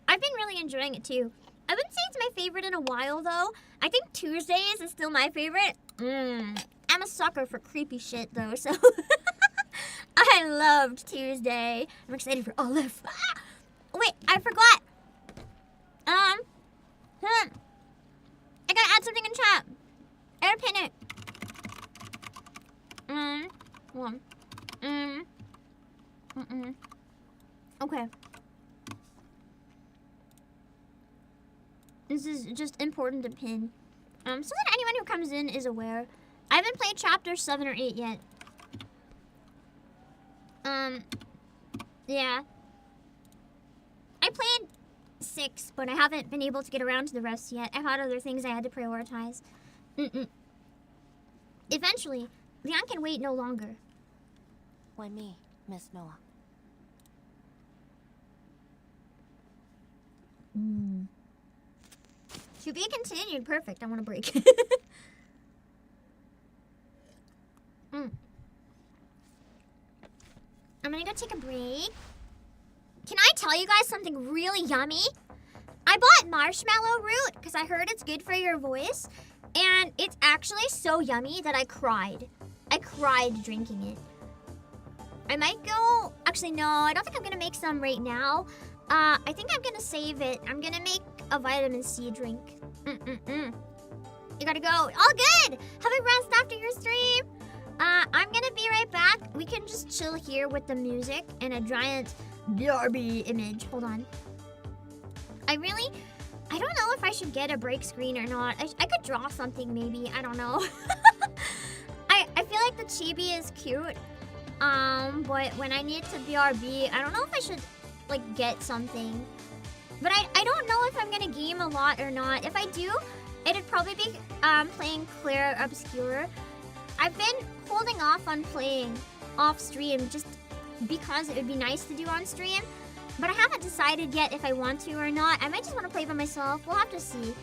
I've been really enjoying it too. I wouldn't say it's my favorite in a while though. I think Tuesdays is still my favorite. I'm a sucker for creepy shit though, so I loved Tuesday. I'm excited for Olive. Wait, I forgot. I gotta add something in chat. I gotta pin it. One. Okay. This is just important to pin. So that anyone who comes in is aware. I haven't played chapter 7 or 8 yet. Yeah. I played 6, but I haven't been able to get around to the rest yet. I've had other things I had to prioritize. Eventually, Miann can wait no longer. Why me, Miss Noah? To be continued. Perfect. I want a break. I'm gonna go take a break. Can I tell you guys something really yummy? I bought marshmallow root because I heard it's good for your voice. And it's actually so yummy that I cried. I cried drinking it. I might go... Actually, no. I don't think I'm gonna make some right now. I think I'm gonna save it. I'm gonna make a vitamin C drink. You gotta go. All good! Have a rest after your stream. I'm gonna be right back. We can just chill here with the music and a giant BRB image. Hold on. I don't know if I should get a break screen or not. I could draw something maybe. I don't know. I feel like the chibi is cute. But when I need to BRB, I don't know if I should, like, get something. But I don't know if I'm gonna game a lot or not. If I do, it'd probably be playing Claire Obscure. I've been holding off on playing off stream just because it would be nice to do on stream. But I haven't decided yet if I want to or not. I might just want to play by myself. We'll have to see.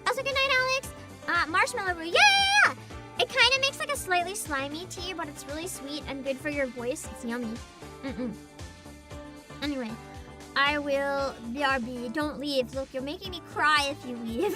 Also, good night, Alex. Marshmallow brew. Yeah! It kind of makes like a slightly slimy tea, but it's really sweet and good for your voice. It's yummy. Anyway, I will BRB. Don't leave. Look, you're making me cry if you leave.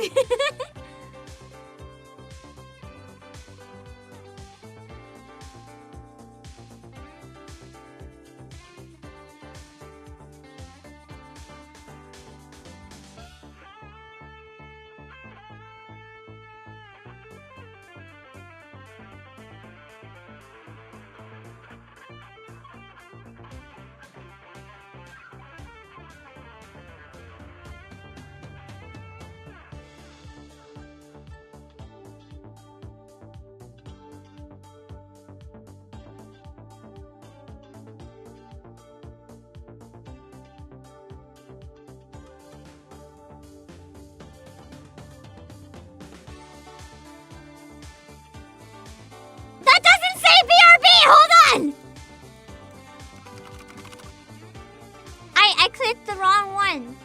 I clicked the wrong one.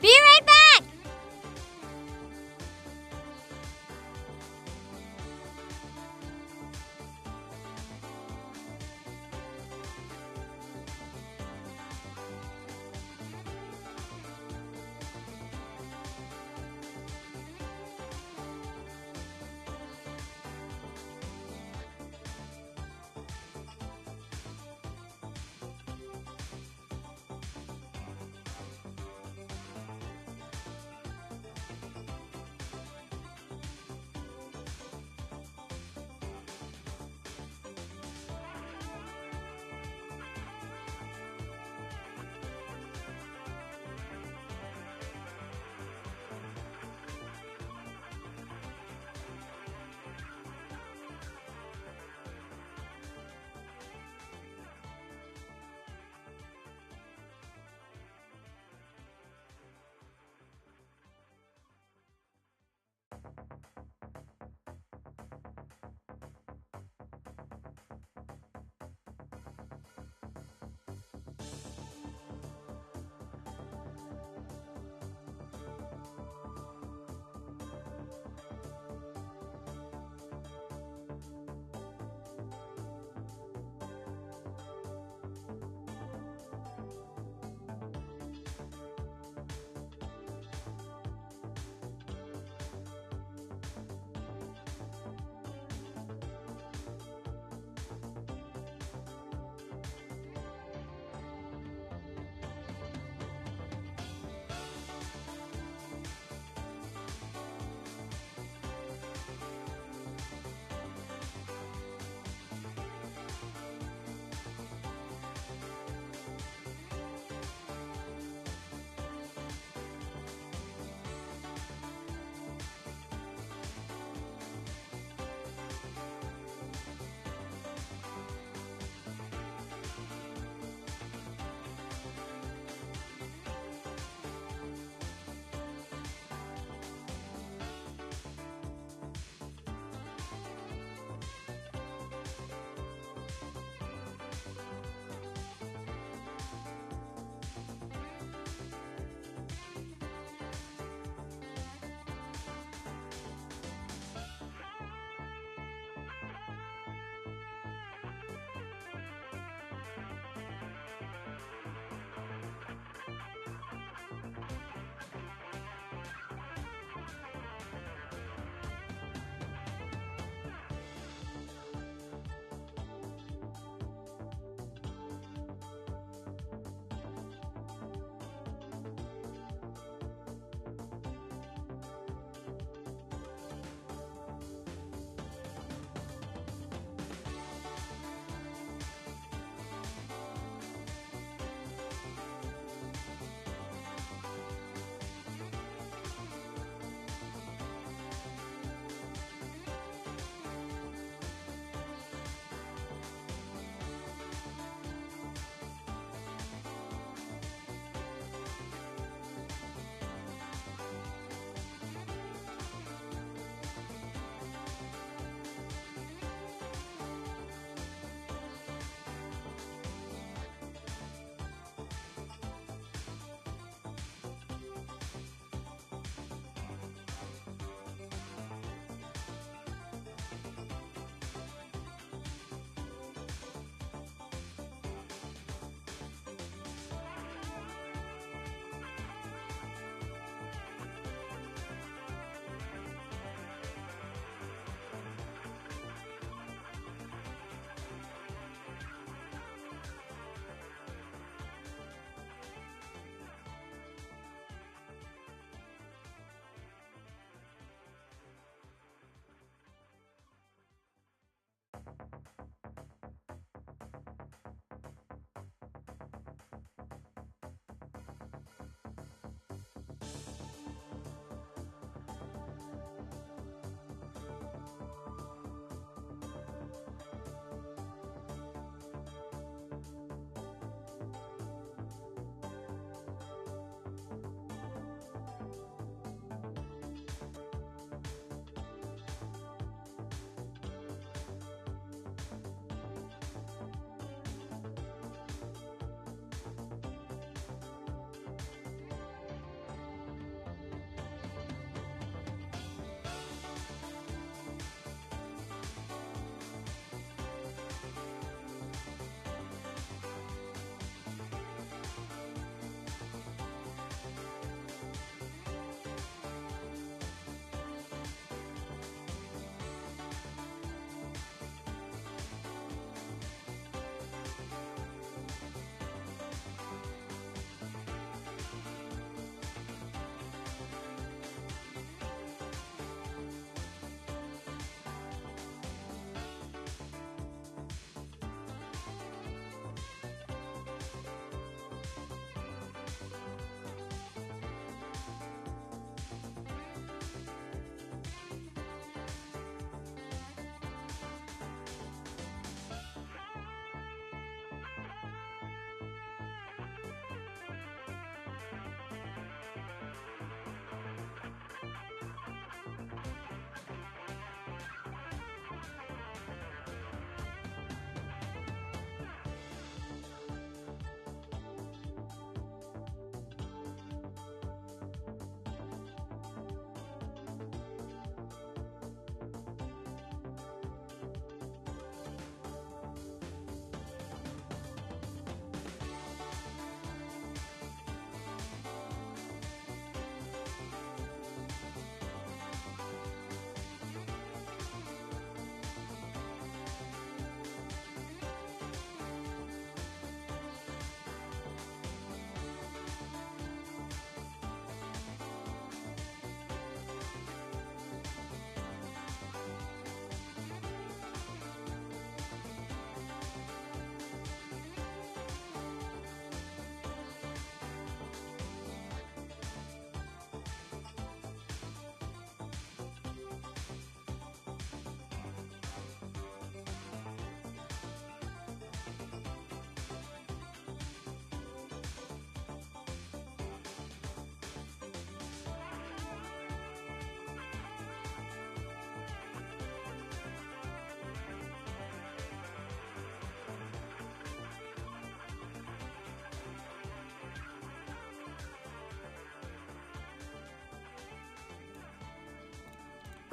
Be right back!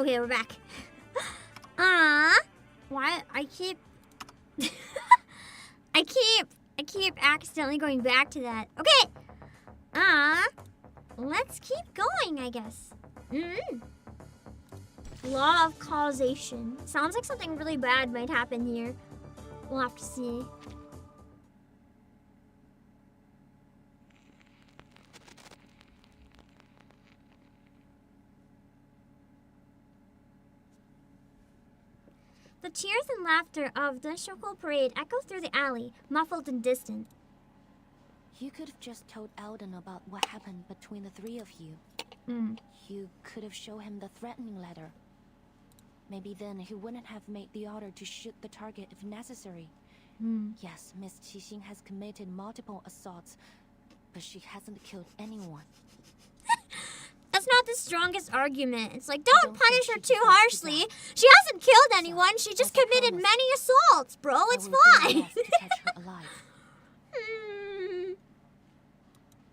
Okay, we're back. Why I keep I keep accidentally going back to that. Okay. Let's keep going, I guess. Law of causation. Sounds like something really bad might happen here. We'll have to see. The cheers and laughter of the Shehuo Parade echo through the alley, muffled and distant. You could have just told Elden about what happened between the three of you. You could have shown him the threatening letter. Maybe then he wouldn't have made the order to shoot the target if necessary. Yes, Miss Qixing has committed multiple assaults, but she hasn't killed anyone. That's not the strongest argument. It's like, don't punish her too harshly. She hasn't killed anyone. She just committed many assaults, bro. It's fine. Catch her alive.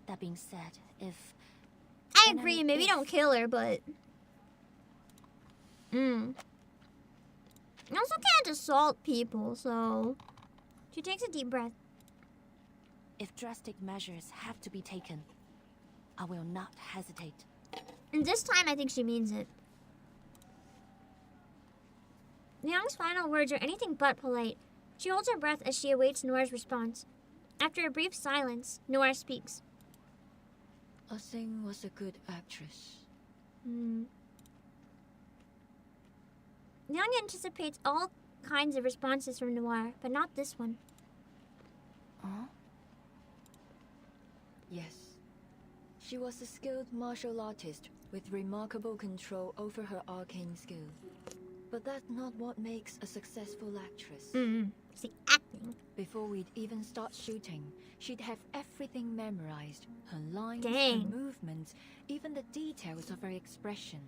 That being said, if... I agree, maybe don't kill her, but... You also can't assault people, so... She takes a deep breath. If drastic measures have to be taken, I will not hesitate. And this time, I think she means it. Miann's final words are anything but polite. She holds her breath as she awaits Nora's response. After a brief silence, Nora speaks. Asing was a good actress. Miann anticipates all kinds of responses from Noir, but not this one. Yes. She was a skilled martial artist with remarkable control over her arcane skill. But that's not what makes a successful actress. It's the acting. Before we'd even start shooting, she'd have everything memorized. Her lines, Dang. her movements, even the details of her expression.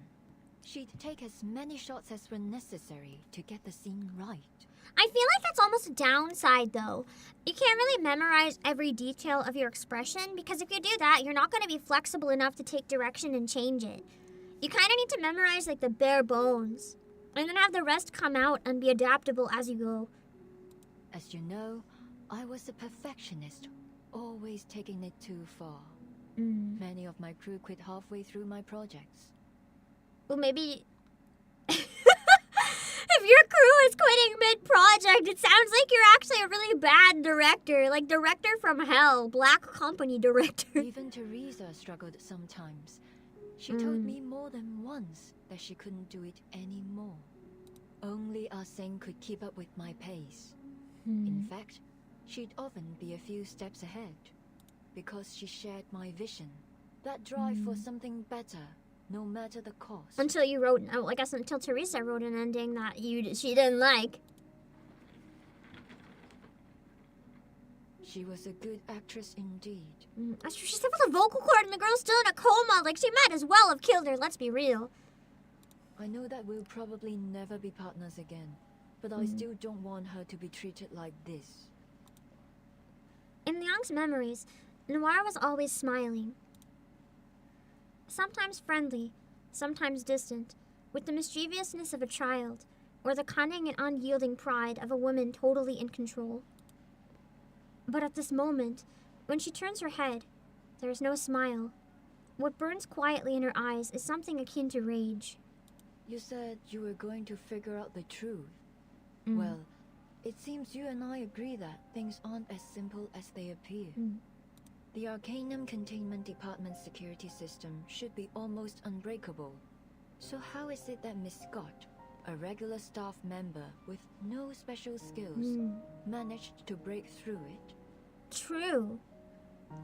She'd take as many shots as were necessary to get the scene right. I feel like that's almost a downside, though. You can't really memorize every detail of your expression, because if you do that, you're not going to be flexible enough to take direction and change it. You kind of need to memorize, like, the bare bones, and then have the rest come out and be adaptable as you go. As you know, I was a perfectionist, always taking it too far. Many of my crew quit halfway through my projects. Well, maybe... If your crew is quitting mid-project, it sounds like you're actually a really bad director. Like director from hell, black company director. Even Teresa struggled sometimes. She told me more than once that she couldn't do it anymore. Only Asing could keep up with my pace. In fact, she'd often be a few steps ahead. Because she shared my vision. That drive for something better. No matter the cost. Until you wrote, I guess until Teresa wrote an ending that she didn't like. She was a good actress indeed. That's true. She severed the vocal cord and the girl's still in a coma. Like, she might as well have killed her, let's be real. I know that we'll probably never be partners again. But I still don't want her to be treated like this. In Liang's memories, Noir was always smiling. Sometimes friendly, sometimes distant, with the mischievousness of a child, or the cunning and unyielding pride of a woman totally in control. But at this moment, when she turns her head, there is no smile. What burns quietly in her eyes is something akin to rage. You said you were going to figure out the truth. Well, it seems you and I agree that things aren't as simple as they appear. The Arcanum Containment Department's security system should be almost unbreakable. So how is it that Miss Scott, a regular staff member with no special skills, managed to break through it? True.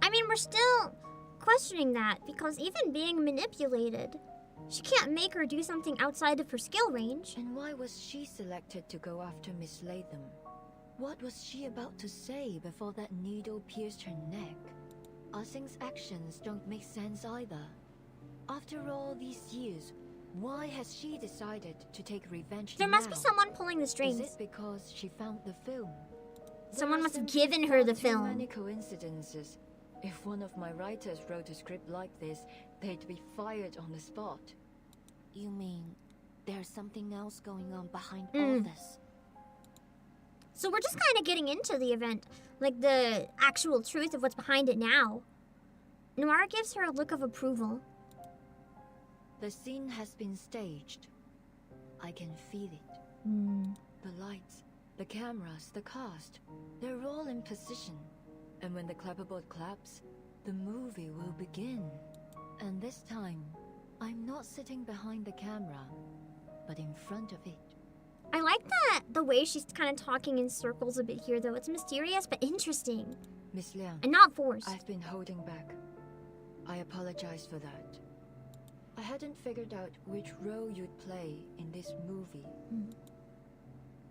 I mean, we're still questioning that, because even being manipulated, she can't make her do something outside of her skill range. And why was she selected to go after Miss Latham? What was she about to say before that needle pierced her neck? Asing's actions don't make sense either. After all these years, why has she decided to take revenge There must be someone pulling the strings. Is it because she found the film? Someone must have given her the film. Too many coincidences. If one of my writers wrote a script like this, they'd be fired on the spot. You mean there's something else going on behind all this. So we're just kind of getting into the event, like the actual truth of what's behind it now. Noir gives her a look of approval. The scene has been staged. I can feel it. The lights, the cameras, the cast, they're all in position. And when the clapperboard claps, the movie will begin. And this time, I'm not sitting behind the camera, but in front of it. I like that the way she's kind of talking in circles a bit here, though. It's mysterious but interesting. Miss Liang, and not forced. I've been holding back. I apologize for that. I hadn't figured out which role you'd play in this movie.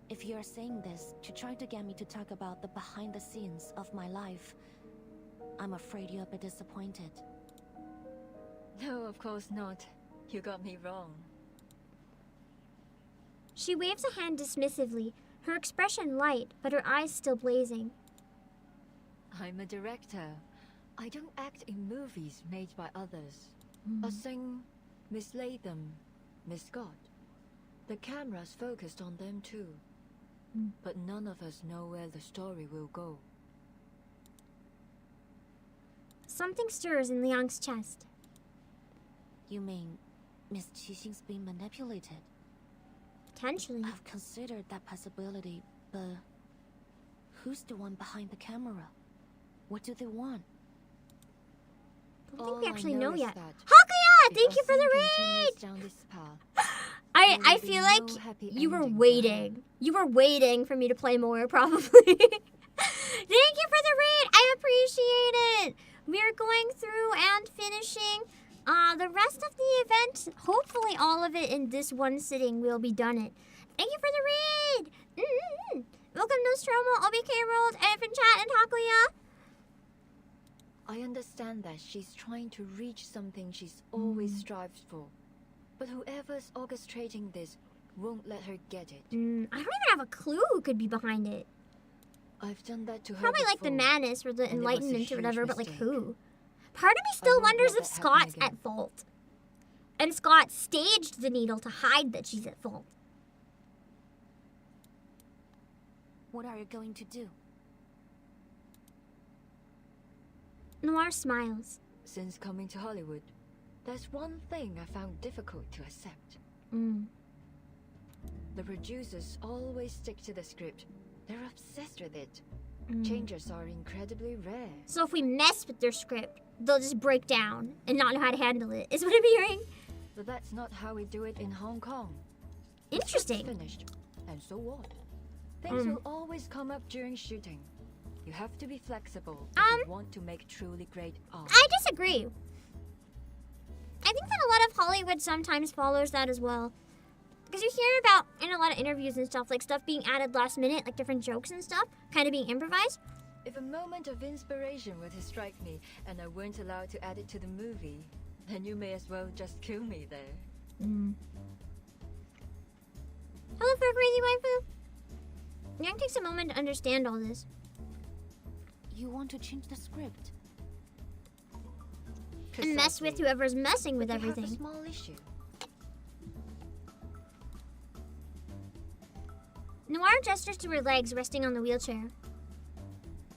If you're saying this to try to get me to talk about the behind the scenes of my life, I'm afraid you'll be disappointed. No, of course not. You got me wrong. She waves a hand dismissively, her expression light, but her eyes still blazing. I'm a director. I don't act in movies made by others. I sing Miss Latham, Miss Scott. The camera's focused on them too. But none of us know where the story will go. Something stirs in Liang's chest. You mean Miss Qixing's being manipulated? Potentially. I've considered that possibility, but who's the one behind the camera? What do they want? I don't think we actually know yet. That Hakuya, thank you for the raid! Down this path, I feel like you were waiting. You were waiting for me to play more, probably. Thank you for the raid. I appreciate it. We are going through and finishing the rest of the event. Hopefully all of it in this one sitting will be done it. Thank you for the raid. Welcome Nostromo, OBK World, Elephant Chat, and Hakuya. I understand that she's trying to reach something she's always strived for. But whoever's orchestrating this won't let her get it. I don't even have a clue who could be behind it. I've done that to her Probably like the before, madness or the and it was a enlightenment or whatever, huge but like mistake. who? Part of me still won't wonders let if that happen Scott's again. at fault. And Scott staged the needle to hide that she's at fault. What are you going to do? Noir smiles. Since coming to Hollywood, there's one thing I found difficult to accept. The producers always stick to the script. They're obsessed with it. Changes are incredibly rare. So if we mess with their script, they'll just break down and not know how to handle it, is what I'm hearing. But that's not how we do it in Hong Kong. Interesting. The script's finished, and so what? Things will always come up during shooting. You have to be flexible if you want to make truly great art. I disagree. I think that a lot of Hollywood sometimes follows that as well. Because you hear about, in a lot of interviews and stuff, like stuff being added last minute, like different jokes and stuff, kind of being improvised. If a moment of inspiration were to strike me and I weren't allowed to add it to the movie, then you may as well just kill me there. Hello, for crazy waifu. Yang takes a moment to understand all this. You want to change the script? And mess with whoever's messing with But you everything. have a small issue. Noir gestures to her legs resting on the wheelchair.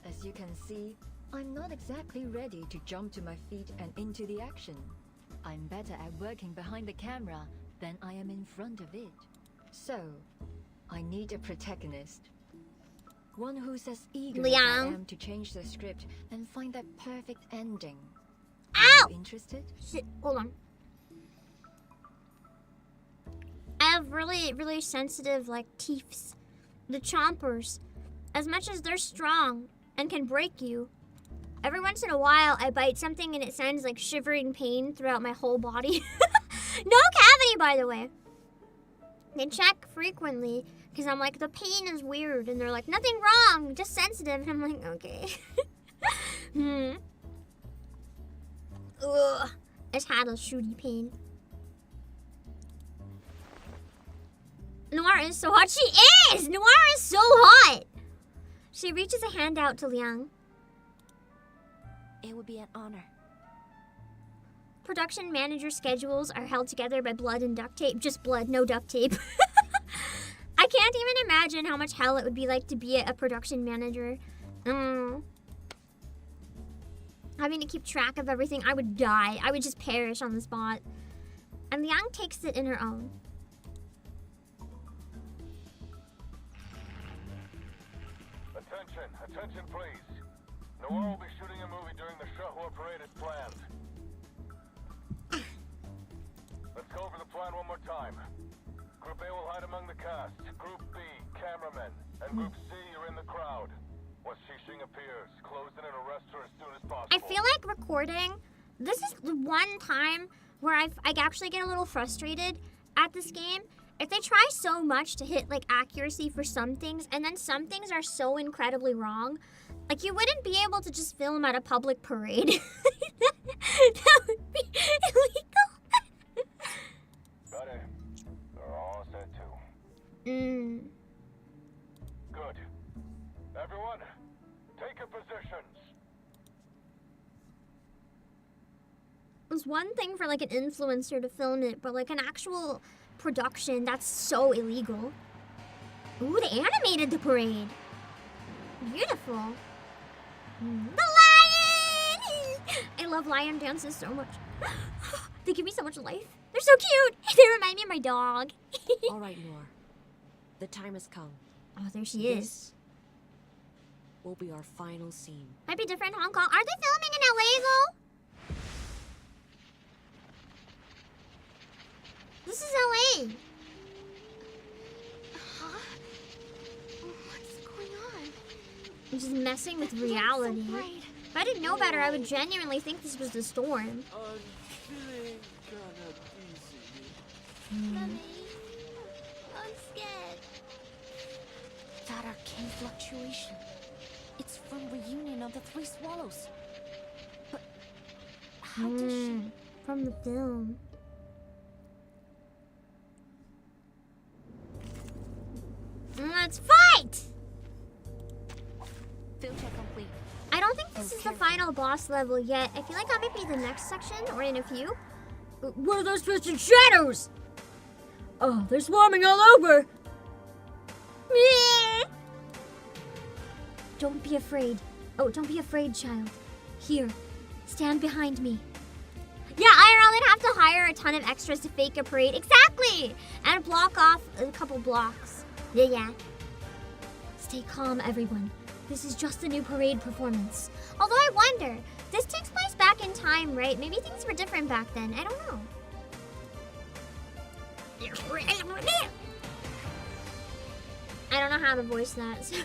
As you can see, I'm not exactly ready to jump to my feet and into the action. I'm better at working behind the camera than I am in front of it. So, I need a protagonist. One who's as eager as I am to change the script and find that perfect ending. Ow! Are you interested? Shit, hold on. I have really, really sensitive, like, teeths. The chompers. As much as they're strong and can break you, every once in a while I bite something and it sounds like shivering pain throughout my whole body. No cavity, by the way. They check frequently because I'm like, the pain is weird. And they're like, nothing wrong, just sensitive. And I'm like, okay. Ugh. I just had a shooty pain. Noir is so hot. She is! Noir is so hot! She reaches a hand out to Liang. It would be an honor. production manager schedules are held together by blood and duct tape. Just blood, no duct tape. I can't even imagine how much hell it would be like to be a production manager. Having to keep track of everything, I would die. I would just perish on the spot. And Liang takes it in her own. Attention please. Noir will be shooting a movie during the Shehuo Parade as planned. Let's go over the plan one more time. Group A will hide among the cast. Group B, cameramen. And Group C, you're in the crowd. Once Xixing appears, close in and arrest her as soon as possible. I feel like recording, this is the one time where I actually get a little frustrated at this game. If they try so much to hit like accuracy for some things, and then some things are so incredibly wrong, like you wouldn't be able to just film at a public parade. That would be illegal. Got it. They're all set too. Good. Everyone, take your positions. It's one thing for like an influencer to film it, but like an actual production, that's so illegal. Ooh, they animated the parade. Beautiful. The lion! I love lion dances so much. They give me so much life. They're so cute. They remind me of my dog. All right, Noir. The time has come. Oh, there she is. Will be our final scene. Might be different in Hong Kong. Are they filming in LA though? This is LA. Huh? What's going on? I'm just messing with reality. So if I didn't know better, I would genuinely think this was the storm. I'm feeling kinda dizzy. Mommy, I'm scared. That arcane fluctuation. It's from reunion of the Three Swallows. But how does she... From the film. Let's fight! Field check complete. I don't think this is the final boss level yet. I feel like that might be the next section or in a few. What are those twisted shadows? Oh, they're swarming all over. Don't be afraid. Oh, don't be afraid, child. Here, stand behind me. Yeah, IRL, they'd have to hire a ton of extras to fake a parade. Exactly! And block off a couple blocks. Yeah. Stay calm, everyone. This is just a new parade performance. Although I wonder, this takes place back in time, right? Maybe things were different back then. I don't know. I don't know how to voice that. So.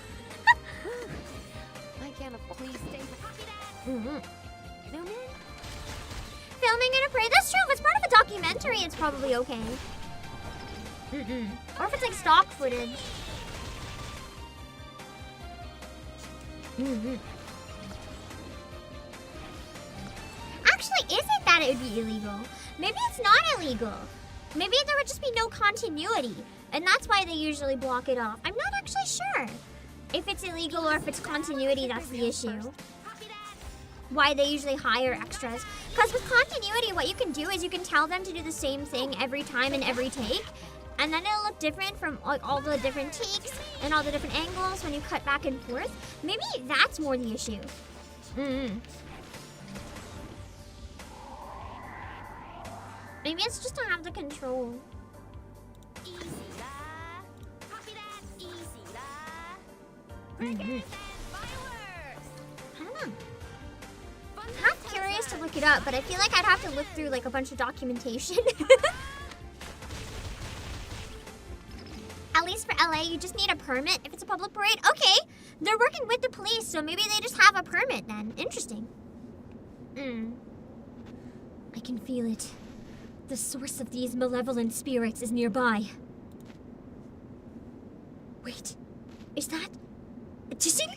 I can't please stay. Mm-hmm. Filming? Filming in a parade? That's true. If it's part of a documentary, it's probably okay. Or if it's like stock footage. Actually, is it that it would be illegal? Maybe it's not illegal. Maybe there would just be no continuity. And that's why they usually block it off. I'm not actually sure if it's illegal or if it's continuity that's the issue. Why they usually hire extras. Because with continuity, what you can do is you can tell them to do the same thing every time in every take. And then it'll look different from all the different takes and all the different angles when you cut back and forth. Maybe that's more the issue. Maybe it's just to have the control. Easy lah. Copy that. Easy lah. Breakers and fireworks. I don't know. I'm half curious to look it up, but I feel like I'd have to look through like a bunch of documentation. At least for LA, you just need a permit if it's a public parade. Okay, they're working with the police, so maybe they just have a permit then. Interesting. I can feel it. The source of these malevolent spirits is nearby. Wait, is that Xixing?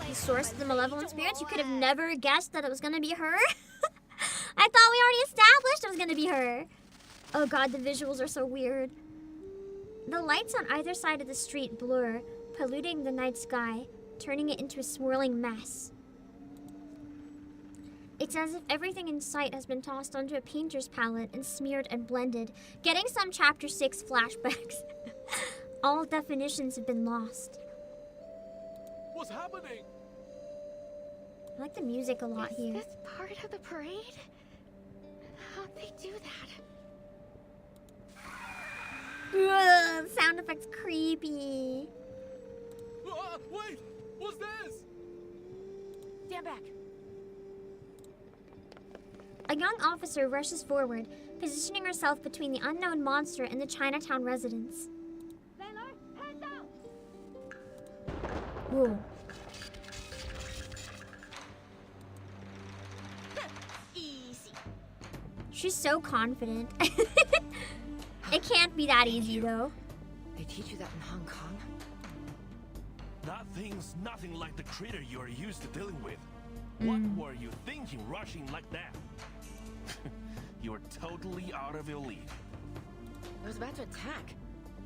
The source of the malevolent spirits? You could have never guessed that it was gonna be her? I thought we already established it was gonna be her. Oh god, the visuals are so weird. The lights on either side of the street blur, polluting the night sky, turning it into a swirling mess. It's as if everything in sight has been tossed onto a painter's palette and smeared and blended, getting some Chapter 6 flashbacks. All definitions have been lost. What's happening? I like the music a lot here. Is this part of the parade? How'd they do that? Ugh, sound effects creepy. Wait! What's this? Stand back. A young officer rushes forward, positioning herself between the unknown monster and the Chinatown residents. Sailor, head down. Whoa. Easy. She's so confident. It can't be that easy, though. They teach you that in Hong Kong? That thing's nothing like the critter you're used to dealing with. What were you thinking rushing like that? You're totally out of your league. I was about to attack.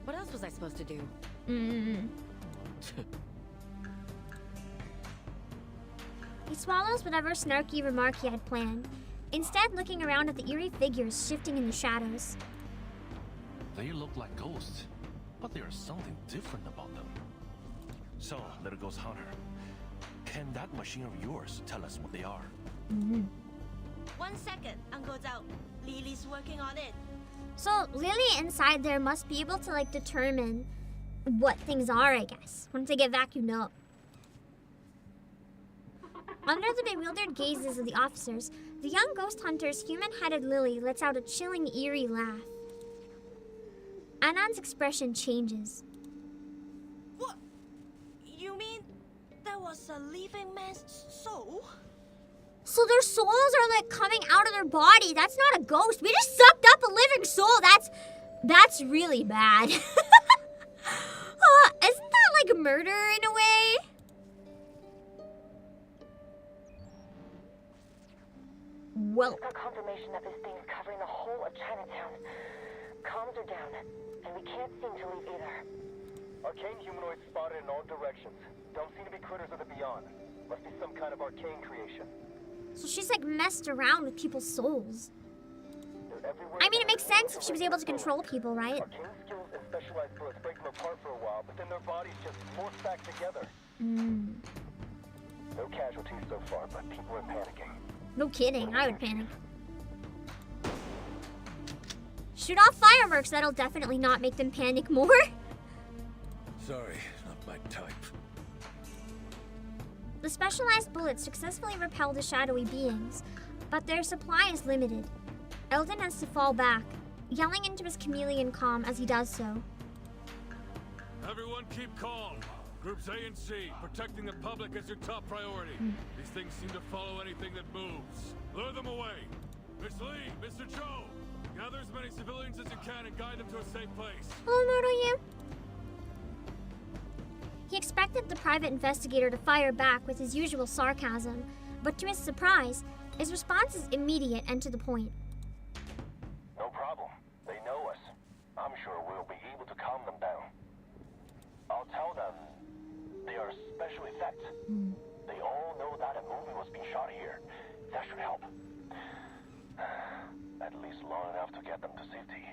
What else was I supposed to do? He swallows whatever snarky remark he had planned, instead looking around at the eerie figures shifting in the shadows. They look like ghosts, but there's something different about them. So, little ghost hunter, can that machine of yours tell us what they are? 1 second, Uncle Zhao. Lily's working on it. So Lily inside there must be able to like determine what things are, I guess, once they get vacuumed up. Under the bewildered gazes of the officers, the young ghost hunter's human-headed Lily lets out a chilling, eerie laugh. Anan's expression changes. What? You mean there was a living man's soul? So their souls are like coming out of their body. That's not a ghost. We just sucked up a living soul. That's really bad. Isn't that like murder in a way? Well, We've got confirmation that this thing's covering the whole of Chinatown. Comms are down, and we can't seem to leave either. Arcane humanoids spotted in all directions. Don't seem to be critters of the beyond. Must be some kind of arcane creation. so she's like messed around with people's souls. They're everywhere. I mean, it makes sense if she was able to control people, right? Arcane skills and specialized bullets break them apart for a while, but then their bodies just morph back together. No casualties so far, but people are panicking. No kidding, I would panic. Shoot off fireworks, that'll definitely not make them panic more. Sorry, not my type. The specialized bullets successfully repel the shadowy beings, but their supply is limited. Elden has to fall back, yelling into his chameleon calm as he does so. Everyone keep calm. Groups A and C, protecting the public is your top priority. These things seem to follow anything that moves. Lure them away. Miss Lee, Mr. Cho, gather as many civilians as you can and guide them to a safe place. Hello, Mortal You. He expected the private investigator to fire back with his usual sarcasm, but to his surprise, his response is immediate and to the point. No problem. They know us. I'm sure we'll be able to calm them down. I'll tell them they are special effects. They all know that a movie was being shot here. That should help. At least long enough to get them to safety.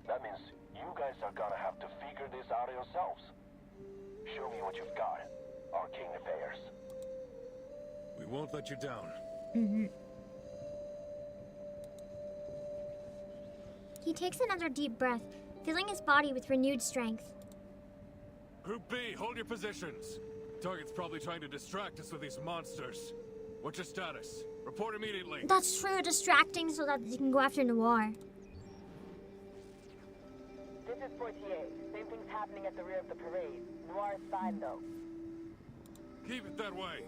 That means you guys are gonna have to figure this out yourselves. Show me what you've got. Arcane affairs. We won't let you down. He takes another deep breath, filling his body with renewed strength. Group B, hold your positions. Target's probably trying to distract us with these monsters. What's your status? Report immediately. That's true, distracting so that you can go after Noir. This is Fortier. Same thing's happening at the rear of the parade. Noir's side, though. Keep it that way.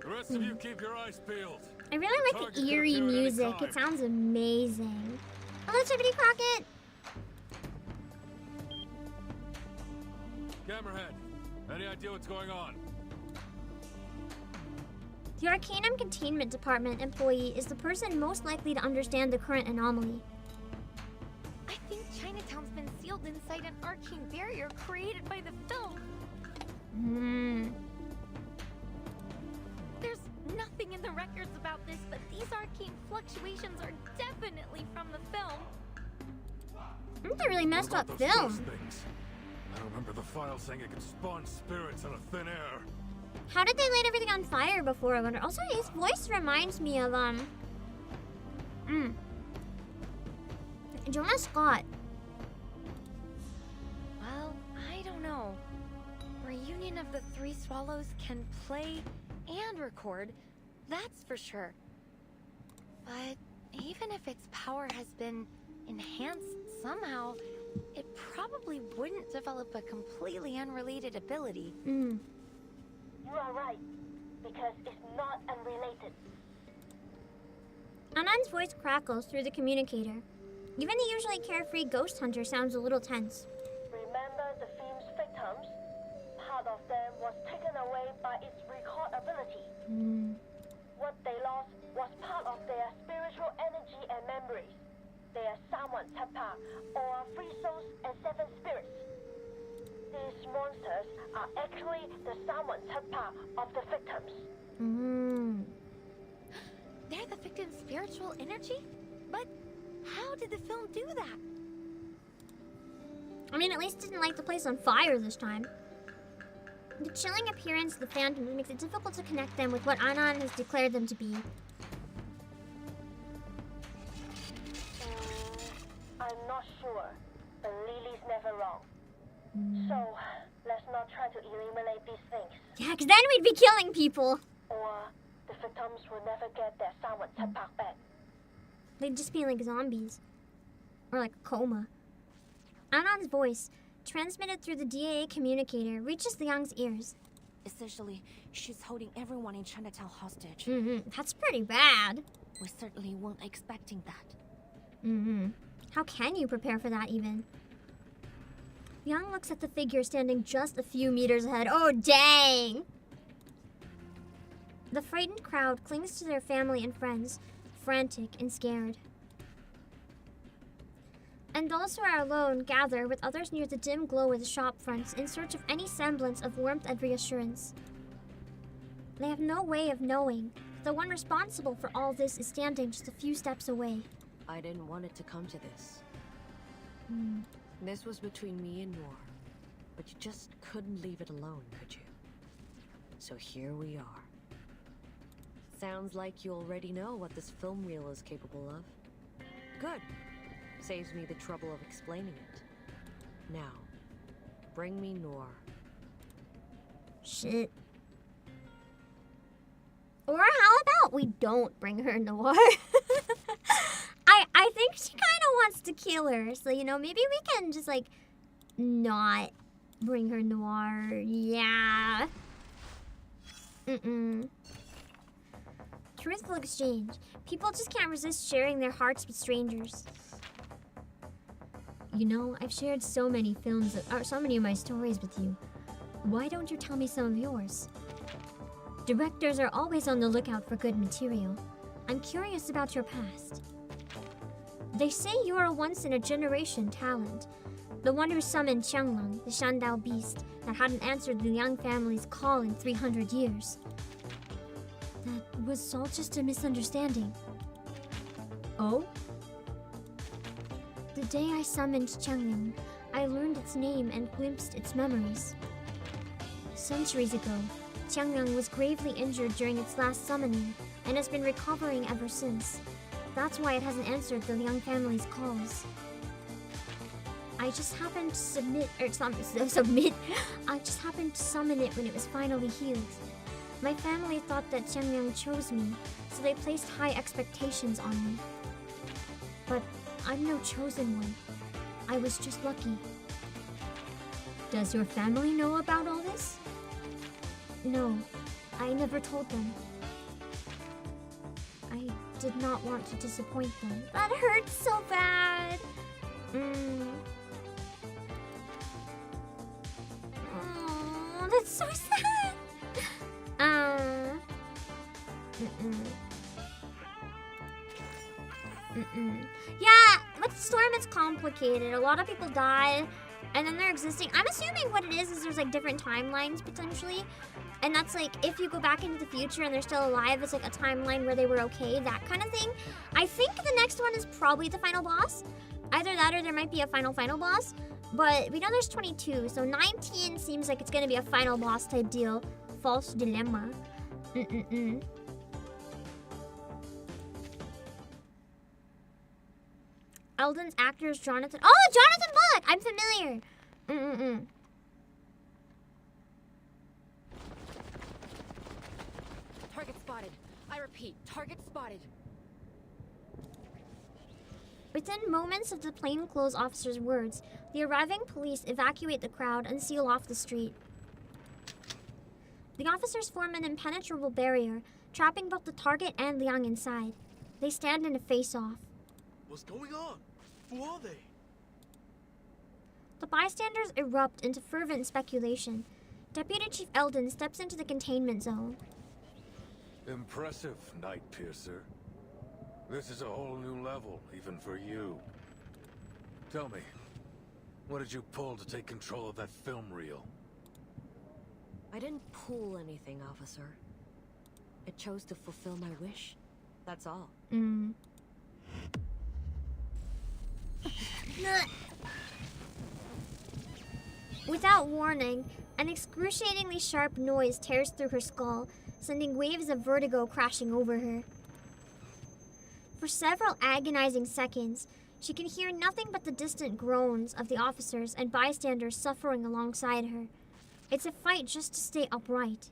The rest of you keep your eyes peeled. I really like the eerie music. It sounds amazing. Hello, Tiffany Crockett. Camerahead, any idea what's going on? The Arcanum Containment Department employee is the person most likely to understand the current anomaly. I think Chinatown's been sealed inside an arcane barrier created by the film. There's nothing in the records about this a really messed up Those film. first things. I remember the file saying it could spawn spirits out of thin air. How did they light everything on fire before? I wonder. Also, his voice reminds me of Jonah Scott. Well, I don't know. Reunion of the Three Swallows can play and record, that's for sure. But even if its power has been enhanced somehow, it probably wouldn't develop a completely unrelated ability. You are right, because it's not unrelated. Anand's voice crackles through the communicator. Even the usually carefree ghost hunter sounds a little tense. Remember the film's victims? Part of them was taken away by its record ability. What they lost was part of their spiritual energy and memories. Their Sawan Tapa, or free souls and seven spirits. These monsters are actually the Sawan Tapa of the victims. They're the victim's spiritual energy? But how did the film do that? I mean, at least it didn't light the place on fire this time. The chilling appearance of the phantoms makes it difficult to connect them with what Anand has declared them to be. I'm not sure, but Lily's never wrong. So, let's not try to eliminate these things. Yeah, because then we'd be killing people. Or the victims will never get their Sawan Tapa back. They'd just be like zombies. Or like a coma. Anand's voice, transmitted through the DAA communicator, reaches the young's ears. Essentially, she's holding everyone in Chinatown hostage. That's pretty bad. We certainly weren't expecting that. How can you prepare for that, even? Young looks at the figure standing just a few meters ahead. Oh, dang! The frightened crowd clings to their family and friends, frantic and scared. And those who are alone gather with others near the dim glow of the shop fronts in search of any semblance of warmth and reassurance. They have no way of knowing that the one responsible for all this is standing just a few steps away. I didn't want it to come to this. This was between me and Noir, but you just couldn't leave it alone, could you? So here we are. Sounds like you already know what this film reel is capable of. Good. Saves me the trouble of explaining it. Now, bring me Noir. Shit. Or how about we don't bring her Noir? I think she kind of wants to kill her. So, you know, maybe we can just, like, not bring her Noir. Yeah. Truthful exchange. People just can't resist sharing their hearts with strangers. You know, I've shared so many so many of my stories with you. Why don't you tell me some of yours? Directors are always on the lookout for good material. I'm curious about your past. They say you're a once-in-a-generation talent. The one who summoned Qianglong, the Shandao beast, that hadn't answered the Liang family's call in 300 years. That was all just a misunderstanding. Oh? The day I summoned Qianglong, I learned its name and glimpsed its memories. Centuries ago, Qianglong was gravely injured during its last summoning and has been recovering ever since. That's why it hasn't answered the Liang family's calls. I just happened to I just happened to summon it when it was finally healed. My family thought that Qianglong chose me, so they placed high expectations on me. But I'm no chosen one. I was just lucky. Does your family know about all this? No, I never told them. I did not want to disappoint them. That hurts so bad. Oh, that's so sad. Yeah, with Storm it's complicated. A lot of people die, and then they're existing. I'm assuming what it is there's like different timelines potentially. And that's like, if you go back into the future and they're still alive, it's like a timeline where they were okay, that kind of thing. I think the next one is probably the final boss. Either that or there might be a final boss. But we know there's 22, so 19 seems like it's gonna be a final boss type deal. False dilemma. Elden's actor is Jonathan. Oh, Jonathan Bullock! I'm familiar. Target spotted. I repeat, target spotted. Within moments of the plainclothes officer's words, the arriving police evacuate the crowd and seal off the street. The officers form an impenetrable barrier, trapping both the target and Liang inside. They stand in a face-off. What's going on? Who are they? The bystanders erupt into fervent speculation. Deputy Chief Elden steps into the containment zone. Impressive, Night Piercer. This is a whole new level, even for you. Tell me, what did you pull to take control of that film reel? I didn't pull anything, officer. It chose to fulfill my wish. That's all. Without warning, an excruciatingly sharp noise tears through her skull, sending waves of vertigo crashing over her. For several agonizing seconds, she can hear nothing but the distant groans of the officers and bystanders suffering alongside her. It's a fight just to stay upright.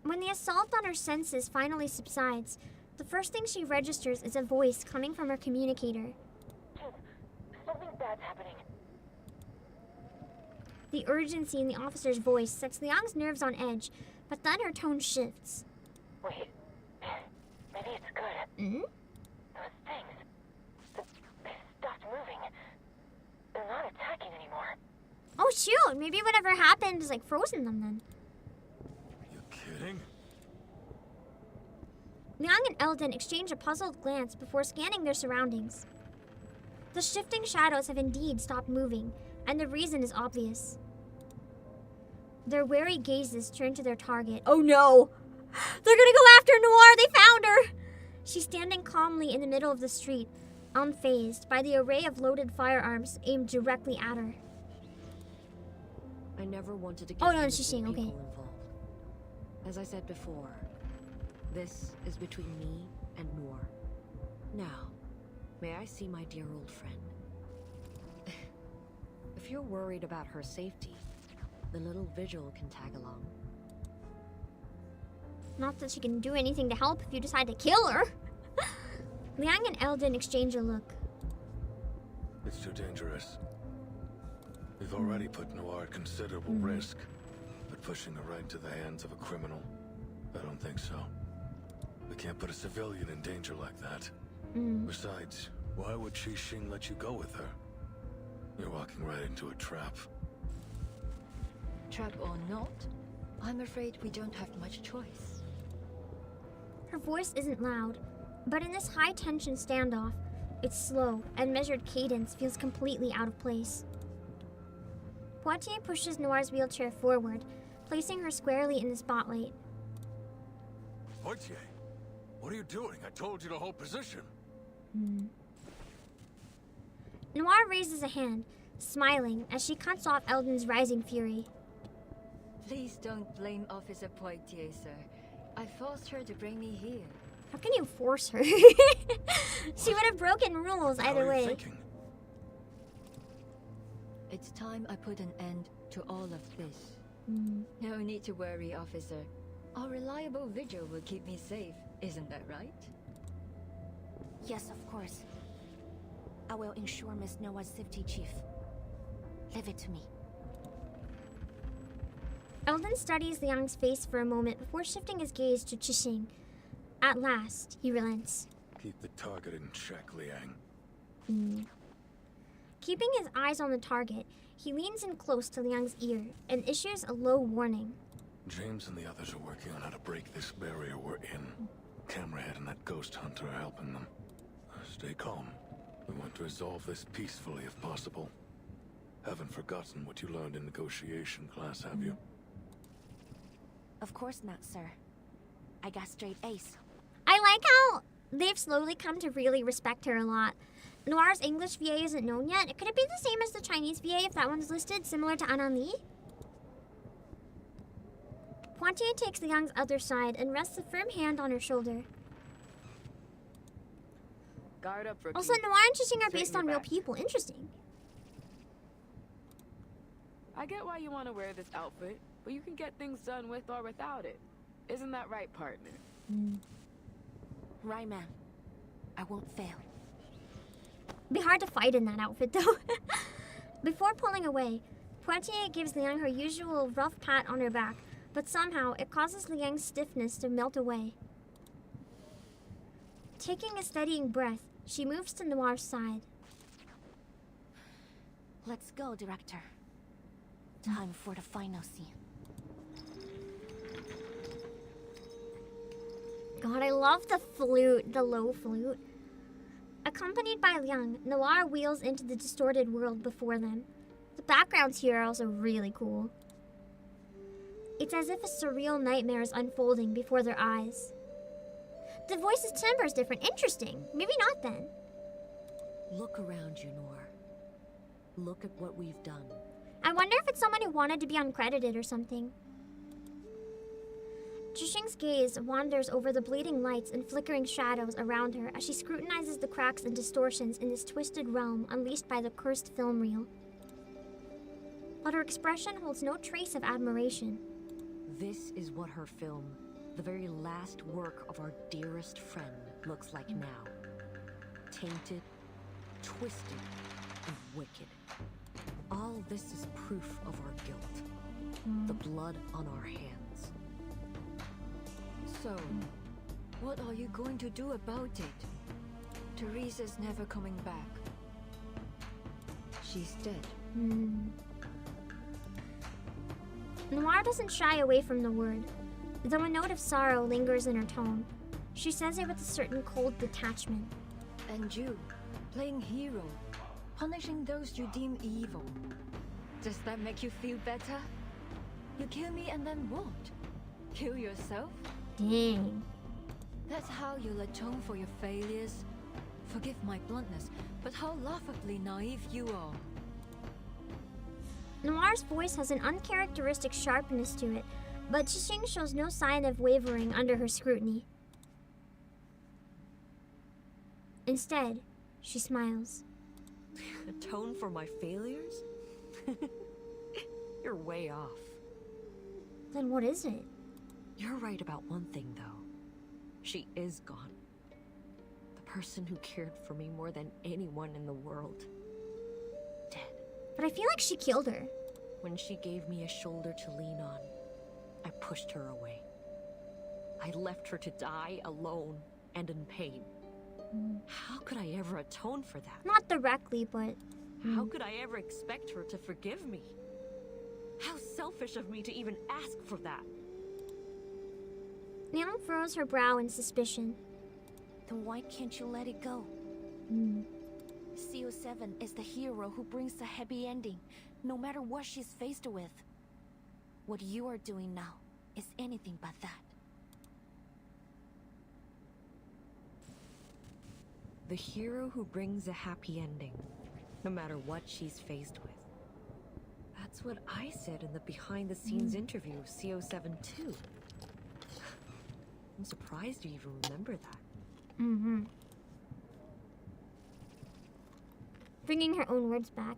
When the assault on her senses finally subsides, the first thing she registers is a voice coming from her communicator. Something bad's happening. The urgency in the officer's voice sets Liang's nerves on edge, but then her tone shifts. Wait, maybe it's good. Those things, they stopped moving. They're not attacking anymore. Oh shoot, maybe whatever happened is like frozen them then. You kidding? Miann and Elden exchange a puzzled glance before scanning their surroundings. The shifting shadows have indeed stopped moving, and the reason is obvious. Their wary gazes turn to their target. Oh no! They're gonna go after Noir! They found her! She's standing calmly in the middle of the street, unfazed by the array of loaded firearms aimed directly at her. I never wanted to get she's saying, okay. involved. As I said before, this is between me and Noir. Now, may I see my dear old friend? If you're worried about her safety, the little vigil can tag along. Not that she can do anything to help if you decide to kill her. Liang and Elden exchange a look. It's too dangerous. We've already put Noir at considerable risk, but pushing her right into the hands of a criminal, I don't think so. We can't put a civilian in danger like that. Besides, why would Xing let you go with her? You're walking right into a trap. Trap or not, I'm afraid we don't have much choice. Her voice isn't loud, but in this high-tension standoff, its slow and measured cadence feels completely out of place. Poitier pushes Noir's wheelchair forward, placing her squarely in the spotlight. Poitier, what are you doing? I told you to hold position. Noir raises a hand, smiling as she cuts off Elden's rising fury. Please don't blame Officer Poitier, sir. I forced her to bring me here. How can you force her? She would have broken rules either way. Thinking? It's time I put an end to all of this. No need to worry, officer. Our reliable vigil will keep me safe, isn't that right? Yes, of course. I will ensure Miss Noah's safety, Chief. Leave it to me. Elden studies Liang's face for a moment before shifting his gaze to Xing. At last, he relents. Keep the target in check, Liang. Keeping his eyes on the target, he leans in close to Liang's ear and issues a low warning. James and the others are working on how to break this barrier we're in. Camerahead and that ghost hunter are helping them. Stay calm. We want to resolve this peacefully if possible. Haven't forgotten what you learned in negotiation class, have you? Of course not, sir. I got straight A's. I like how they've slowly come to really respect her a lot. Noir's English VA isn't known yet. Could it be the same as the Chinese VA if that one's listed, similar to Anali? Poitier takes Liang's other side and rests a firm hand on her shoulder. Guard up, rookie. Also, Noir and Xixing are based Straighten on your real back. people. Interesting. I get why you want to wear this outfit, but you can get things done with or without it. Isn't that right, partner? Right, ma'am. I won't fail. Be hard to fight in that outfit, though. Before pulling away, Poitier gives Liang her usual rough pat on her back, but somehow it causes Liang's stiffness to melt away. Taking a steadying breath, she moves to Noir's side. Let's go, Director. Time for the final scene. God, I love the flute, the low flute. Accompanied by Liang, Noir wheels into the distorted world before them. The backgrounds here are also really cool. It's as if a surreal nightmare is unfolding before their eyes. The voice's timbre is different. Interesting. Maybe not then. Look around you, Noir. Look at what we've done. I wonder if it's someone who wanted to be uncredited or something. Xixing's gaze wanders over the bleeding lights and flickering shadows around her as she scrutinizes the cracks and distortions in this twisted realm unleashed by the cursed film reel. But her expression holds no trace of admiration. This is what her film, the very last work of our dearest friend, looks like now. Tainted, twisted, and wicked. All this is proof of our guilt. The blood on our hands. So, what are you going to do about it? Teresa's never coming back. She's dead. Noir doesn't shy away from the word, though a note of sorrow lingers in her tone. She says it with a certain cold detachment. And you, playing hero, punishing those you deem evil. Does that make you feel better? You kill me and then what? Kill yourself? Dang. That's how you'll atone for your failures. Forgive my bluntness, but how laughably naive you are. Noir's voice has an uncharacteristic sharpness to it, but Xixing shows no sign of wavering under her scrutiny. Instead, she smiles. Atone for my failures? You're way off. Then what is it? You're right about one thing, though. She is gone. The person who cared for me more than anyone in the world. Dead. But I feel like she killed her. When she gave me a shoulder to lean on, I pushed her away. I left her to die alone and in pain. How could I ever atone for that? Not directly, but... How could I ever expect her to forgive me? How selfish of me to even ask for that. Miann furrows her brow in suspicion. Then why can't you let it go? CO7 is the hero who brings the happy ending, no matter what she's faced with. What you are doing now is anything but that. The hero who brings a happy ending, no matter what she's faced with. That's what I said in the behind-the-scenes interview of CO7 too. I'm surprised you even remember that. Bringing her own words back.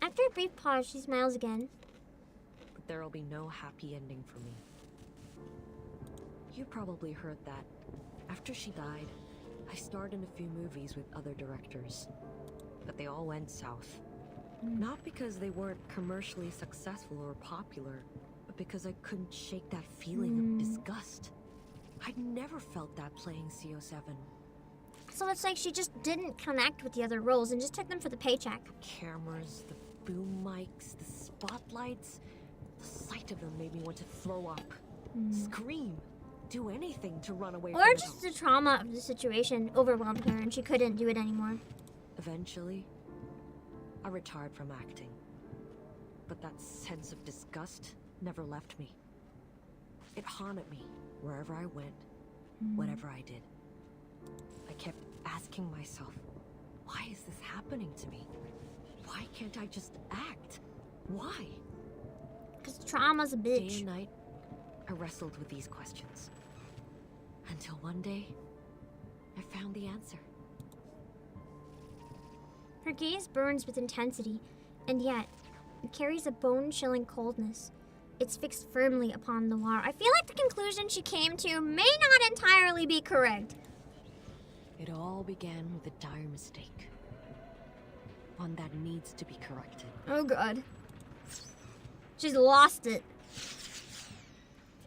After a brief pause, she smiles again. But there'll be no happy ending for me. You probably heard that. After she died, I starred in a few movies with other directors. But they all went south. Not because they weren't commercially successful or popular, but because I couldn't shake that feeling of disgust. I'd never felt that playing CO7. So it's like she just didn't connect with the other roles and just took them for the paycheck. Cameras, the boom mics, the spotlights. The sight of them made me want to throw up. Scream. Do anything to run away from Or it just all. the trauma of the situation overwhelmed her and she couldn't do it anymore. Eventually, I retired from acting. But that sense of disgust never left me. It haunted me wherever I went, whatever I did. I kept asking myself, Why is this happening to me? Why can't I just act? Why? Because trauma's a bitch. Day and night, I wrestled with these questions. Until one day, I found the answer. Her gaze burns with intensity, and yet it carries a bone-chilling coldness. It's fixed firmly upon Noir. I feel like the conclusion she came to may not entirely be correct. It all began with a dire mistake. One that needs to be corrected. Oh god. She's lost it.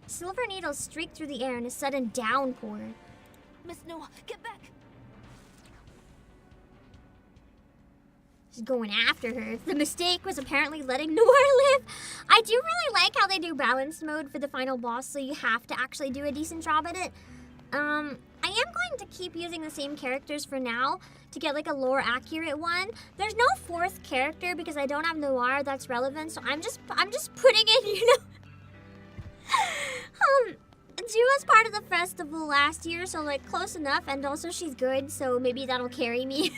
Silver needles streak through the air in a sudden downpour. Miss Noah, get back! She's going after her. The mistake was apparently letting Noir live. I do really like how they do balanced mode for the final boss, so you have to actually do a decent job at it. I am going to keep using the same characters for now to get like a lore accurate one. There's no fourth character because I don't have Noir that's relevant, so I'm just putting in, you know. She was part of the festival last year, so like close enough, and also she's good, so maybe that'll carry me.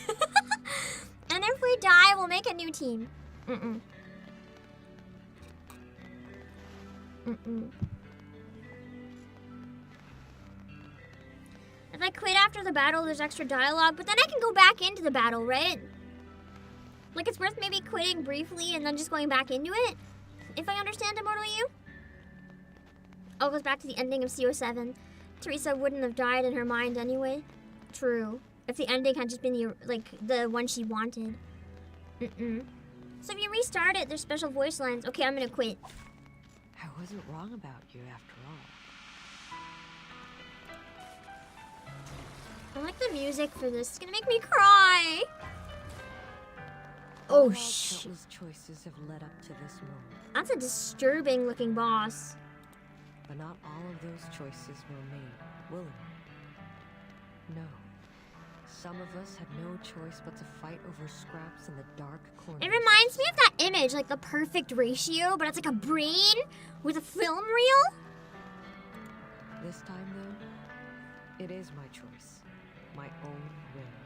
And if we die, we'll make a new team. If I quit after the battle, there's extra dialogue, but then I can go back into the battle, right? Like, it's worth maybe quitting briefly and then just going back into it, if I understand Immortal You. Oh, it goes back to the ending of CO7. Teresa wouldn't have died in her mind anyway. True. If the ending had just been the one she wanted. So if you restart it, there's special voice lines. Okay, I'm gonna quit. I wasn't wrong about you after all. I like the music for this. It's gonna make me cry. Oh shit. Countless choices have led up to this moment. That's a disturbing looking boss. But not all of those choices were made willingly. No. Some of us had no choice but to fight over scraps in the dark corners. It reminds me of that image, like the perfect ratio, but it's like a brain with a film reel. This time, though, it is my choice. My own will.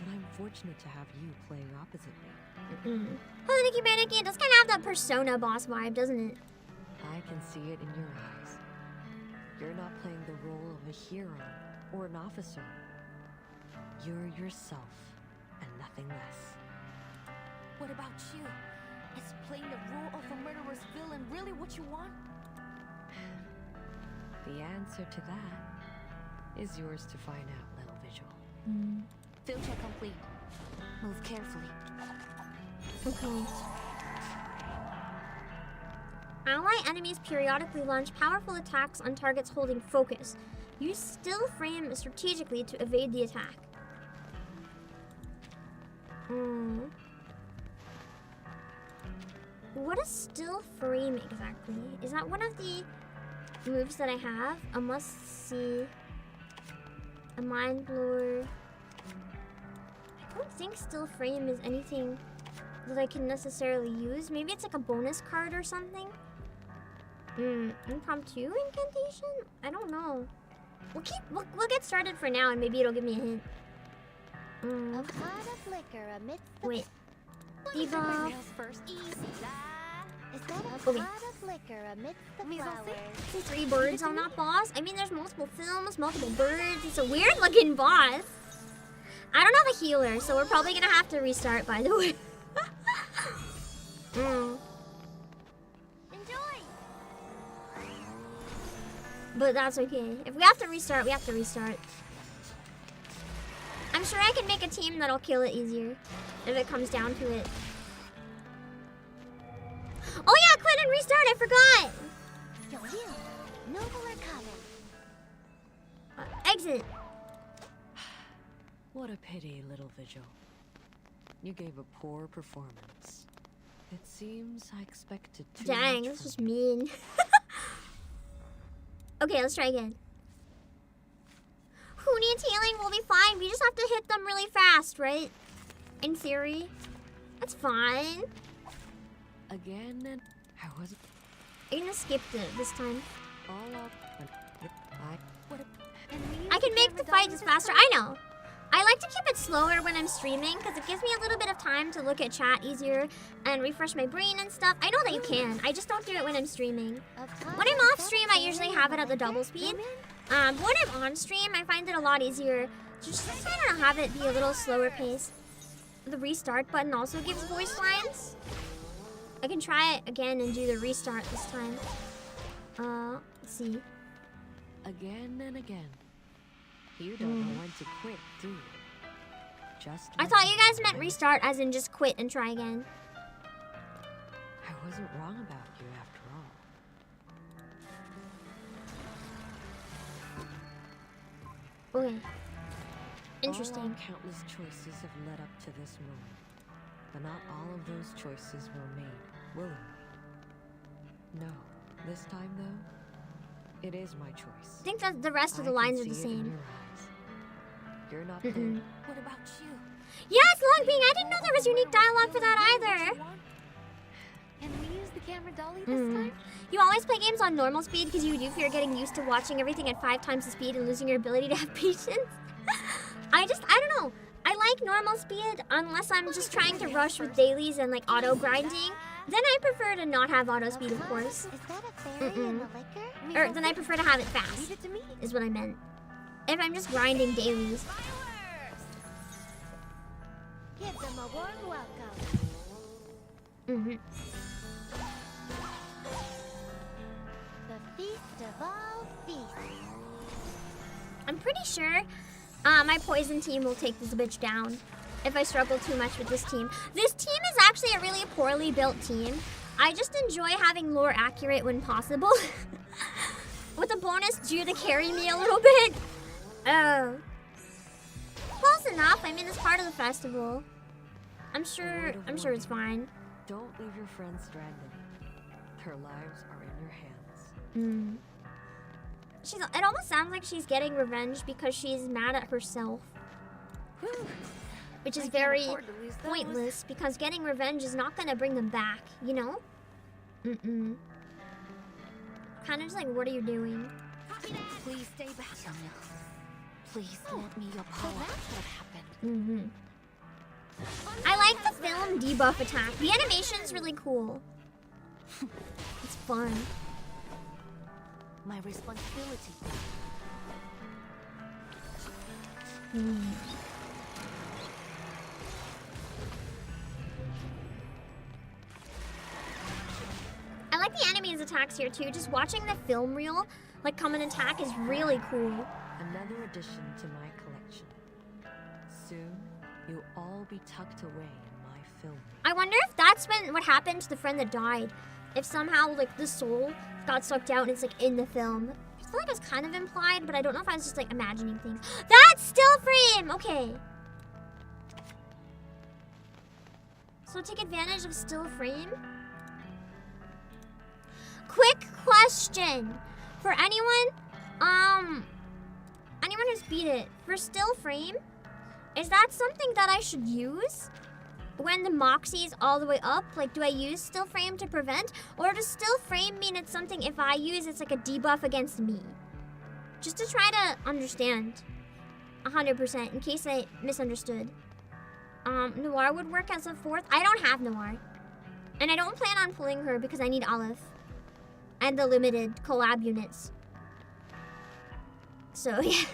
And I'm fortunate to have you playing opposite me. Oh, Nikki Manicky, it does kind of have that Persona boss vibe, doesn't it? I can see it in your eyes. You're not playing the role of a hero or an officer. You're yourself, and nothing less. What about you? Is playing the role of a murderous villain really what you want? The answer to that is yours to find out, little Vigil. Field check complete. Move carefully. Okay. Ally enemies periodically launch powerful attacks on targets holding focus. Use still frame strategically to evade the attack. What is still frame exactly? Is that one of the moves that I have? A must see. A mind blower. I don't think still frame is anything that I can necessarily use. Maybe it's like a bonus card or something. Impromptu incantation? I don't know. We'll get started for now, and maybe it'll give me a hint. A pot of liquor amidst the... Wait. Debuff. First easy. Is that a Okay. pot of liquor amidst the flowers? 3 birds on that boss. I mean, there's multiple films, multiple birds. It's a weird looking boss. I don't have a healer, so we're probably gonna have to restart, by the way. Enjoy! But that's okay. If we have to restart, we have to restart. I'm sure I can make a team that'll kill it easier if it comes down to it. Oh yeah, quit and restart, I forgot! You're here. Nobler color. Exit. What a pity, little Vigil. You gave a poor performance. It seems I expected too Dang, much this from was mean. Okay, let's try again. Who needs healing? We'll be fine. We just have to hit them really fast, right? In theory. That's fine. Again, and I wasn't I'm gonna skip it this time. all up. I can make the fight just faster. I know. I like to keep it slower when I'm streaming because it gives me a little bit of time to look at chat easier and refresh my brain and stuff. I know that you can. I just don't do it when I'm streaming. When I'm off stream, I usually have it at the double speed. When I'm on stream, I find it a lot easier to just kind of have it be a little slower pace. The restart button also gives voice lines. I can try it again and do the restart this time. Let's see. Again and again. You don't know when to quit, do you? Just I thought you guys meant restart as in just quit and try again. I wasn't wrong about you after all. Okay. Interesting. All our countless choices have led up to this moment. But not all of those choices were made willingly. No. This time, though, it is my choice. I think that the rest of the lines are the same. You're not there. What about you? Yes, Longbing! I didn't know there was unique dialogue for that either. Can we use the camera dolly this time? You always play games on normal speed because you do fear getting used to watching everything at 5 times the speed and losing your ability to have patience. I don't know. I like normal speed unless I'm just trying to rush with dailies and like auto grinding. Then I prefer to not have auto speed, of course. Is that a fairy in the liquor? Or then I prefer to have it fast. Leave it to me. Is what I meant. If I'm just grinding dailies. Give them a warm welcome. The feast of all feasts. I'm pretty sure my poison team will take this bitch down if I struggle too much with this team. This team is actually a really poorly built team. I just enjoy having lore accurate when possible. With a bonus due to carry me a little bit. Oh. Close enough. I mean, it's part of the festival. I'm sure it's fine. Don't leave your friends stranded. Their lives are in your hands. It almost sounds like she's getting revenge because she's mad at herself. Which is very pointless because getting revenge is not gonna bring them back, you know? Kind of just like, what are you doing? Please stay back, Sonia. Please let me your power. That's what happened. I like the film debuff attack. The animation's really cool. It's fun. My responsibility. I like the enemies' attacks here too. Just watching the film reel like come and attack is really cool. Another addition to my collection. Soon, you'll all be tucked away in my film. I wonder if that's what happened to the friend that died. If somehow like the soul got sucked out and it's like in the film. I feel like it's kind of implied, but I don't know if I was just like imagining things. That's still frame! Okay. So take advantage of still frame. Quick question for anyone who's beat it. For still frame, is that something that I should use when the Moxie's all the way up? Like, do I use still frame to prevent? Or does still frame mean it's something if I use it's like a debuff against me? Just to try to understand 100% in case I misunderstood. Noir would work as a 4th. I don't have Noir. And I don't plan on pulling her because I need Aleph. And the limited collab units. So, yeah.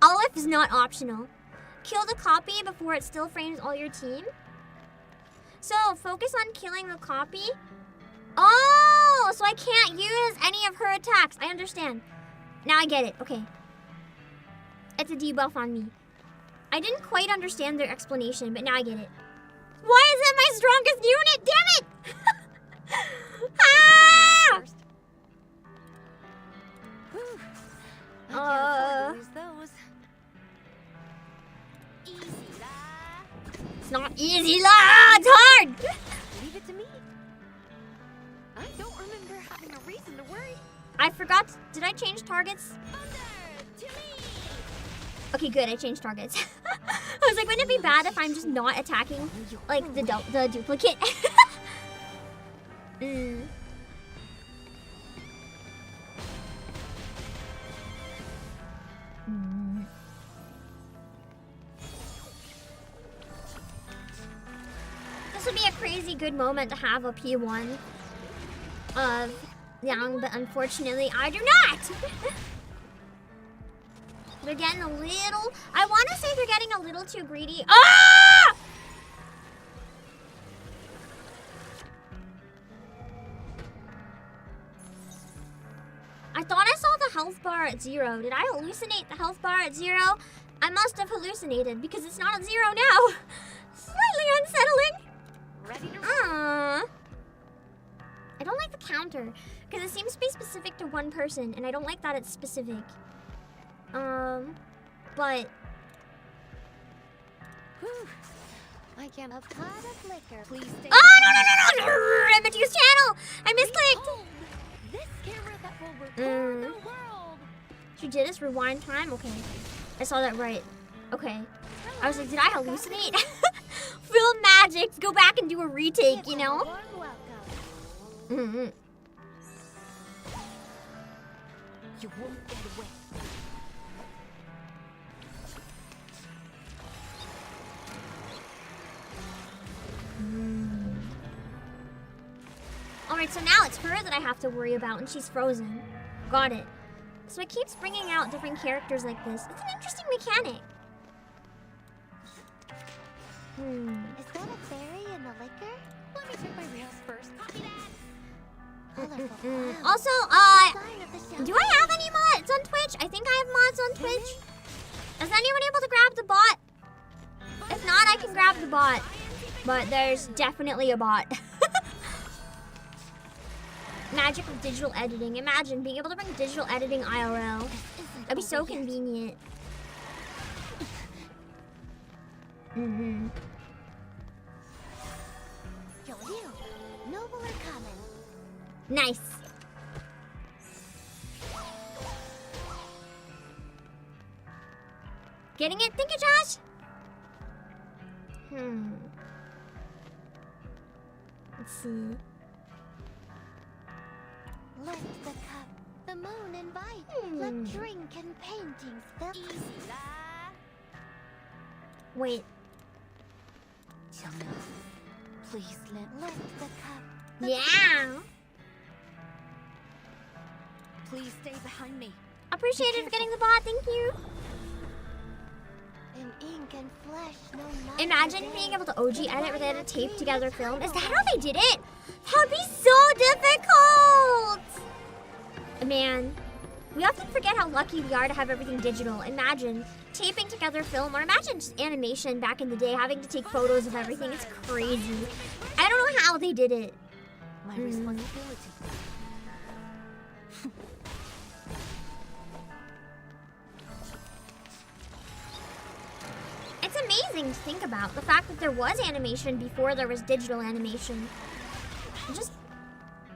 Aleph is not optional. Kill the copy before it still frames all your team. So, focus on killing the copy. Oh, so I can't use any of her attacks. I understand. Now I get it. Okay. It's a debuff on me. I didn't quite understand their explanation, but now I get it. Why is it my strongest unit? Damn it! Ah! It's not easy, la! It's hard! Leave it to me. I don't remember having a reason to worry. I forgot. Did I change targets? Okay, good. I changed targets. I was like, wouldn't it be bad if I'm just not attacking, like, the duplicate? be a crazy good moment to have a P1 of Yang, but unfortunately I do not. They're getting a little, I want to say they're getting a little too greedy. Ah! I thought I saw the health bar at 0. Did I hallucinate the health bar at 0? I must have hallucinated because it's not at 0 now. Slightly unsettling. Ready to I don't like the counter because it seems to be specific to one person and I don't like that it's specific. But I can a pot of liquor. Please stay. oh no! I meant to use channel. I misclicked. This camera that will record the world. She did this rewind time. Okay, I saw that right. Okay, I was like, did I hallucinate? Film magic. Go back and do a retake. You know. You won't get away. Alright, so now it's her that I have to worry about, and she's frozen. Got it. So it keeps bringing out different characters like this. It's an interesting mechanic. Is that a berry in the liquor? Let me check my reels first. Copy that. Also, do I have any mods on Twitch? I think I have mods on Twitch. Is anyone able to grab the bot? If not, I can grab the bot. But there's definitely a bot. Magic of digital editing. Imagine being able to bring digital editing IRL. That'd be so convenient. Noble or common? Nice. Getting it? Thank you, Josh. Let's see. Lift the cup. The moon invites. Let drink and paintings fill. Easy lah. Wait. Please lift the cup. Yeah. Please stay behind me. Appreciate it for getting the bot. Thank you. In ink and flesh, no matter. Imagine being able to OG edit where they had to tape together film. Is that how they did it? That would be so difficult. Man, we often forget how lucky we are to have everything digital. Imagine taping together film, or imagine just animation back in the day, having to take photos of everything. It's crazy. I don't know how they did it. My responsibility. It's amazing to think about the fact that there was animation before there was digital animation. Just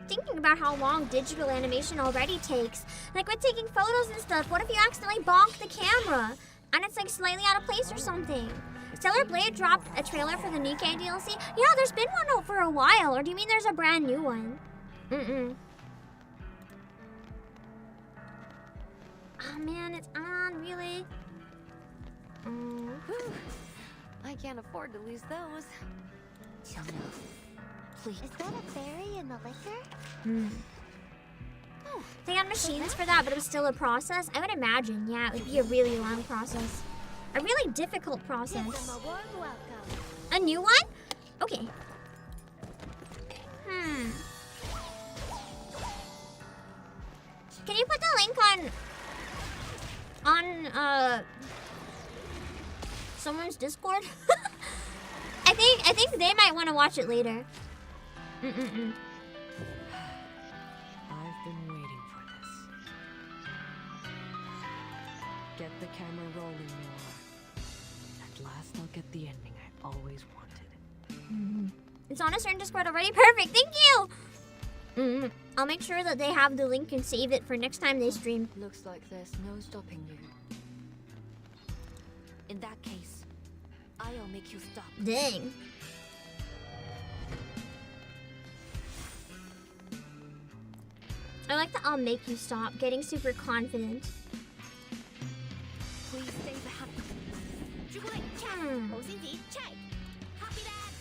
thinking about how long digital animation already takes. Like with taking photos and stuff, what if you accidentally bonk the camera and it's like slightly out of place or something? Stellar Blade dropped a trailer for the Nikkei DLC. Yeah, there's been one out for a while. Or do you mean there's a brand new one? Oh man, it's on, really? I can't afford to lose those. Please. Is that a berry in the liquor? They had machines for that, but it was still a process. I would imagine, yeah, it would be a really long process. A really difficult process. Give them a warm welcome. A new one? Okay. Can you put the link on someone's Discord? I think they might want to watch it later. I've been waiting for this. Get the camera rolling, Miann. At last I'll get the ending I always wanted. It's on a certain Discord already. Perfect. Thank you. I'll make sure that they have the link and save it for next time they stream. Looks like there's no stopping you. In that case, I'll make you stop. Dang. I like that I'll make you stop. Getting super confident. Please stay behind. Check. Copy that.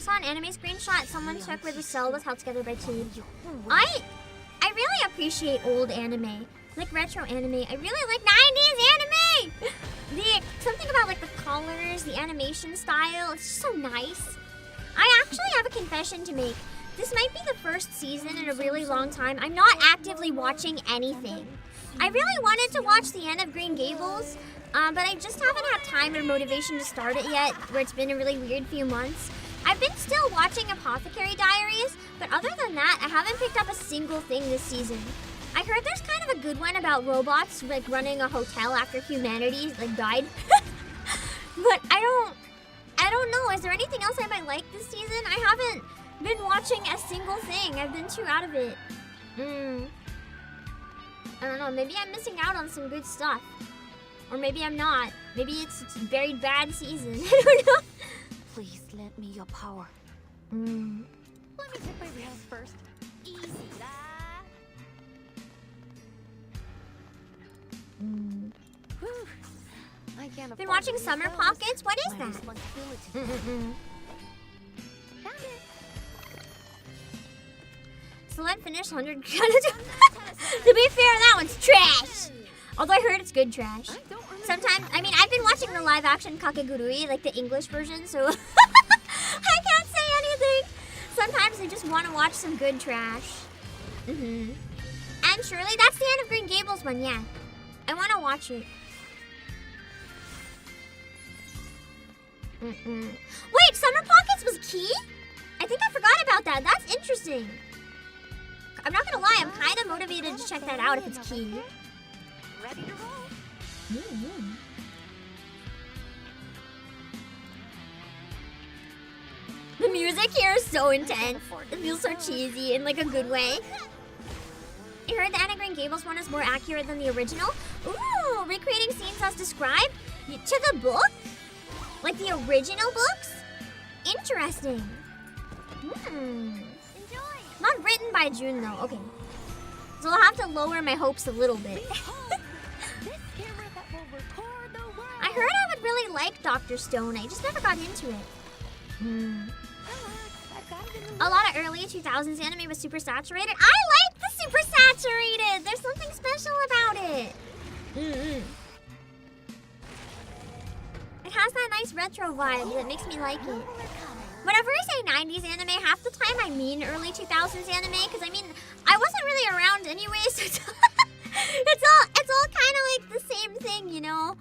saw an anime screenshot someone took where the cell was held together by two. I really appreciate old anime, like retro anime. I really like 90s anime. Something about like the colors, the animation style. It's just so nice. I actually have a confession to make. This might be the first season in a really long time I'm not actively watching anything. I really wanted to watch the end of Green Gables, but I just haven't had time or motivation to start it yet, where it's been a really weird few months. I've been still watching Apothecary Diaries, but other than that, I haven't picked up a single thing this season. I heard there's kind of a good one about robots like running a hotel after humanity like died. But I don't know. Is there anything else I might like this season? I haven't been watching a single thing. I've been too out of it. I don't know. Maybe I'm missing out on some good stuff. Or maybe I'm not. Maybe it's a very bad season. I don't know. Please lend me your power. Let me take my rails first. Easy lah. I can't Been watching Summer Pockets? What is that? Celeb finished 100. To be fair, that one's trash. Although I heard it's good trash. Sometimes, I mean, I've been watching the live action Kakegurui, like the English version, so I can't say anything. Sometimes I just want to watch some good trash. And surely that's the end of Green Gables one, yeah. I want to watch it. Wait, Summer Pockets was key? I think I forgot about that. That's interesting. I'm not gonna lie, I'm kind of motivated to check that out if it's key. Ready to roll. The music here is so intense. It feels so cheesy in like a good way. I heard the Anna Green Gables one is more accurate than the original. Ooh, recreating scenes as described to the book? Like the original books? Interesting. Not written by June though. Okay. So I'll have to lower my hopes a little bit. I heard I would really like Dr. Stone. I just never got into it. A lot of early 2000s anime was super saturated. I like the super saturated. There's something special about it. It has that nice retro vibe that makes me like it. Whenever I say 90s anime, half the time I mean early 2000s anime, because I mean, I wasn't really around anyway, so it's all kind of like the same thing, you know?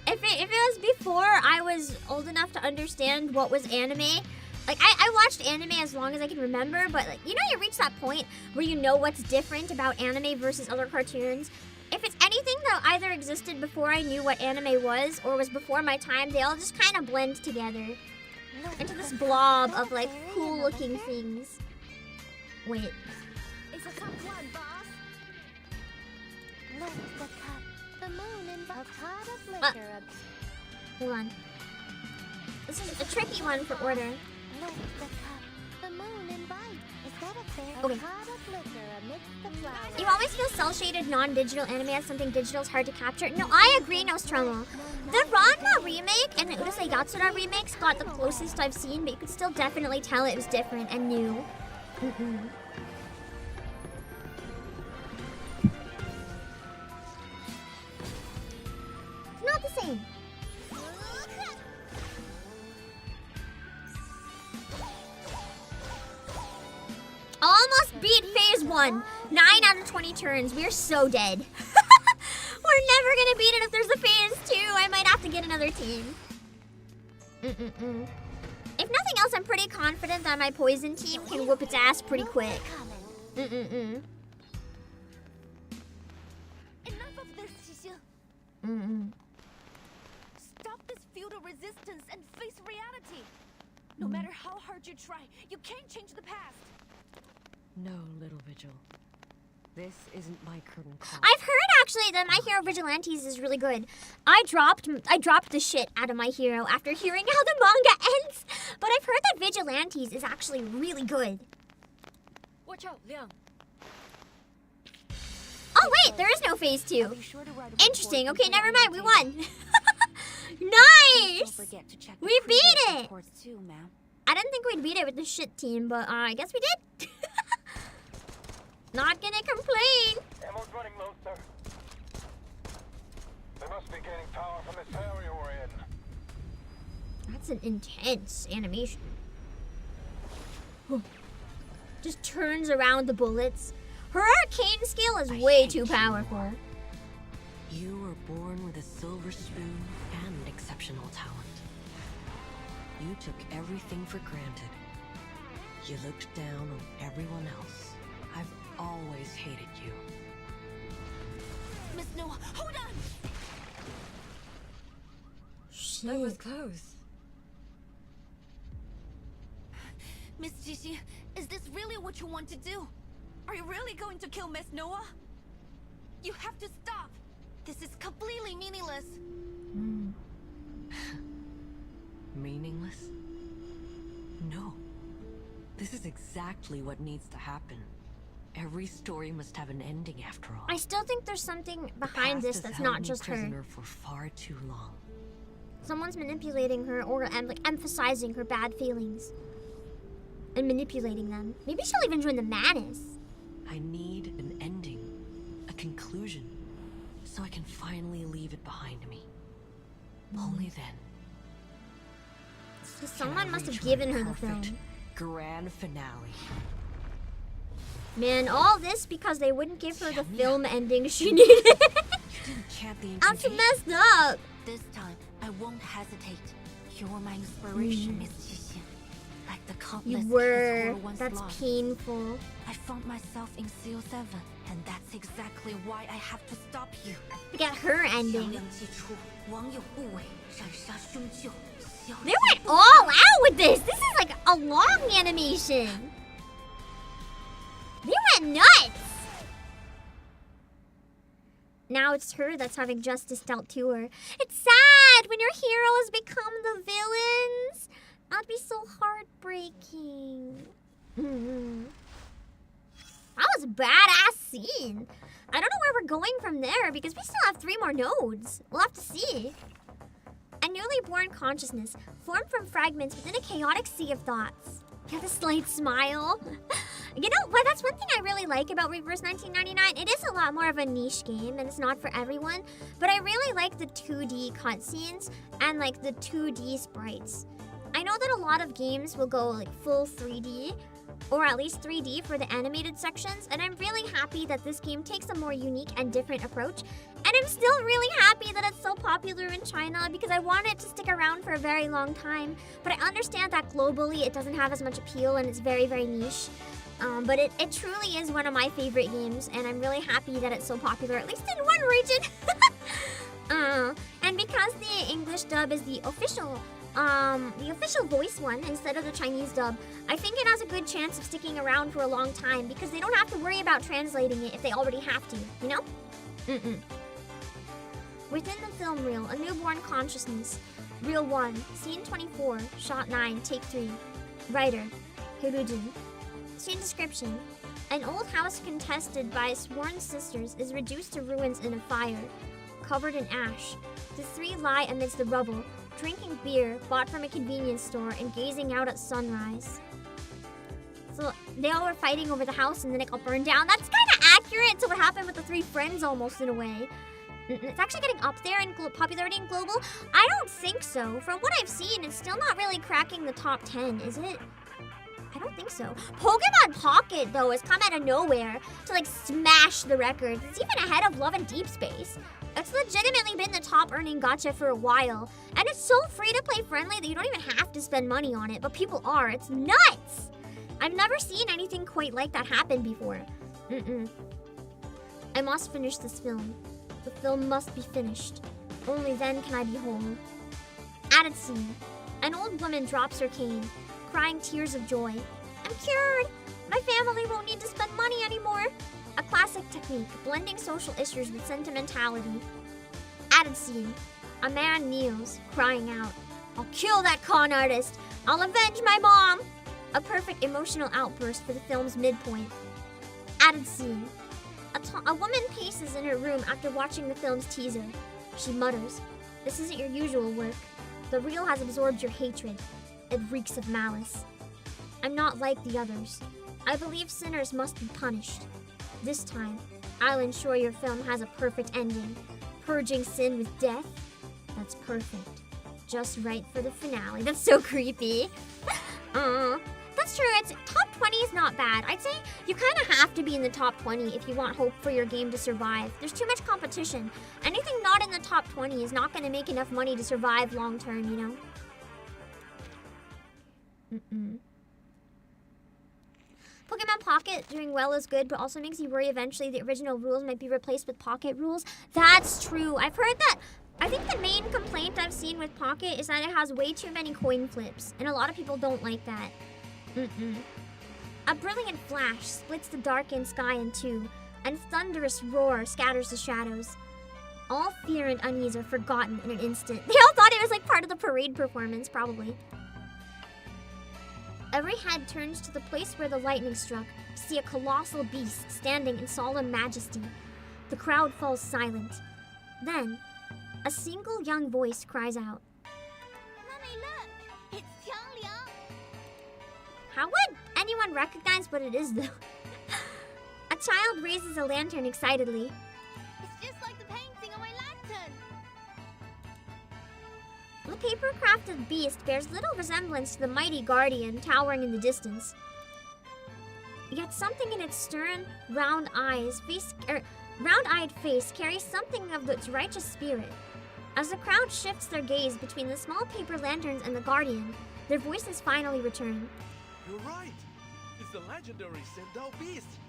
If it was before I was old enough to understand what was anime, like I watched anime as long as I can remember, but like, you know, you reach that point where you know what's different about anime versus other cartoons. If it's anything that either existed before I knew what anime was or was before my time, they all just kind of blend together into this blob of like cool looking things. Wait. It's a cup one, boss. Look, the cup, the moon, and a pot of liquor. Hold on. This is a tricky one for order. Look, the cup, the moon, and bite. Is that a fair? Okay. A pot of liquor amidst the flowers. You always feel cel-shaded, non-digital anime as something digital is hard to capture. No, I agree, Nostromo. The Ranma remake and the Urusei Yatsura remakes got the closest I've seen, but you could still definitely tell it was different and new. It's not the same. Almost beat phase 1. 9 out of 20 turns. We're so dead. We're never gonna beat it if there's a phase 2. I might have to get another team. If nothing else, I'm pretty confident that my poison team can whoop its ass pretty quick. Enough of this, Shizu. Stop this feudal resistance and face reality. No matter how hard you try, you can't change the past. No, little Vigil. This isn't my curtain call. I've heard actually that My Hero Vigilantes is really good. I dropped the shit out of My Hero after hearing how the manga ends, but I've heard that Vigilantes is actually really good. Watch out, Liang. Oh wait, there is no phase 2. Interesting. Okay, never mind. We won. Nice. We beat it. I didn't think we'd beat it with the shit team, but I guess we did. Not gonna complain. Ammo's running low, sir. They must be gaining power from this area we're in. That's an intense animation. Just turns around the bullets. Her arcane skill is way too powerful. You were born with a silver spoon and exceptional talent. You took everything for granted. You looked down on everyone else. I've always hated you. Miss Noah, hold on! That was close. Miss Jixi, is this really what you want to do? Are you really going to kill Miss Noah? You have to stop! This is completely meaningless. Meaningless? No. This is exactly what needs to happen. Every story must have an ending after all. I still think there's something behind this that's not just her. Prisoner for far too long. Someone's manipulating her or like emphasizing her bad feelings. And manipulating them. Maybe she'll even join the madness. I need an ending. A conclusion. So I can finally leave it behind me. Only then. So someone must have given her the film. Grand finale. Man, all this because they wouldn't give her the film ending she needed. That's messed up. This time, I won't hesitate. You're my inspiration, Miss Jixi. Like the countless You were. kids once That's lost. painful. I found myself in CO7, and that's exactly why I have to stop you. To get her ending. They went all out with this. This is like a long animation. They went nuts. Now it's her that's having justice dealt to her. It's sad when your heroes become the villains. That'd be so heartbreaking. That was a badass scene. I don't know where we're going from there because we still have 3 more nodes. We'll have to see. A newly born consciousness formed from fragments within a chaotic sea of thoughts. You have a slight smile. You know, well, that's one thing I really like about Reverse 1999. It is a lot more of a niche game and it's not for everyone. But I really like the 2D cutscenes and like the 2D sprites. I know that a lot of games will go like full 3D or at least 3D for the animated sections, and I'm really happy that this game takes a more unique and different approach. And I'm still really happy that it's so popular in China because I want it to stick around for a very long time. But I understand that globally it doesn't have as much appeal and it's very, very niche. But it truly is one of my favorite games, and I'm really happy that it's so popular, at least in one region. And because the English dub is the official voice one instead of the Chinese dub, I think it has a good chance of sticking around for a long time because they don't have to worry about translating it if they already have to, you know? Within the film reel, a newborn consciousness. Reel 1, scene 24, shot 9, take 3. Writer, Hirujin. Scene description. An old house contested by sworn sisters is reduced to ruins in a fire. Covered in ash, the 3 lie amidst the rubble, drinking beer bought from a convenience store and gazing out at sunrise. So they all were fighting over the house and then it got burned down. That's kind of accurate to what happened with the 3 friends almost in a way. It's actually getting up there in popularity in global. I don't think so. From what I've seen, it's still not really cracking the top 10, is it? I don't think so. Pokemon Pocket, though, has come out of nowhere to, like, smash the records. It's even ahead of Love and Deep Space. It's legitimately been the top-earning gacha for a while. And it's so free-to-play friendly that you don't even have to spend money on it, but people are. It's nuts! I've never seen anything quite like that happen before. I must finish this film. The film must be finished. Only then can I be whole. Added scene. An old woman drops her cane, crying tears of joy. I'm cured! My family won't need to spend money anymore. A classic technique, blending social issues with sentimentality. Added scene. A man kneels, crying out, I'll kill that con artist! I'll avenge my mom! A perfect emotional outburst for the film's midpoint. Added scene. A woman paces in her room after watching the film's teaser. She mutters, this isn't your usual work. The reel has absorbed your hatred. it reeks of malice. I'm not like the others. I believe sinners must be punished. This time, I'll ensure your film has a perfect ending. Purging sin with death? That's perfect. Just right for the finale. That's so creepy. That's true. It's top 20 is not bad. I'd say you kind of have to be in the top 20 if you want hope for your game to survive. There's too much competition. Anything not in the top 20 is not going to make enough money to survive long term, you know? Pokemon Pocket doing well is good, but also makes you worry eventually the original rules might be replaced with Pocket rules. That's true. I've heard that. I think the main complaint I've seen with Pocket is that it has way too many coin flips, and a lot of people don't like that. A brilliant flash splits the darkened sky in two, and thunderous roar scatters the shadows. All fear and unease are forgotten in an instant. They all thought it was like part of the parade performance, probably. Every head turns to the place where the lightning struck to see a colossal beast standing in solemn majesty. The crowd falls silent. Then, a single young voice cries out. Mommy, look! It's Qiangliang! How would anyone recognize what it is, though? A child raises a lantern excitedly. It's just like the painting on my lantern! The paper-crafted beast bears little resemblance to the mighty guardian towering in the distance. Yet something in its stern, round-eyed face carries something of its righteous spirit. As the crowd shifts their gaze between the small paper lanterns and the guardian, their voices finally return. You're right. It's the legendary Sendao beast.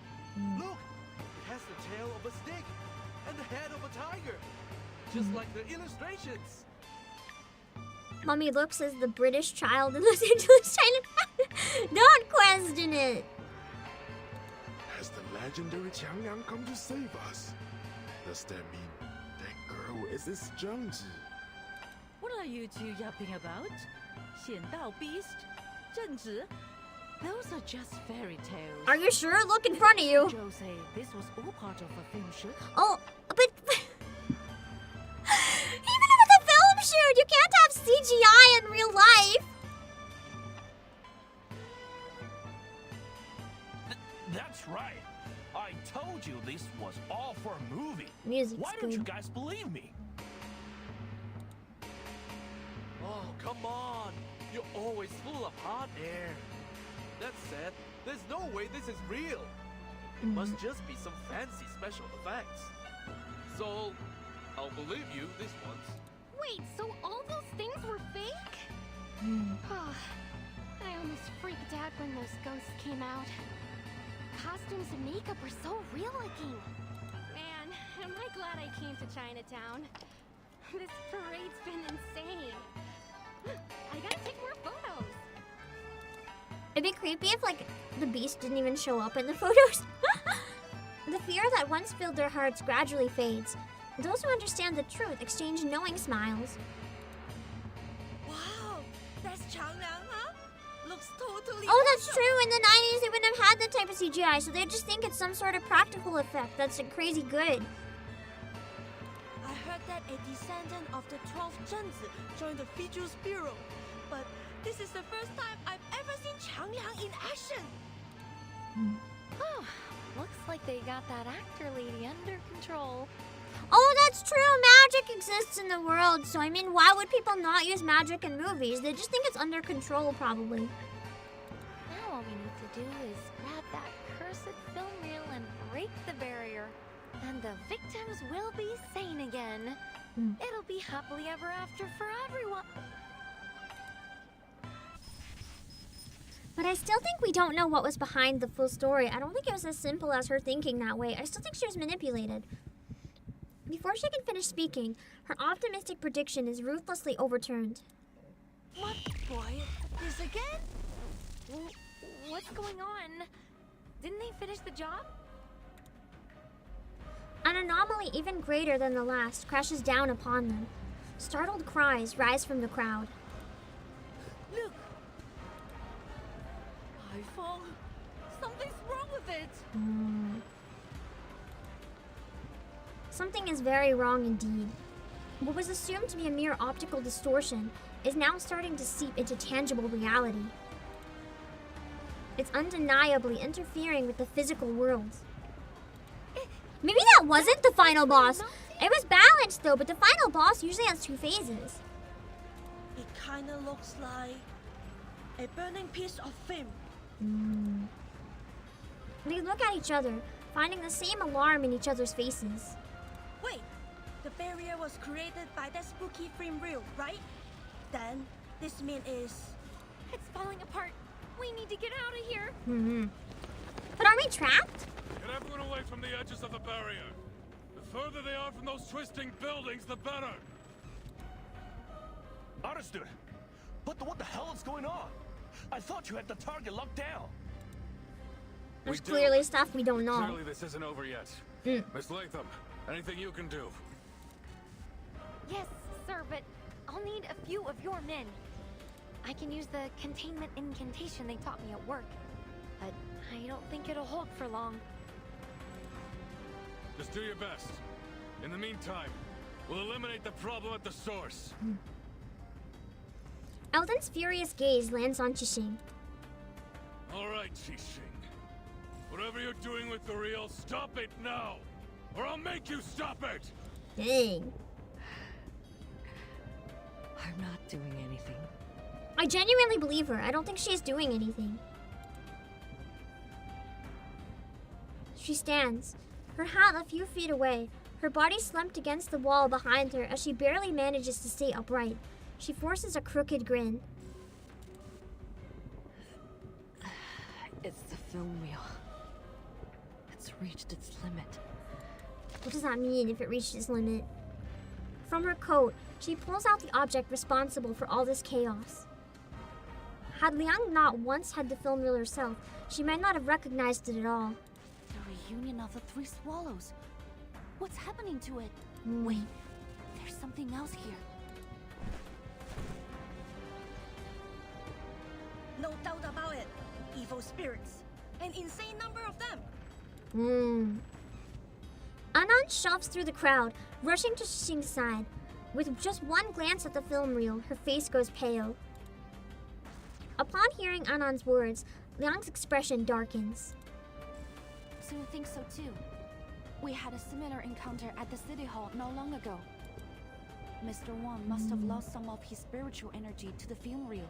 Look, it has the tail of a snake and the head of a tiger, just like the illustrations. Mummy looks as the British child in Los Angeles, Chinatown. Don't question it. Has the legendary Qiangliang come to save us? Does that mean that girl is this Zhengzi? What are you two yapping about? 显道 beast? 正直? Those are just fairy tales. Are you sure? Look in front of you. Joe say this was all part of a film shoot. Oh, but even if it's a film shoot, you can't have CGI in real life. That's right. I told you this was all for a movie. Music's Why don't good. you guys believe me? Oh, come on. You're always full of hot air. That said, there's no way this is real. It must just be some fancy special effects. So, I'll believe you this once. Wait, so all those things were fake? I almost freaked out when those ghosts came out. Costumes and makeup are so real looking. Man, am I glad I came to Chinatown. This parade's been insane. I gotta take more photos. It'd be creepy if, like, the beast didn't even show up in the photos. The fear that once filled their hearts gradually fades. Those who understand the truth exchange knowing smiles. Wow, that's Qiangliang, huh? Looks totally Oh, that's awesome. true. In the 90s, they wouldn't have had that type of CGI, so they just think it's some sort of practical effect that's crazy good. I heard that a descendant of the 12th Zhengzi joined the Features Bureau, but this is the first time I've ever seen Qiangliang in action. Oh, looks like they got that actor lady under control. Oh, that's true. Magic exists in the world, so I mean, why would people not use magic in movies? They just think it's under control, probably. Now all we need to do is grab that cursed film reel and break the barrier. And the victims will be sane again. It'll be happily ever after for everyone. But I still think we don't know what was behind the full story. I don't think it was as simple as her thinking that way. I still think she was manipulated. Before she can finish speaking, her optimistic prediction is ruthlessly overturned. What, boy? This again? What's going on? Didn't they finish the job? An anomaly even greater than the last crashes down upon them. Startled cries rise from the crowd. Look! iPhone! Something's wrong with it! Something is very wrong indeed. What was assumed to be a mere optical distortion is now starting to seep into tangible reality. It's undeniably interfering with the physical world. Maybe that wasn't the final boss. It was balanced though, but the final boss usually has 2 phases. It kinda looks like a burning piece of film. They look at each other, finding the same alarm in each other's faces. Wait, the barrier was created by that spooky film reel, right? Then this means it's falling apart. We need to get out of here. But are we trapped? Get everyone away from the edges of the barrier. The further they are from those twisting buildings, the better. Understood. But what the hell is going on? I thought you had the target locked down. There's clearly stuff we don't know. Clearly this isn't over yet. Miss Latham, anything you can do? Yes, sir, but I'll need a few of your men. I can use the containment incantation they taught me at work, but I don't think it'll hold for long. Just do your best. In the meantime, we'll eliminate the problem at the source. Elden's furious gaze lands on Qixing. All right, Qixing. Whatever you're doing with the reel, stop it now, or I'll make you stop it! Dang. I'm not doing anything. I genuinely believe her. I don't think she's doing anything. She stands, her hat a few feet away, her body slumped against the wall behind her as she barely manages to stay upright. She forces a crooked grin. It's the film reel. It's reached its limit. What does that mean, if it reached its limit? From her coat, she pulls out the object responsible for all this chaos. Had Liang not once had the film reel herself, she might not have recognized it at all. The reunion of the 3 swallows. What's happening to it? Wait, there's something else here. no doubt about it. Evil spirits. An insane number of them. Anand shoves through the crowd, rushing to Qixing's side. With just one glance at the film reel, her face goes pale. Upon hearing Anand's words, Liang's expression darkens. So you think so too? We had a similar encounter at the city hall not long ago. Mr. Wang must have lost some of his spiritual energy to the film reel,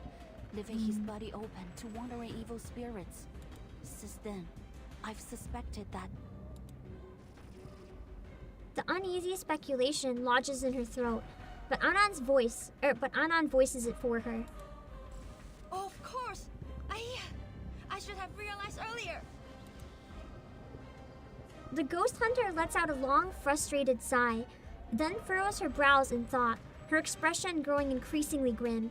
leaving his body open to wandering evil spirits. Since then, I've suspected that. The uneasy speculation lodges in her throat, but Anand voices it for her. Of course! I should have realized earlier. The ghost hunter lets out a long, frustrated sigh, then furrows her brows in thought, her expression growing increasingly grim.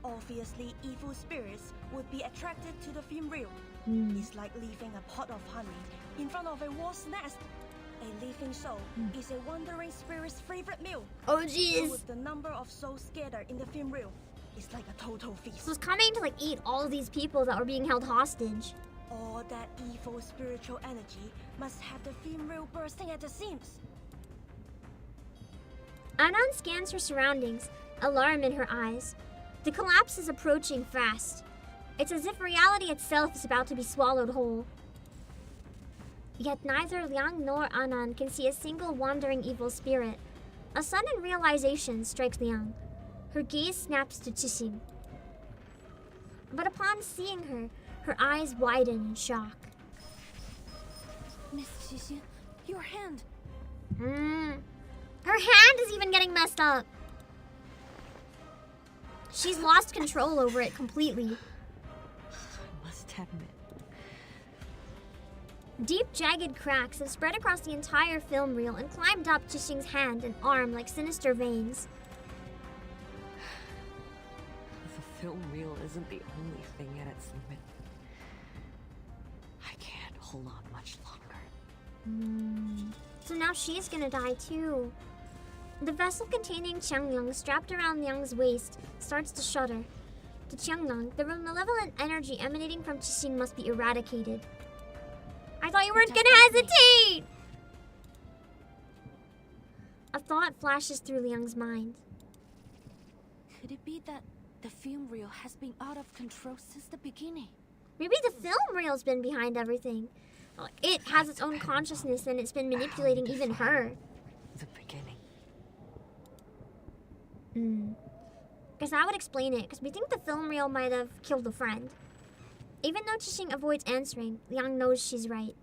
Obviously, evil spirits would be attracted to the film reel. It's like leaving a pot of honey in front of a wasp's nest. A living soul is a wandering spirit's favorite meal. Oh jeez. So with the number of souls scattered in the film reel, it's like a total feast. So it's coming to eat all of these people that were being held hostage. All that evil spiritual energy must have the film reel bursting at the seams. Anand scans her surroundings, alarm in her eyes. The collapse is approaching fast. It's as if reality itself is about to be swallowed whole. Yet neither Liang nor Anand can see a single wandering evil spirit. A sudden realization strikes Liang. Her gaze snaps to Qixing. But upon seeing her, her eyes widen in shock. Miss Qixing, your hand. Her hand is even getting messed up. She's lost control over it completely. I must admit. Deep, jagged cracks have spread across the entire film reel and climbed up Qixing's hand and arm like sinister veins. The film reel isn't the only thing at its limit. I can't hold on much longer. So now she's gonna die too. The vessel containing Qiangyang strapped around Liang's waist starts to shudder. To Qiangyang, the malevolent energy emanating from Qixing must be eradicated. I thought you weren't gonna hesitate! A thought flashes through Liang's mind. Could it be that the film reel has been out of control since the beginning? Maybe the film reel's been behind everything. Like, it has its own consciousness and it's been manipulating even her. The beginning. Guess that would explain it, because we think the film reel might have killed a friend. Even though Qixing avoids answering, Liang knows she's right.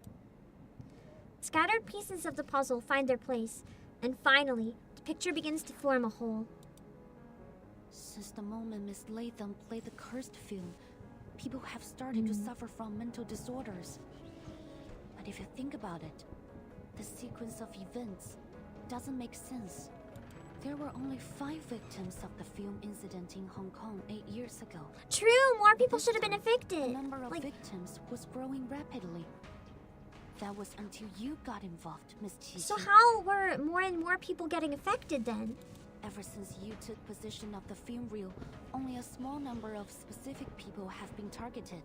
Scattered pieces of the puzzle find their place, and finally, the picture begins to form a whole. Since the moment Miss Latham played the cursed film, people have started to suffer from mental disorders. But if you think about it, the sequence of events doesn't make sense. There were only 5 victims of the film incident in Hong Kong 8 years ago. True, more people should have been affected. The number of victims was growing rapidly. That was until you got involved, Miss Qixing. So how were more and more people getting affected then? Ever since you took possession of the film reel, only a small number of specific people have been targeted.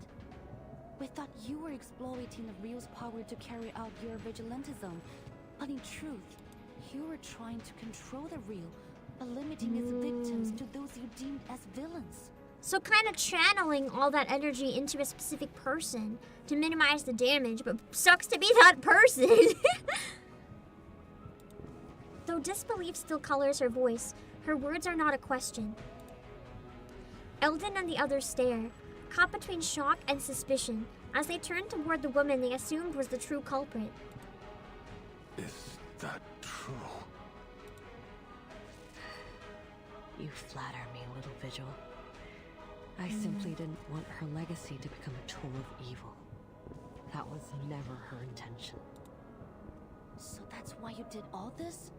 We thought you were exploiting the reel's power to carry out your vigilantism, but in truth, you were trying to control the reel by limiting its victims to those you deemed as villains. So kind of channeling all that energy into a specific person to minimize the damage, but sucks to be that person. Though disbelief still colors her voice, her words are not a question. Elden and the others stare, caught between shock and suspicion, as they turn toward the woman they assumed was the true culprit. Is that true? You flatter me, little Vigil. I simply didn't want her legacy to become a tool of evil. That was never her intention. So that's why you did all this?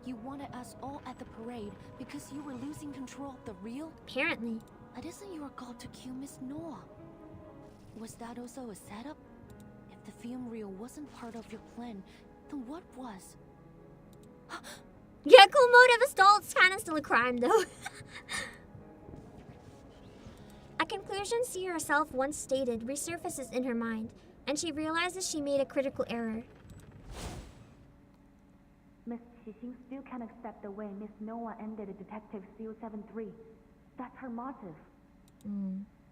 You wanted us all at the parade because you were losing control of the reel? Apparently. But isn't your goal to kill Miss Noah? Was that also a setup? If the film reel wasn't part of your plan, then what was? Yeah, cool motive assault's kind of still a crime, though. A conclusion she herself once stated resurfaces in her mind, and she realizes she made a critical error. Miss Qixing still can't accept the way Miss Noah ended Detective 073. That's her motive.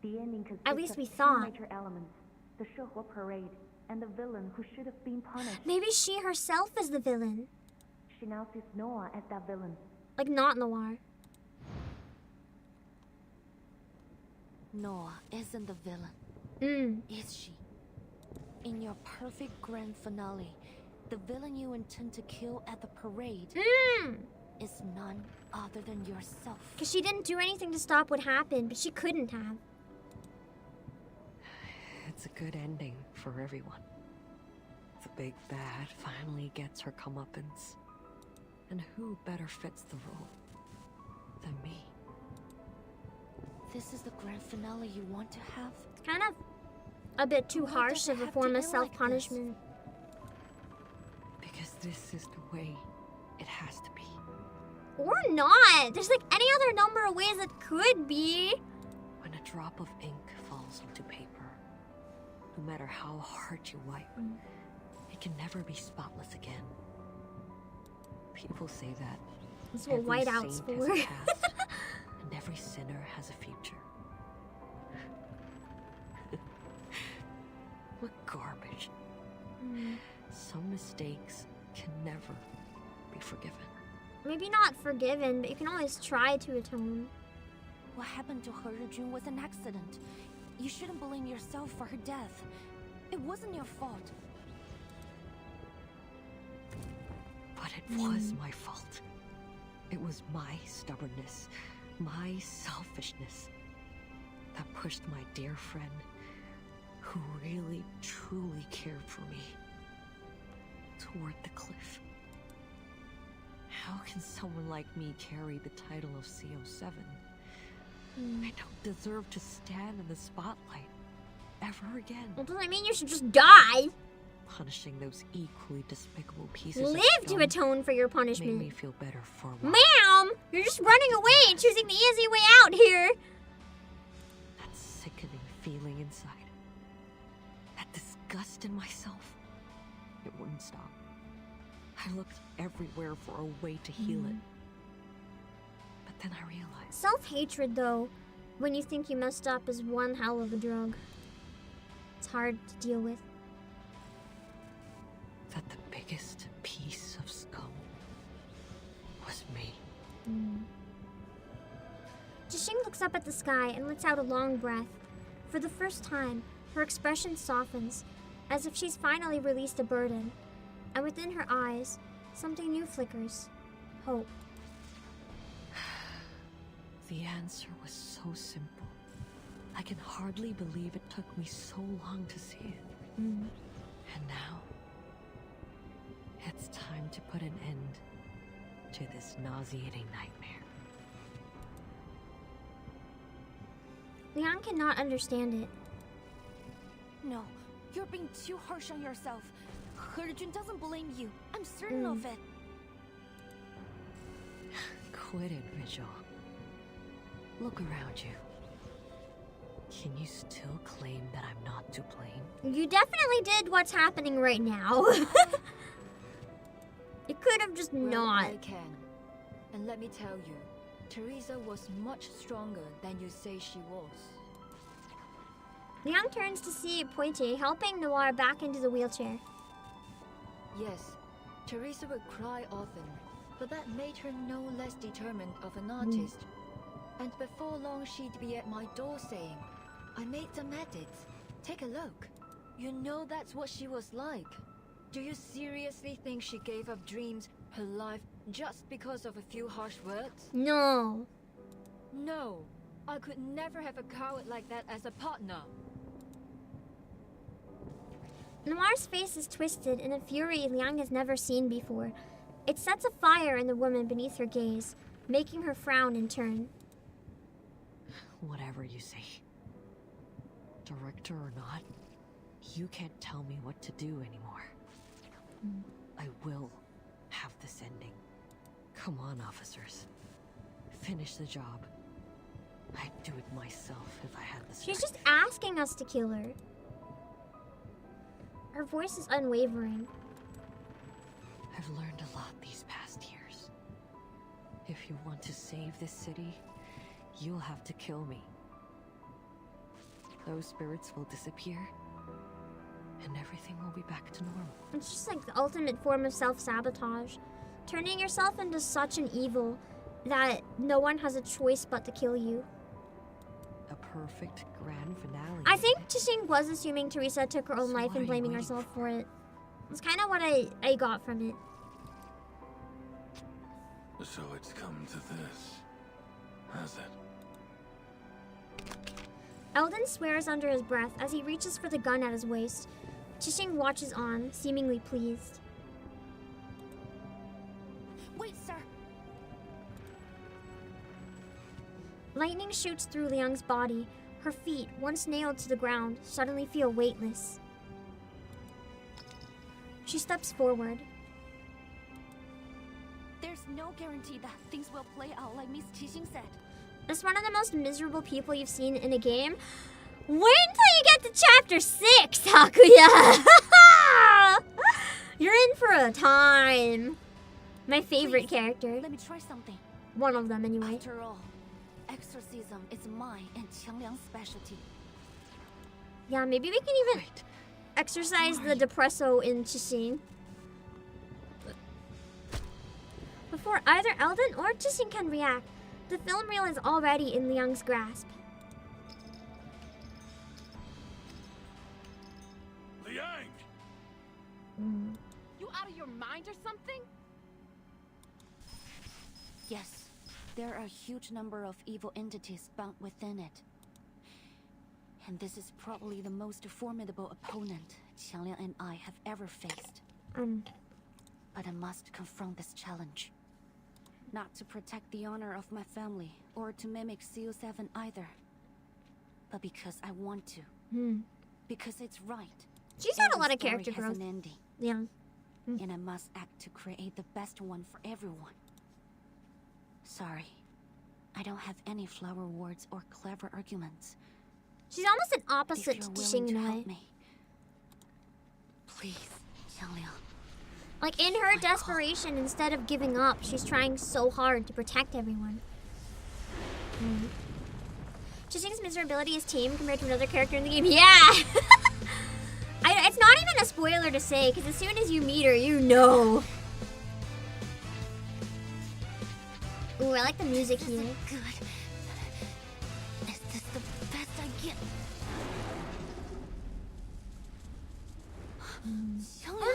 The ending consists At least we of thought. 2 major elements: the Shehuo Parade and the villain who should have been punished. Maybe she herself is the villain. She now sees Noah as that villain. Like, not Noir. Noah isn't the villain. Is she? In your perfect grand finale, the villain you intend to kill at the parade is none other than yourself. Because she didn't do anything to stop what happened, but she couldn't have. It's a good ending for everyone. The big bad finally gets her comeuppance. And who better fits the role than me? This is the grand finale you want to have? Kind of a bit too harsh of a form of self-punishment. Because this is the way it has to be. Or not. There's like any other number of ways it could be. When a drop of ink falls onto paper, no matter how hard you wipe, it can never be spotless again. People say that That's what every whiteout's saint for. has a past, and every sinner has a future. What garbage. Some mistakes can never be forgiven. Maybe not forgiven, but you can always try to atone. What happened to He Rijun was an accident. You shouldn't blame yourself for her death. It wasn't your fault. But it was my fault. It was my stubbornness, my selfishness that pushed my dear friend, who really, truly cared for me, toward the cliff. How can someone like me carry the title of CO7? I don't deserve to stand in the spotlight ever again. Well, doesn't mean you should just die. Punishing those equally despicable pieces Live of to scum atone for your punishment. made me feel better for a while. Ma'am, you're just running away and choosing the easy way out here. That sickening feeling inside, that disgust in myself, it wouldn't stop. I looked everywhere for a way to heal it. But But then I realized... Self-hatred, though, when you think you messed up, is one hell of a drug. It's hard to deal with. That the biggest piece of scum was me. Jixing looks up at the sky and lets out a long breath. For the first time, her expression softens, as if she's finally released a burden. And within her eyes, something new flickers. Hope. The answer was so simple. I can hardly believe it took me so long to see it. And now, it's time to put an end to this nauseating nightmare. Miann cannot understand it. No, you're being too harsh on yourself. Hejun doesn't blame you. I'm certain of it. Quit it, Vigil. Look around you. Can you still claim that I'm not to blame? You definitely did what's happening right now. It could have just not. I can. And let me tell you, Teresa was much stronger than you say she was. Miann turns to see Poitier helping Noir back into the wheelchair. Yes, Teresa would cry often, but that made her no less determined of an artist. And before long she'd be at my door saying, I made some edits. Take a look. You know that's what she was like. Do you seriously think she gave up dreams, her life, just because of a few harsh words? No. No. I could never have a coward like that as a partner. Noir's face is twisted in a fury Liang has never seen before. It sets a fire in the woman beneath her gaze, making her frown in turn. Whatever you say. Director or not, you can't tell me what to do anymore. I will have this ending. Come on, officers. Finish the job. I'd do it myself if I had the strength. She's just asking us to kill her. Her voice is unwavering. I've learned a lot these past years. If you want to save this city, you'll have to kill me. Those spirits will disappear, and everything will be back to normal. It's just like the ultimate form of self-sabotage. Turning yourself into such an evil that no one has a choice but to kill you. A perfect grand finale. I think Jixing was assuming Teresa took her own life and blaming herself for it. That's kind of what I got from it. So it's come to this, has it? Elden swears under his breath as he reaches for the gun at his waist. Jixing watches on, seemingly pleased. Wait, sir. Lightning shoots through Liang's body. Her feet, once nailed to the ground, suddenly feel weightless. She steps forward. There's no guarantee that things will play out like Miss Qixing said. As one of the most miserable people you've seen in a game, wait until you get to chapter 6, Hakuya! You're in for a time. My favorite character. Let me try something. One of them, anyway. After all, exorcism is mine and Qiangliang's specialty. Yeah, maybe we can even exercise the depresso in Jixing. Before either Elden or Jixing can react, the film reel is already in Liang's grasp. Liang! You out of your mind or something? Yes, there are a huge number of evil entities bound within it. And this is probably the most formidable opponent Qiangliang and I have ever faced. But I must confront this challenge. Not to protect the honor of my family, or to mimic CO7 either. But because I want to. Because it's right. She's had a lot of character growth. growth. An ending. Yeah. And I must act to create the best one for everyone. Sorry. I don't have any flower words or clever arguments. She's almost an opposite to Jixing Jixing. help me. Please, Qiangliang. Like, in her desperation, instead of giving up, she's trying so hard to protect everyone. Chixing's miserability is tame compared to another character in the game. Yeah! It's not even a spoiler to say, because as soon as you meet her, you know. Ooh, I like the music here. Good. Is this the best I get? Oh no!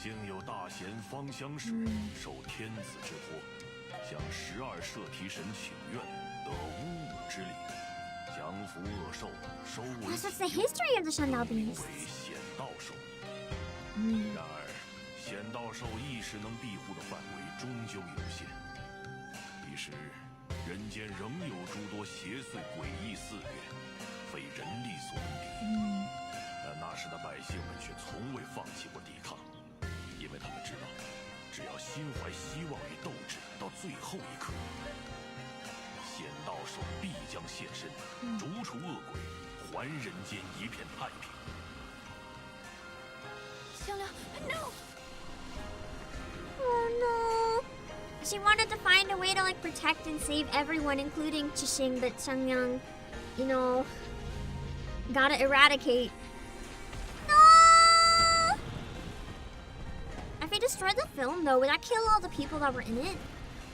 幸有大贤方相识，受天子之托，向12摄提神请愿，得巫武之力，降服恶兽，收为 That's the history of the Shandao Beast. 为显道兽。然而，显道兽一时能庇护的范围终究有限，彼时人间仍有诸多邪祟诡异肆虐，非人力所能敌。但那时的百姓们却从未放弃过抵抗。因为他们知道，只要心怀希望与斗志到最后一刻，显道兽必将现身，逐除恶鬼，还人间一片太平。香料 ，no！ Oh no! She wanted to find a way to like protect and save everyone, including Chixing, but Xiangyang, you know, gotta eradicate. If they destroy the film, though, would that kill all the people that were in it?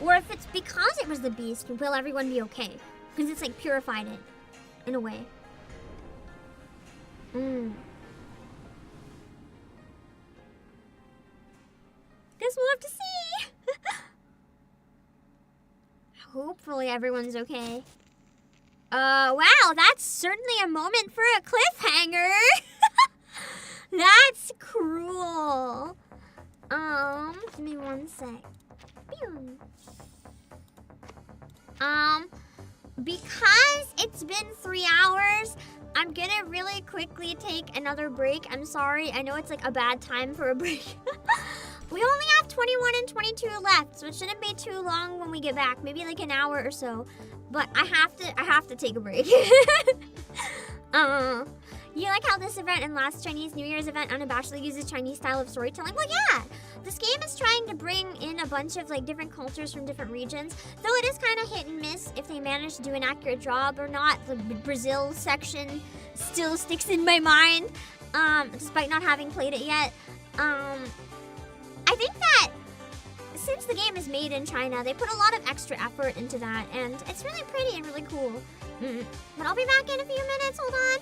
Or if it's because it was the beast, will everyone be okay? Because it's like purified it, in a way. Guess we'll have to see. Hopefully everyone's okay. Wow, that's certainly a moment for a cliffhanger. That's cruel. Give me one sec. Because it's been 3 hours, I'm gonna really quickly take another break. I'm sorry, I know it's like a bad time for a break. We only have 21 and 22 left, so it shouldn't be too long when we get back. Maybe like an hour or so. But I have to take a break. You like how this event and last Chinese New Year's event unabashedly uses Chinese style of storytelling? Well, yeah! This game is trying to bring in a bunch of like different cultures from different regions, though it is kind of hit and miss if they manage to do an accurate job or not. The Brazil section still sticks in my mind, despite not having played it yet. I think that since the game is made in China, they put a lot of extra effort into that, and it's really pretty and really cool. But I'll be back in a few minutes, hold on.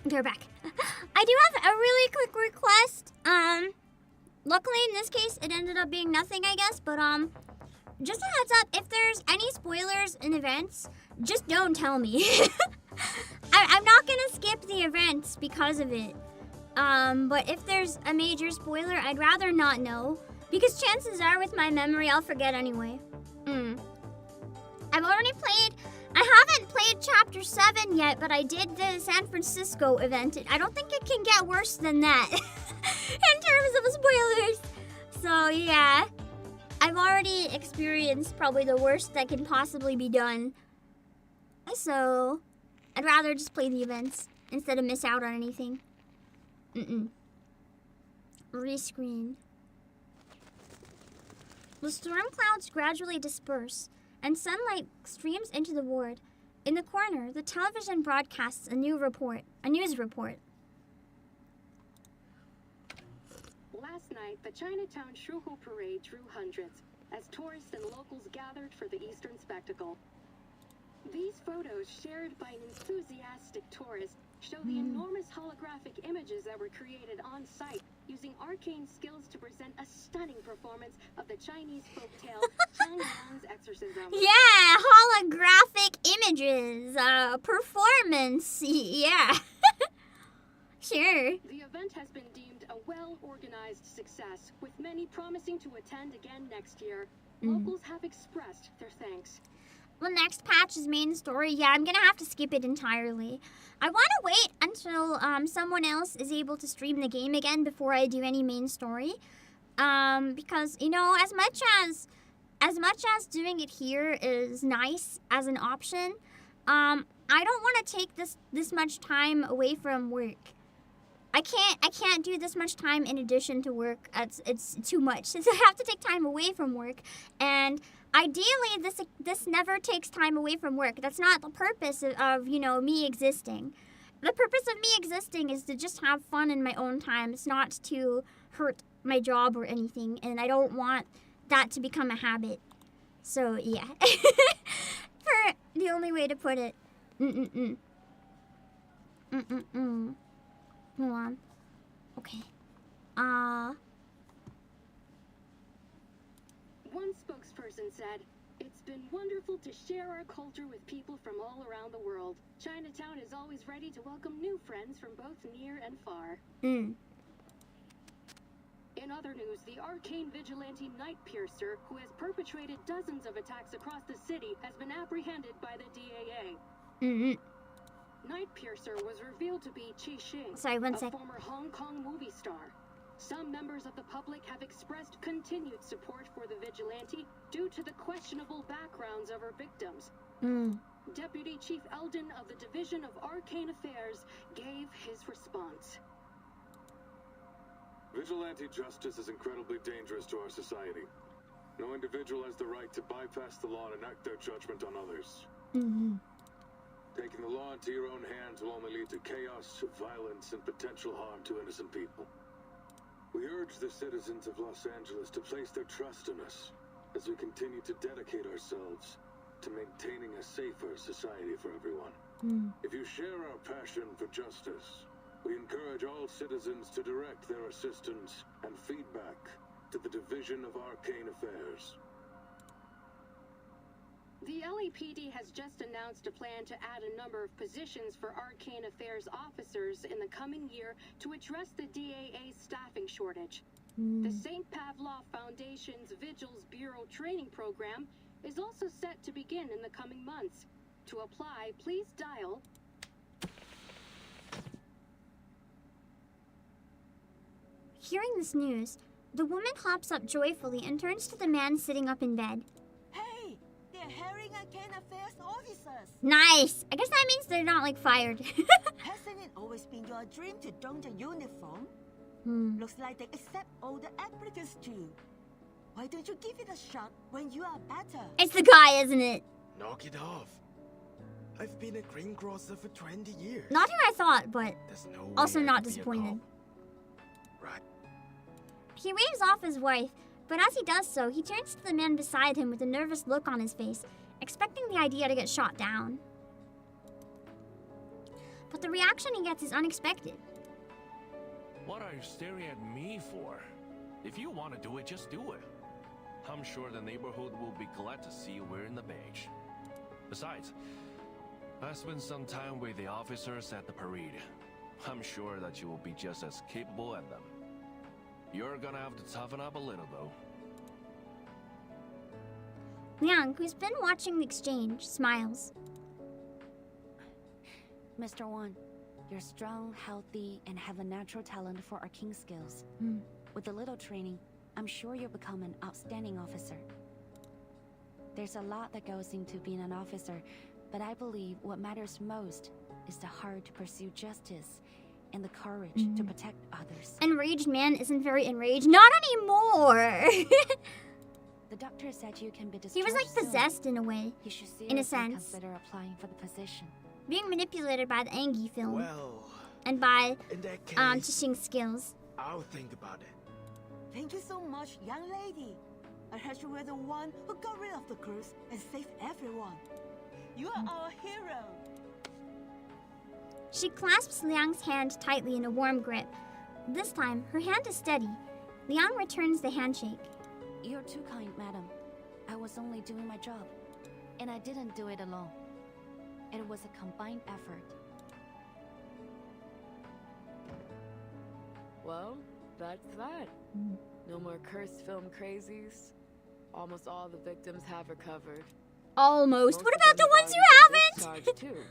They're back. I do have a really quick request. Luckily in this case it ended up being nothing, I guess, but just a heads up, if there's any spoilers in events, just don't tell me. I'm not gonna skip the events because of it. But if there's a major spoiler, I'd rather not know, because chances are with my memory I'll forget anyway. I've already played, I haven't played Chapter 7 yet, but I did the San Francisco event. I don't think it can get worse than that in terms of spoilers. So yeah, I've already experienced probably the worst that can possibly be done. So I'd rather just play the events instead of miss out on anything. Rescreen. The storm clouds gradually disperse, and sunlight streams into the ward. In the corner, the television broadcasts a news report. Last night, the Chinatown Shehuo Parade drew hundreds, as tourists and locals gathered for the Eastern spectacle. These photos, shared by an enthusiastic tourist, show the enormous holographic images that were created on site, using arcane skills to present a stunning performance of the Chinese folktale Shengjian's exorcism. Yeah, holographic images, performance, yeah. Sure. The event has been deemed a well-organized success, with many promising to attend again next year. Locals have expressed their thanks. The next patch is main story. Yeah, I'm gonna have to skip it entirely. I want to wait until someone else is able to stream the game again before I do any main story. Because, you know, as much as doing it here is nice as an option, I don't want to take this much time away from work. I can't do this much time in addition to work. It's too much. Since I have to take time away from work, and ideally this never takes time away from work. That's not the purpose of you know, me existing. The purpose of me existing is to just have fun in my own time. It's not to hurt my job or anything, and I don't want that to become a habit. So yeah. For the only way to put it. Hold on. Okay. One spokesperson said, "It's been wonderful to share our culture with people from all around the world. Chinatown is always ready to welcome new friends from both near and far." In other news, the arcane vigilante Night Piercer, who has perpetrated dozens of attacks across the city, has been apprehended by the DAA. Night Piercer was revealed to be Qi Xing, a former Hong Kong movie star. Some members of the public have expressed continued support for the vigilante due to the questionable backgrounds of her victims. Deputy Chief Elden of the Division of Arcane Affairs gave his response. Vigilante justice is incredibly dangerous to our society. No individual has the right to bypass the law and enact their judgment on others. Taking the law into your own hands will only lead to chaos, violence, and potential harm to innocent people. We urge the citizens of Los Angeles to place their trust in us as we continue to dedicate ourselves to maintaining a safer society for everyone. If you share our passion for justice, we encourage all citizens to direct their assistance and feedback to the Division of Arcane Affairs. The LAPD has just announced a plan to add a number of positions for Arcane Affairs officers in the coming year to address the DAA's staffing shortage. The St. Pavlov Foundation's Vigils Bureau training program is also set to begin in the coming months. To apply, please dial... Hearing this news, the woman hops up joyfully and turns to the man sitting up in bed. Hey, they're hiring Arcane Affairs officers. Nice! I guess that means they're not, like, fired. Hasn't it always been your dream to don the uniform? Looks like they accept all the applicants too. Why don't you give it a shot when you are better? It's the guy, isn't it? Knock it off. I've been a greengrosser for 20 years. Not who I thought, but no also way not I'd be a disappointed. Right. He waves off his wife, but as he does so, he turns to the man beside him with a nervous look on his face, expecting the idea to get shot down. But the reaction he gets is unexpected. What are you staring at me for? If you want to do it, just do it. I'm sure the neighborhood will be glad to see you wearing the badge. Besides, I spent some time with the officers at the parade. I'm sure that you will be just as capable as them. You're gonna have to toughen up a little, though. Miann, who's been watching the exchange, smiles. Mr. Wan, you're strong, healthy, and have a natural talent for arcane skills. With a little training, I'm sure you'll become an outstanding officer. There's a lot that goes into being an officer, but I believe what matters most is the heart to pursue justice and the courage to protect others. Enraged man isn't very enraged. Not anymore! The doctor said you can be discharged. He was like soon. possessed in a way. You should In a seriously sense. consider applying for the position. Being manipulated by the Angie film. Well, and by in that case, Tishing's skills. I'll think about it. Thank you so much, young lady. I heard you were the one who got rid of the curse and saved everyone. You are our hero. She clasps Liang's hand tightly in a warm grip. This time, her hand is steady. Liang returns the handshake. You're too kind, madam. I was only doing my job. And I didn't do it alone. It was a combined effort. Well, that's that. No more cursed film crazies. Almost all the victims have recovered. Almost. Most What of about them the have ones you already been haven't? discharged, too.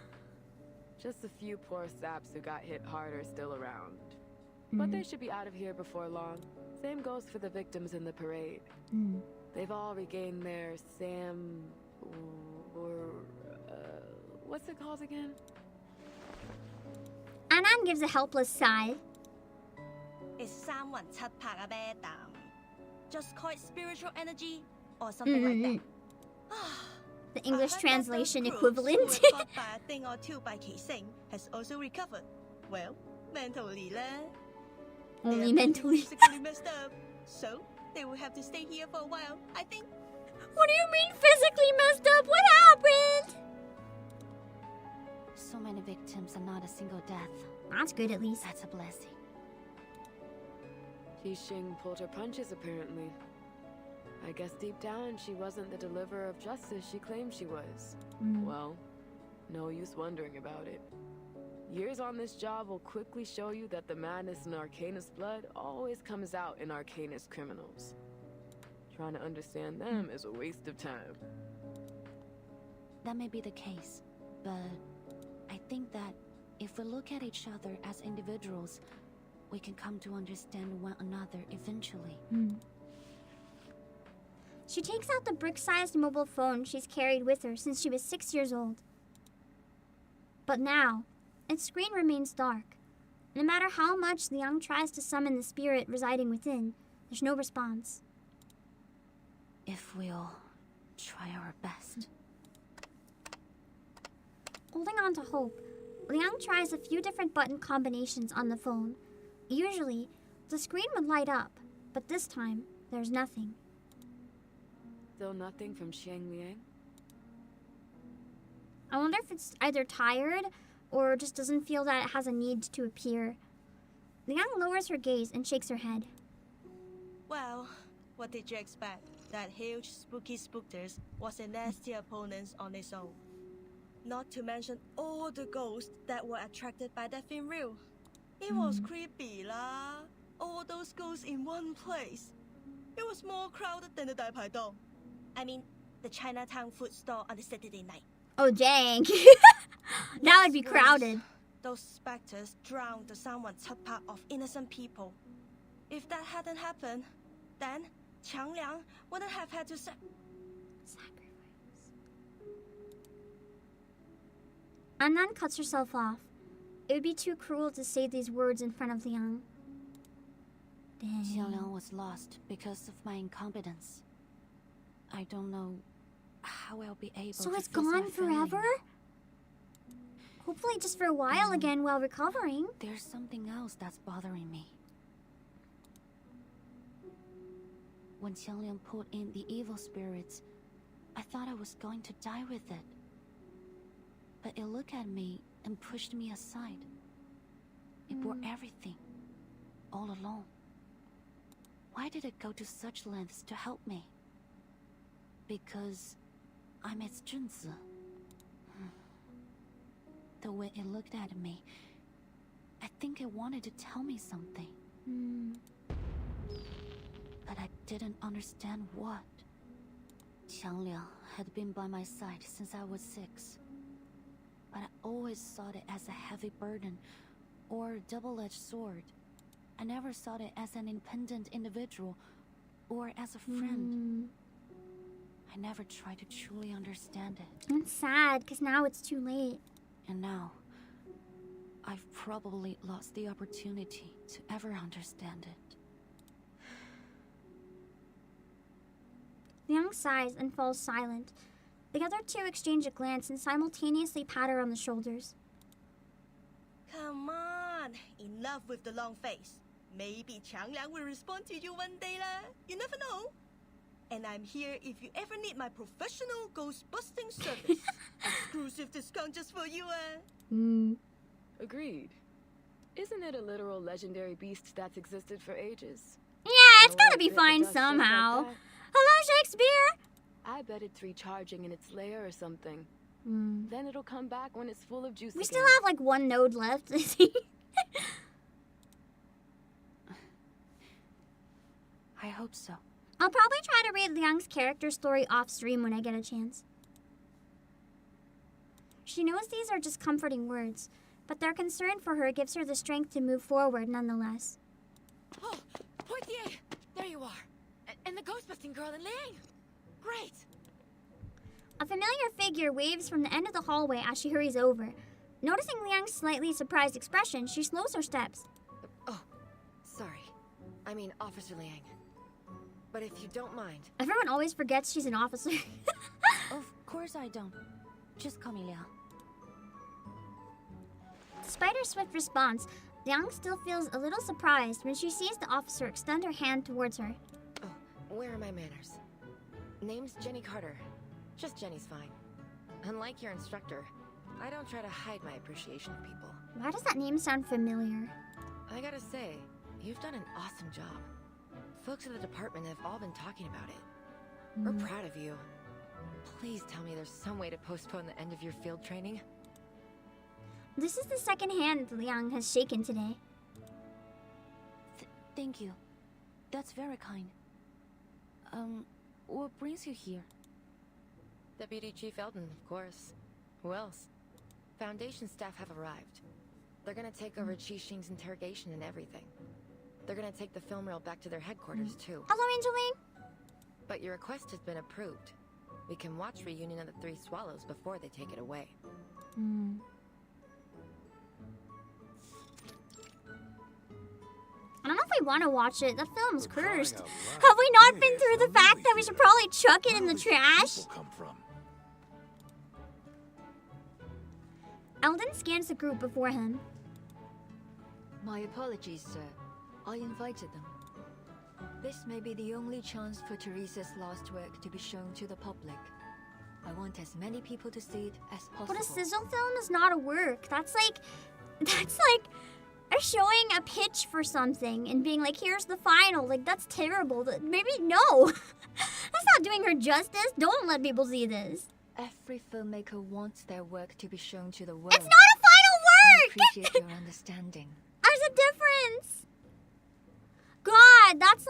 Just a few poor saps who got hit harder still around. But they should be out of here before long. Same goes for the victims in the parade. They've all regained their what's it called again? Annan gives a helpless sigh. It's 317拍啊 madam. Just call it spiritual energy or something like that. The English translation Who equivalent. were caught by a thing or two by Keising has also recovered. Well, mentally lah. Only mentally. Physically messed up, so they will have to stay here for a while, I think. What do you mean physically messed up? What happened? So many victims and not a single death. That's good, at least. That's a blessing. Qixing pulled her punches, apparently. I guess deep down, she wasn't the deliverer of justice she claimed she was. Well, no use wondering about it. Years on this job will quickly show you that the madness in Arcanist blood always comes out in Arcanist criminals. Trying to understand them is a waste of time. That may be the case, but I think that if we look at each other as individuals, we can come to understand one another eventually. She takes out the brick-sized mobile phone she's carried with her since she was 6 years old. But now, its screen remains dark. No matter how much Liang tries to summon the spirit residing within, there's no response. If we'll try our best. Holding on to hope, Liang tries a few different button combinations on the phone. Usually, the screen would light up, but this time, there's nothing. Still nothing from Xiangliang? I wonder if it's either tired or just doesn't feel that it has a need to appear. Liang lowers her gaze and shakes her head. Well, what did you expect? That huge spooky spookters was a nasty opponent on its own. Not to mention all the ghosts that were attracted by that film reel. It was creepy lah. All those ghosts in one place. It was more crowded than the Dai Pai Dong. I mean, the Chinatown food store on the Saturday night. Oh dang. That would be crowded. Those specters drowned the 317 part of innocent people. If that hadn't happened, then Qiang Liang wouldn't have had to sacrifice. Annan cuts herself off. It would be too cruel to say these words in front of Liang. Qiang Liang was lost because of my incompetence. I don't know how I'll be able to So it's face my gone forever? failure. Hopefully just for a while again while recovering. There's something else that's bothering me. When Qiang Liang pulled in the evil spirits, I thought I was going to die with it. But that it looked at me and pushed me aside. It bore everything, all alone. Why did it go to such lengths to help me? Because I'm its Junzi. The way it looked at me, I think it wanted to tell me something. But I didn't understand what. Qiangliang had been by my side since I was 6. But I always saw it as a heavy burden or a double-edged sword. I never saw it as an independent individual or as a friend. I never tried to truly understand it. It's sad, because now it's too late. And now, I've probably lost the opportunity to ever understand it. Liang sighs and falls silent. The other two exchange a glance and simultaneously pat her on the shoulders. Come on, enough with the long face. Maybe Qiangliang will respond to you one day lah. You never know. And I'm here if you ever need my professional ghost-busting service. Exclusive discount just for you, Agreed. Isn't it a literal legendary beast that's existed for ages? Yeah, it's gotta be fine somehow. Hello, Shakespeare! I bet it's recharging in its lair or something. Then it'll come back when it's full of juice We again. still have like one node left. I hope so. I'll probably try to read Liang's character story off-stream when I get a chance. She knows these are just comforting words, but their concern for her gives her the strength to move forward nonetheless. Oh, Portier! There you are. And the ghost-busting girl in Liang. Great! A familiar figure waves from the end of the hallway as she hurries over. Noticing Liang's slightly surprised expression, she slows her steps. Oh, sorry. I mean, Officer Liang. But if you don't mind... Everyone always forgets she's an officer. Of course I don't. Just call me Liang. Despite her swift response, Liang still feels a little surprised when she sees the officer extend her hand towards her. Oh, where are my manners? Name's Jenny Carter. Just Jenny's fine. Unlike your instructor, I don't try to hide my appreciation of people. Why does that name sound familiar? I gotta say, you've done an awesome job. Folks at the department have all been talking about it. We're proud of you. Please tell me there's some way to postpone the end of your field training. This is the second hand Liang has shaken today. Thank you. That's very kind. What brings you here? Deputy Chief Elden, of course. Who else? Foundation staff have arrived. They're gonna take over Qi Xing's interrogation and everything. They're gonna take the film reel back to their headquarters, too. Hello, Angeline. But your request has been approved. We can watch Reunion of the Three Swallows before they take it away. I don't know if we want to watch it. The film's cursed. Have we not been through the fact that we should probably chuck it in the trash? Elden scans the group before him. My apologies, sir. I invited them. This may be the only chance for Teresa's last work to be shown to the public. I want as many people to see it as possible. But a sizzle film is not a work. That's like showing a pitch for something and being like, here's the final. Like, that's terrible. Maybe, no. That's not doing her justice. Don't let people see this. Every filmmaker wants their work to be shown to the world. It's not a final work! I appreciate your understanding. There's a difference. God, that's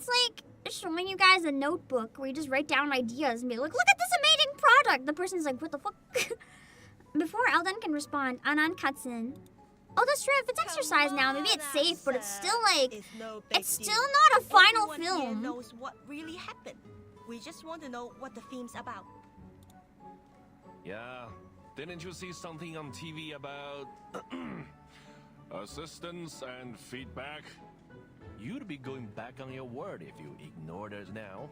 like showing you guys a notebook where you just write down ideas and be like, look at this amazing product. The person's like, what the fuck? Before Elden can respond, Anand cuts in. Oh, that's true. If it's exercise now, maybe it's safe, but it's still like, it's still not a final Everyone film. Here knows what really happened. We just want to know what the film's about. Yeah, didn't you see something on TV about assistance and feedback? You'd be going back on your word if you ignored us now.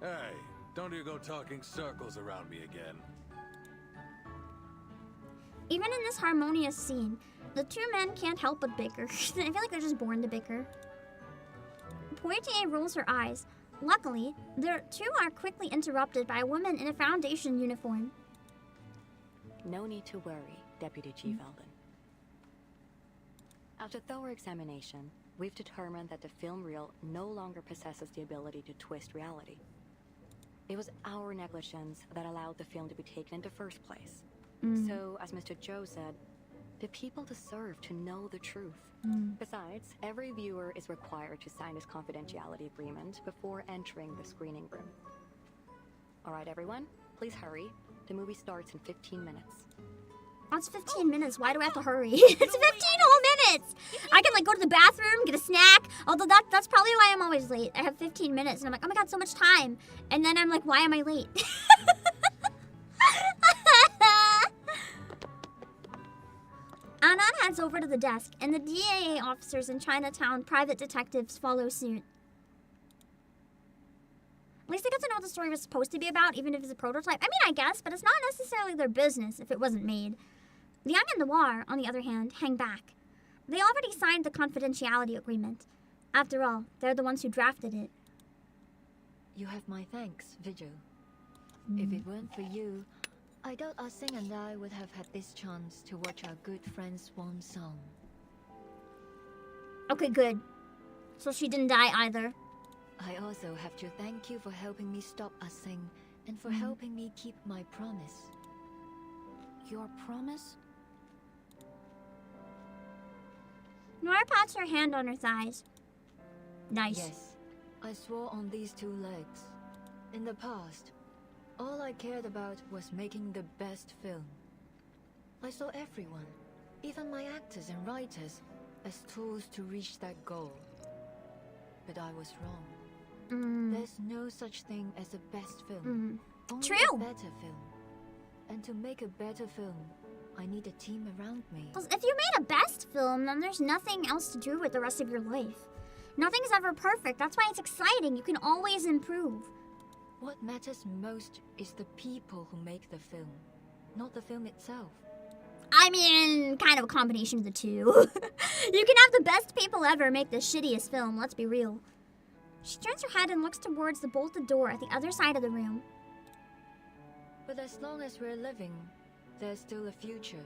Hey, don't you go talking circles around me again. Even in this harmonious scene, the two men can't help but bicker. I feel like they're just born to bicker. Poitier rolls her eyes. Luckily, the two are quickly interrupted by a woman in a Foundation uniform. No need to worry, Deputy Chief Elden. After thorough examination, we've determined that the film reel no longer possesses the ability to twist reality. It was our negligence that allowed the film to be taken in the first place. So, as Mr. Joe said, the people deserve to know the truth. Besides, every viewer is required to sign this confidentiality agreement before entering the screening room. Alright everyone, please hurry. The movie starts in 15 minutes. That's 15 minutes. Why do I have to hurry? It's 15 whole minutes. I can like go to the bathroom, get a snack. Although that's probably why I'm always late. I have 15 minutes and I'm like, oh my god, so much time. And then I'm like, why am I late? Anan heads over to the desk, and the DAA officers and Chinatown private detectives follow suit. At least they get to know what the story was supposed to be about, even if it's a prototype. I mean, I guess, but it's not necessarily their business if it wasn't made. Liang and Noir, on the other hand, hang back. They already signed the confidentiality agreement. After all, they're the ones who drafted it. You have my thanks, Vigil. If it weren't for you, I doubt Ah-Sing and I would have had this chance to watch our good friend's swan song. Okay, good. So she didn't die either. I also have to thank you for helping me stop Ah-Sing and for helping me keep my promise. Your promise? Noir pats her hand on her thighs. Nice. Yes, I swore on these two legs. In the past, all I cared about was making the best film. I saw everyone, even my actors and writers, as tools to reach that goal. But I was wrong. There's no such thing as a best film. Only True. a better film. And to make a better film, I need a team around me. Because if you made a best film, then there's nothing else to do with the rest of your life. Nothing's ever perfect. That's why it's exciting. You can always improve. What matters most is the people who make the film, not the film itself. I mean, kind of a combination of the two. You can have the best people ever make the shittiest film, let's be real. She turns her head and looks towards the bolted door at the other side of the room. But as long as we're living, there's still a future.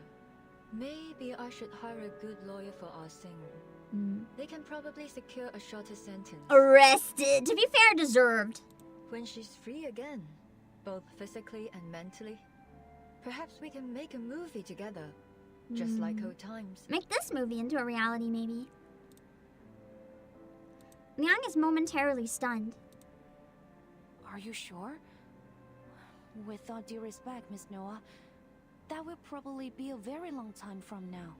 Maybe I should hire a good lawyer for Ah-Sing. They can probably secure a shorter sentence. Arrested! To be fair, deserved. When she's free again, both physically and mentally, perhaps we can make a movie together, just like old times. Make this movie into a reality, maybe. Liang is momentarily stunned. Are you sure? With all due respect, Miss Noah, that will probably be a very long time from now.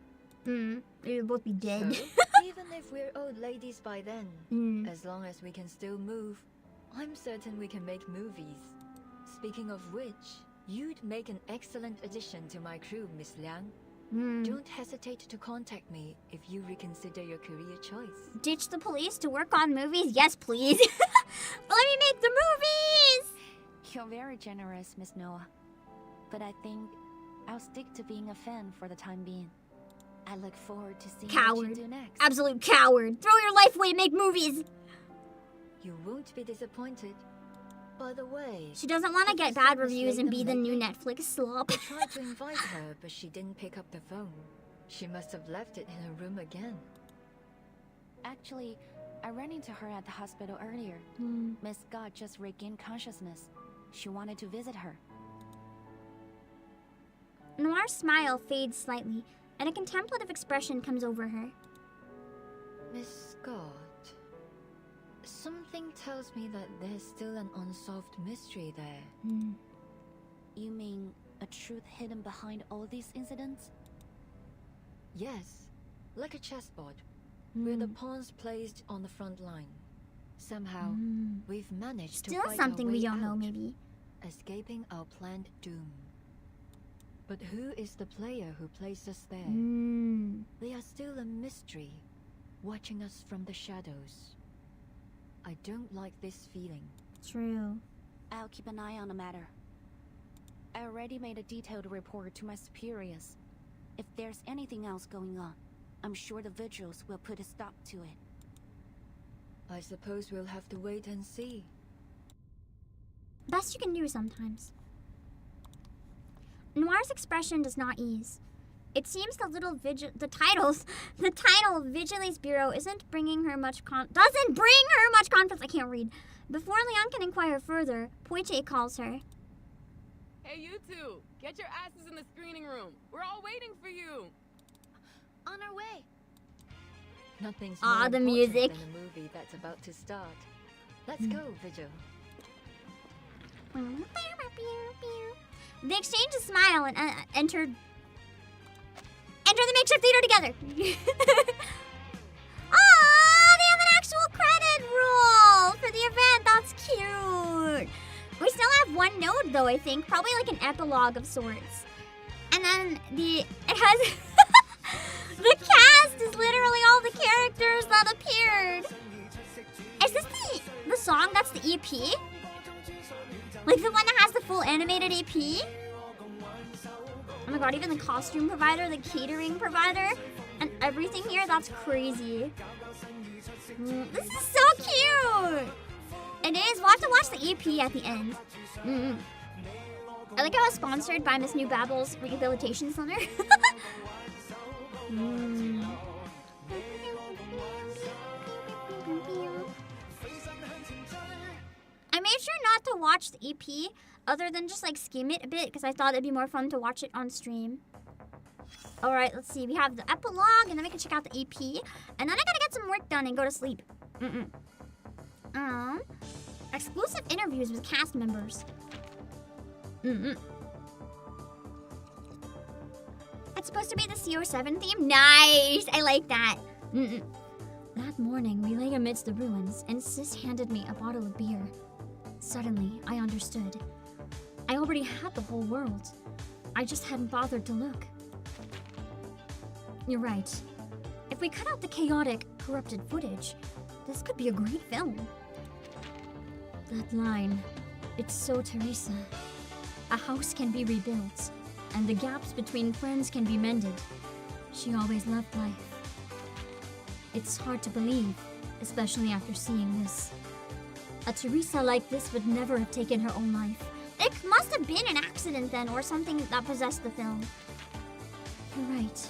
We will both be dead. So, even if we're old ladies by then, as long as we can still move, I'm certain we can make movies. Speaking of which, you'd make an excellent addition to my crew, Miss Liang. Don't hesitate to contact me if you reconsider your career choice. Ditch the police to work on movies? Yes, please. Let me make the movies! You're very generous, Miss Noah. But I think I'll stick to being a fan for the time being. I look forward to seeing what you do next. Absolute coward. Throw your life away and make movies. You won't be disappointed. By the way, she doesn't want to get bad reviews and be the new Netflix slop. I tried to invite her, but she didn't pick up the phone. She must have left it in her room again. Actually, I ran into her at the hospital earlier. Miss Scott just regained consciousness. She wanted to visit her. Noir's smile fades slightly, and a contemplative expression comes over her. Miss Scott, something tells me that there's still an unsolved mystery there. You mean a truth hidden behind all these incidents? Yes, like a chessboard, where the pawns placed on the front line. Somehow, we've managed to Still fight something our way we don't know, out, maybe. escaping our planned doom. But who is the player who placed us there? They are still a mystery, watching us from the shadows. I don't like this feeling. True. I'll keep an eye on the matter. I already made a detailed report to my superiors. If there's anything else going on, I'm sure the vigils will put a stop to it. I suppose we'll have to wait and see. Best you can do sometimes. Noir's expression does not ease. It seems the title Vigilance Bureau doesn't bring her much confidence. I can't read. Before Leon can inquire further, Poitier calls her. Hey, you two! Get your asses in the screening room. We're all waiting for you. On our way. Nothing's more the important music. than a movie that's about to start. Let's go, Vigil. They exchange a smile and enter the makeshift theater together. They have an actual credit roll for the event. That's cute. We still have one node though, I think. Probably like an epilogue of sorts. And then it has the cast is literally all the characters that appeared. Is this the song that's the EP? Like the one that has the full animated EP? Oh my god, even the costume provider, the catering provider, and everything here, that's crazy. This is so cute! It is. We'll have to watch the EP at the end. I like how I was sponsored by Miss New Babble's Rehabilitation Center. I made sure not to watch the EP other than just like skim it a bit because I thought it'd be more fun to watch it on stream. Alright, let's see. We have the epilogue and then we can check out the EP. And then I gotta get some work done and go to sleep. Exclusive interviews with cast members. That's supposed to be the CO7 theme? Nice! I like that. That morning, we lay amidst the ruins and Sis handed me a bottle of beer. Suddenly, I understood. I already had the whole world. I just hadn't bothered to look. You're right. If we cut out the chaotic, corrupted footage, this could be a great film. That line, it's so Teresa. A house can be rebuilt, and the gaps between friends can be mended. She always loved life. It's hard to believe, especially after seeing this. A Teresa like this would never have taken her own life. It must have been an accident then, or something that possessed the film. You're right.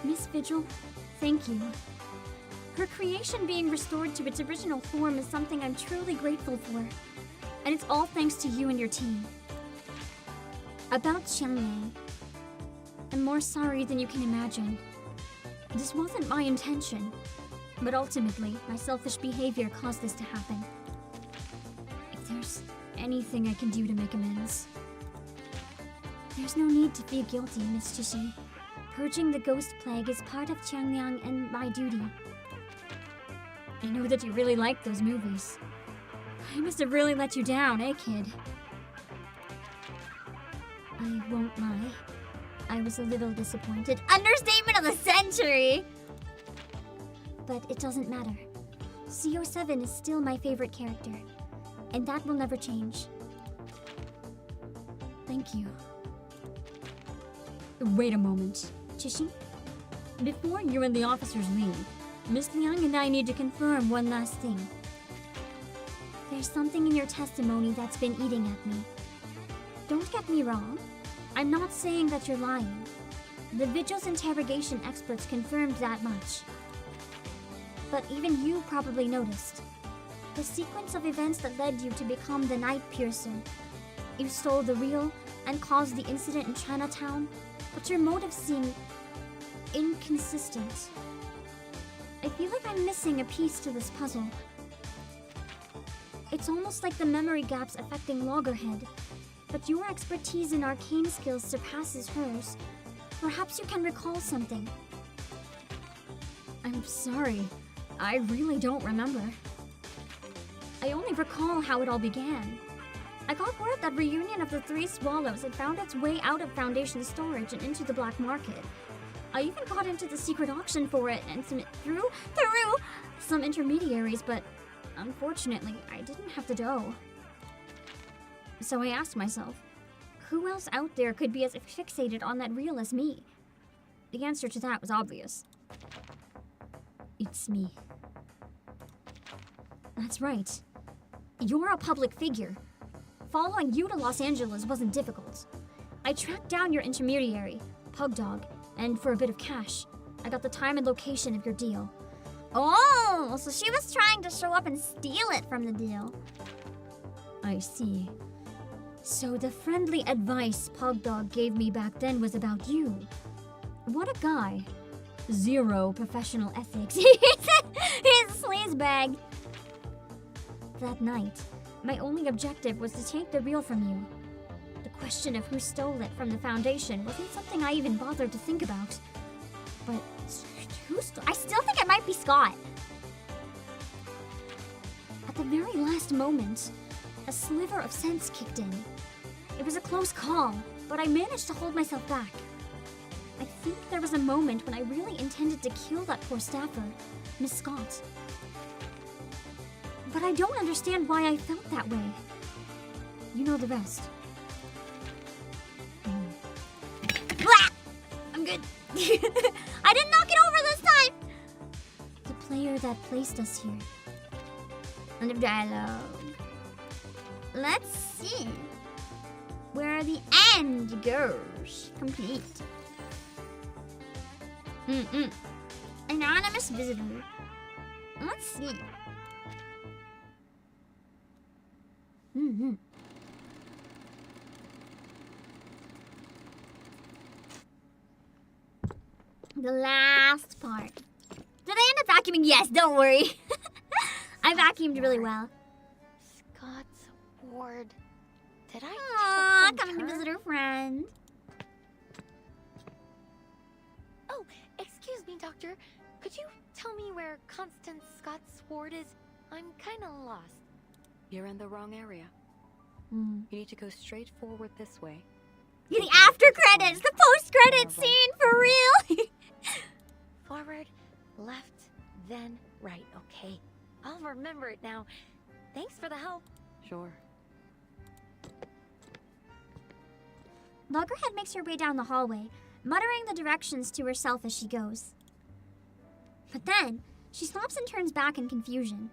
Miss Vigil, thank you. Her creation being restored to its original form is something I'm truly grateful for. And it's all thanks to you and your team. About Xiangyang, I'm more sorry than you can imagine. This wasn't my intention, but ultimately, my selfish behavior caused this to happen. If there's anything I can do to make amends. There's no need to feel guilty, Miss Cixin. Purging the ghost plague is part of Xiangyang and my duty. I know that you really like those movies. I must have really let you down, eh, kid? I won't lie. I was a little disappointed. Understatement of the century! But it doesn't matter. CO7 is still my favorite character, and that will never change. Thank you. Wait a moment. Cixin? Before you and the officers leave, Miss Liang and I need to confirm one last thing. There's something in your testimony that's been eating at me. Don't get me wrong. I'm not saying that you're lying. The Vigil's interrogation experts confirmed that much. But even you probably noticed. The sequence of events that led you to become the Night Piercer. You stole the reel and caused the incident in Chinatown, but your motives seem inconsistent. I feel like I'm missing a piece to this puzzle. It's almost like the memory gaps affecting Loggerhead, but your expertise in arcane skills surpasses hers. Perhaps you can recall something. I'm sorry. I really don't remember. I only recall how it all began. I got word that Reunion of the Three Swallows had found its way out of Foundation storage and into the black market. I even got into the secret auction for it and through some intermediaries, but unfortunately, I didn't have the dough. So I asked myself, who else out there could be as fixated on that reel as me? The answer to that was obvious. It's me. That's right. You're a public figure. Following you to Los Angeles wasn't difficult. I tracked down your intermediary, Pugdog, and for a bit of cash, I got the time and location of your deal. Oh, so she was trying to show up and steal it from the deal. I see. So the friendly advice Pugdog gave me back then was about you. What a guy. Zero professional ethics. He's a sleazebag. That night, my only objective was to take the reel from you. The question of who stole it from the Foundation wasn't something I even bothered to think about. But I still think it might be Scott. At the very last moment, a sliver of sense kicked in. It was a close call, but I managed to hold myself back. I think there was a moment when I really intended to kill that poor staffer, Miss Scott. But I don't understand why I felt that way. You know the rest. I'm good. I didn't knock it over this time! The player that placed us here. End of dialogue. Let's see where the end goes. Complete. Anonymous visitor. Let's see. The last part. Did I end up vacuuming? Yes, don't worry. I vacuumed really well. Scott's ward. Did I Aww, coming to visit her friend. Oh, excuse me, Doctor. Could you tell me where Constance Scott's ward is? I'm kind of lost. You're in the wrong area. You need to go straight forward this way. The after credits, the post-credit scene, for real. Forward, left, then right. Okay, I'll remember it now. Thanks for the help. Sure. Loggerhead makes her way down the hallway, muttering the directions to herself as she goes. But then, she stops and turns back in confusion.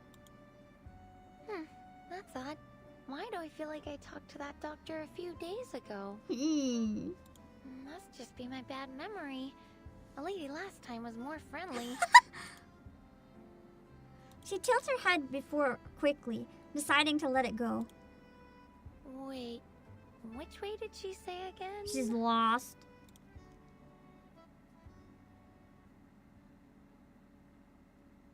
That's odd. Why do I feel like I talked to that doctor a few days ago? Must just be my bad memory. The lady last time was more friendly. She tilts her head before quickly, deciding to let it go. Wait, which way did she say again? She's lost.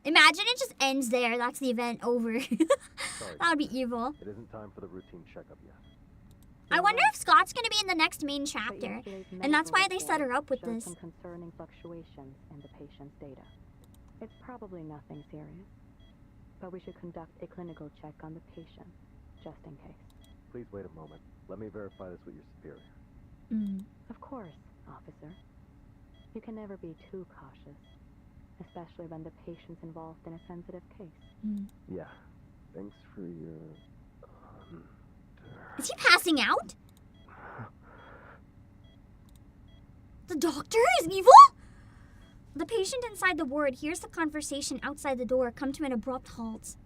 Imagine it just ends there. That's the event over. That would be evil. It isn't time for the routine checkup yet. I wonder if Scott's gonna be in the next main chapter, and that's why they set her up with this. Some concerning fluctuations in the patient's data. It's probably nothing serious, but we should conduct a clinical check on the patient, just in case. Please wait a moment. Let me verify this with your superior. Of course, officer. You can never be too cautious, especially when the patient's involved in a sensitive case. Yeah. Thanks for your... Is he passing out? The doctor is evil? The patient inside the ward hears the conversation outside the door come to an abrupt halt.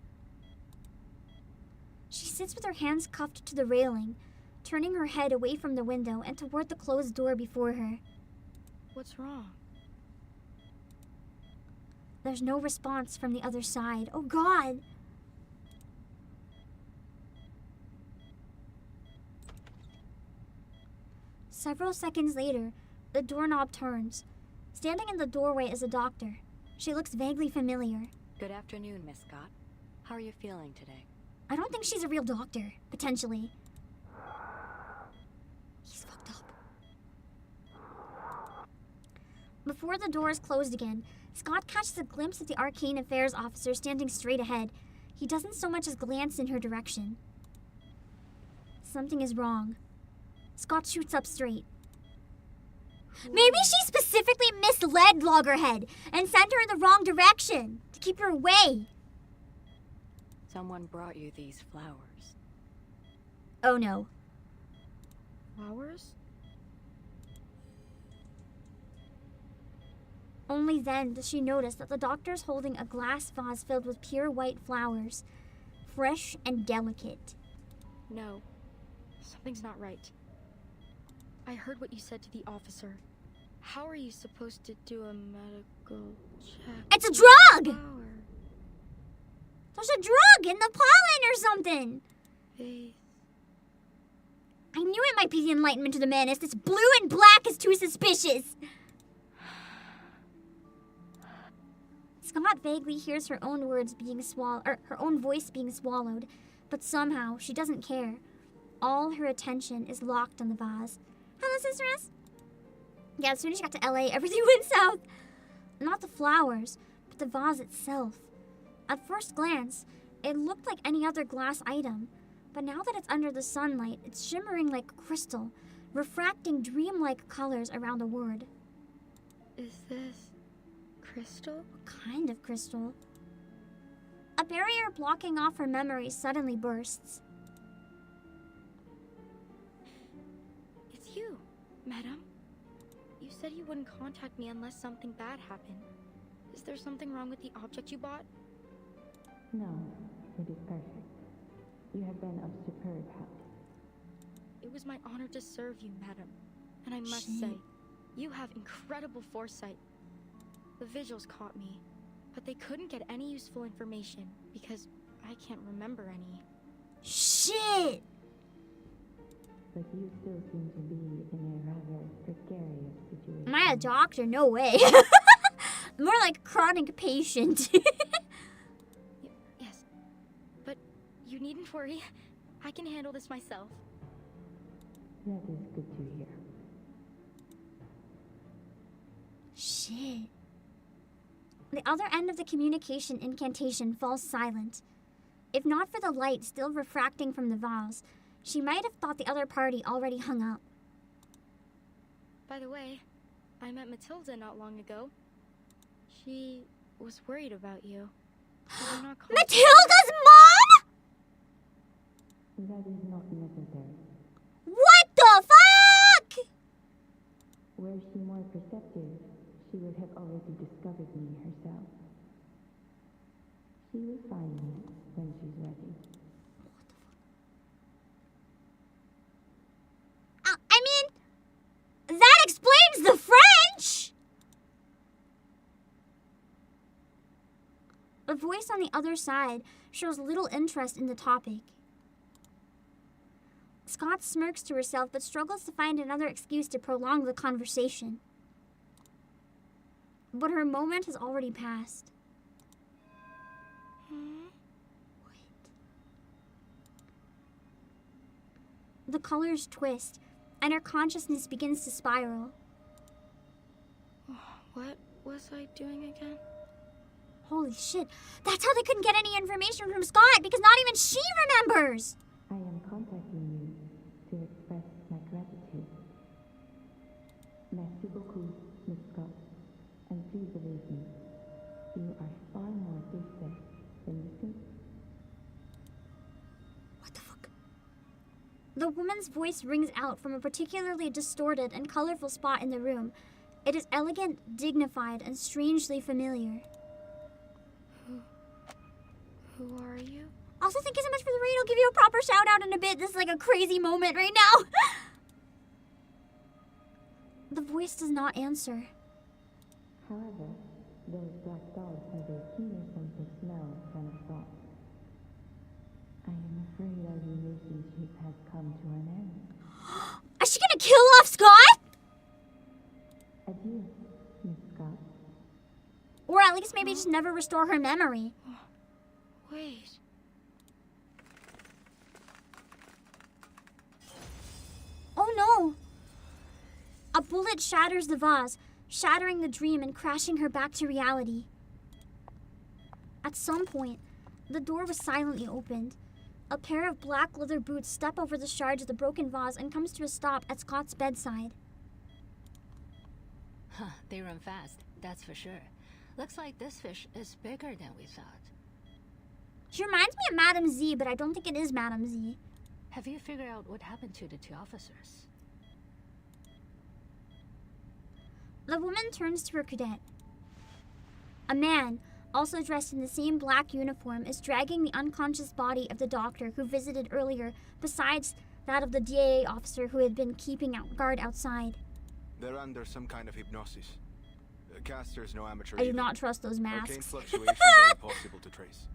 She sits with her hands cuffed to the railing, turning her head away from the window and toward the closed door before her. What's wrong? There's no response from the other side. Oh God! Several seconds later, the doorknob turns. Standing in the doorway is a doctor. She looks vaguely familiar. Good afternoon, Miss Scott. How are you feeling today? I don't think she's a real doctor, potentially. He's fucked up. Before the door is closed again, Scott catches a glimpse of the Arcane Affairs officer standing straight ahead. He doesn't so much as glance in her direction. Something is wrong. Scott shoots up straight. Maybe she specifically misled Loggerhead and sent her in the wrong direction to keep her away. Someone brought you these flowers. Oh no. Flowers? Only then does she notice that the doctor's holding a glass vase filled with pure white flowers, fresh and delicate. No. Something's not right. I heard what you said to the officer. How are you supposed to do a medical check? It's a drug! There's a drug in the pollen or something! I knew it might be the Enlightenment of the Madness. This blue and black is too suspicious. Scott vaguely hears her own words being swallowed, or her own voice being swallowed, but somehow she doesn't care. All her attention is locked on the vase. Hello, Sister S. Yeah, as soon as she got to LA, everything went south. Not the flowers, but the vase itself. At first glance, it looked like any other glass item, but now that it's under the sunlight, it's shimmering like crystal, refracting dreamlike colors around a word. Is this crystal? What kind of crystal? A barrier blocking off her memory suddenly bursts. It's you, madam. You said you wouldn't contact me unless something bad happened. Is there something wrong with the object you bought? No, it is perfect. You have been of superb help. It was my honor to serve you, madam. And I must say, you have incredible foresight. The vigils caught me, but they couldn't get any useful information because I can't remember any. Shit! But you still seem to be in a rather precarious situation. Am I a doctor? No way. More like a chronic patient. Yes, but you needn't worry. I can handle this myself. That is good to hear. Shit. The other end of the communication incantation falls silent. If not for the light still refracting from the vase, she might have thought the other party already hung up. By the way, I met Matilda not long ago. She was worried about you. Matilda's mom?! That is not necessary. What the fuck?! Were she more perceptive, she would have already discovered me herself. She will find me when she's ready. I mean, that explains the French! The voice on the other side shows little interest in the topic. Scott smirks to herself but struggles to find another excuse to prolong the conversation. But her moment has already passed. The colors twist, and her consciousness begins to spiral. What was I doing again? Holy shit, that's how they couldn't get any information from Scott, because not even she remembers! I am contacting you to express my gratitude. Merci beaucoup, Miss Scott. And please believe me, you are far more distant than you think. What the fuck? The woman's voice rings out from a particularly distorted and colorful spot in the room. It is elegant, dignified, and strangely familiar. Who are you? Also, thank you so much for the raid. I'll give you a proper shout out in a bit. This is like a crazy moment right now. The voice does not answer. However, those black dogs have a keener sense of smell than of thought. I am afraid our relationship has come to an end. Is she gonna kill off Scott? Adieu, Miss Scott. Or at least maybe just never restore her memory. Wait. Oh no! A bullet shatters the vase, shattering the dream and crashing her back to reality. At some point, the door was silently opened. A pair of black leather boots step over the shards of the broken vase and comes to a stop at Scott's bedside. Huh, they run fast, that's for sure. Looks like this fish is bigger than we thought. She reminds me of Madame Z, but I don't think it is Madame Z. Have you figured out what happened to the two officers? The woman turns to her cadet. A man, also dressed in the same black uniform, is dragging the unconscious body of the doctor who visited earlier beside that of the DAA officer who had been keeping guard outside. They're under some kind of hypnosis. Caster's no amateur. I do not trust those masks. Arcane fluctuations are impossible to trace.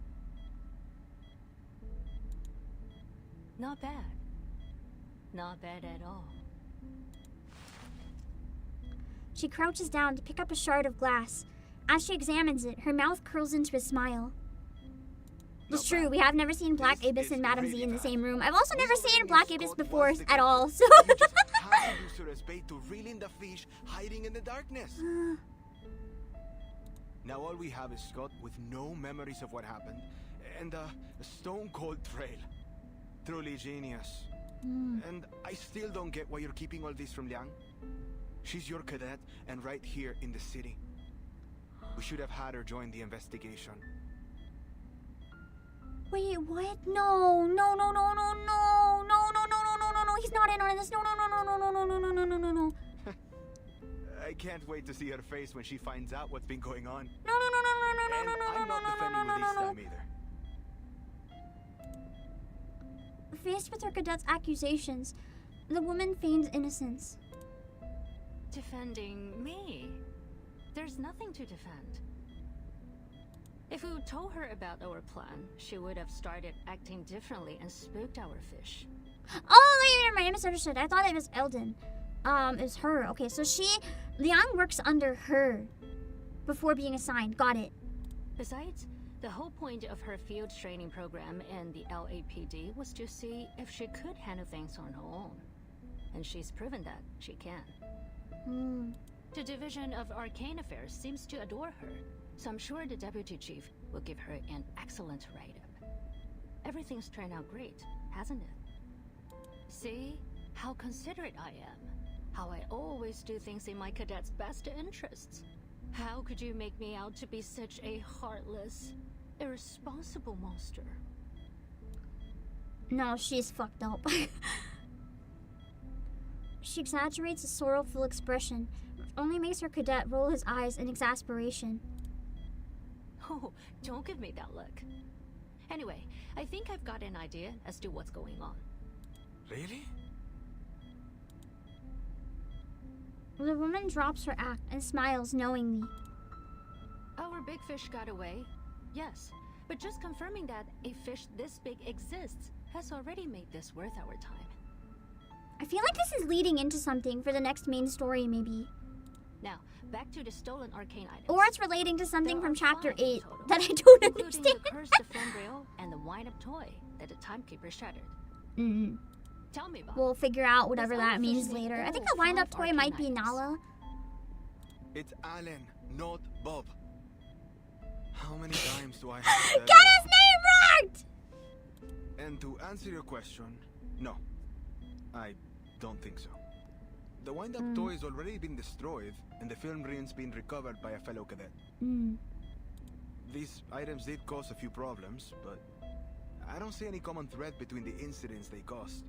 Not bad. Not bad at all. She crouches down to pick up a shard of glass. As she examines it, her mouth curls into a smile. It's true, we have never seen Black Ibis and Madame Z in the same room. I've also never seen Black Ibis before at all, so... You just have to use her as bait to reel in the fish hiding in the darkness. Now all we have is Scott with no memories of what happened, and a stone-cold trail. Truly genius. And I still don't get why you're keeping all this from Liang. She's your cadet, and right here in the city. We should have had her join the investigation. Wait, what? No, no, no, no, no, no, no, no, no, no, no, no, no, he's not in on this. No, no, no, no, no, no, no, no, no, no, no, no. I can't wait to see her face when she finds out what's been going on. No, no, no, no, no, no, no, And no, no, I'm not defending her this time either. Faced with her cadet's accusations, the woman feigns innocence. Defending me? There's nothing to defend. If we told her about our plan, she would have started acting differently and spooked our fish. Oh, wait, never mind, I misunderstood. I thought it was Elden. It was her. Okay, so Liang works under her before being assigned. Got it. Besides, the whole point of her field training program in the LAPD was to see if she could handle things on her own. And she's proven that she can. The Division of Arcane Affairs seems to adore her, so I'm sure the Deputy Chief will give her an excellent write-up. Everything's turned out great, hasn't it? See how considerate I am. How I always do things in my cadet's best interests. How could you make me out to be such a heartless, irresponsible monster? No, she's fucked up. She exaggerates a sorrowful expression, which only makes her cadet roll his eyes in exasperation. Oh, don't give me that look. Anyway, I think I've got an idea as to what's going on. Really? The woman drops her act and smiles knowingly. Our big fish got away, yes. But just confirming that a fish this big exists has already made this worth our time. I feel like this is leading into something for the next main story, maybe. Now, back to the stolen arcane items. Or it's relating to something from Chapter 8 that I don't understand. Including the cursed flame rail and the wind-up toy that the timekeeper shattered. Tell me about. We'll figure out whatever that means later. I think the wind-up toy might be Nala. It's Alan, not Bob. How many times do I have to tell Get his name right! And to answer your question, no. I don't think so. The wind-up toy has already been destroyed, and the film reel's been recovered by a fellow cadet. These items did cause a few problems, but I don't see any common thread between the incidents they caused.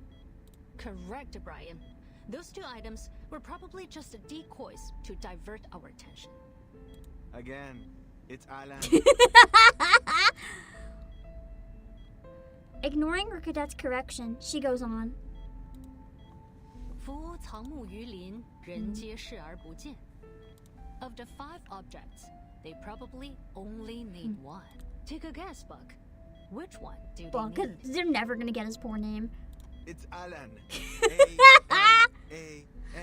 Correct, Brian. Those two items were probably just decoys to divert our attention. Again, it's Alan. Ignoring her cadet's correction, she goes on. 夫藏木于林，人皆视而不见. Of the 5 objects, they probably only need one. Take a guess, Buck. Which one do they need? They're never gonna get his poor name. It's Alan.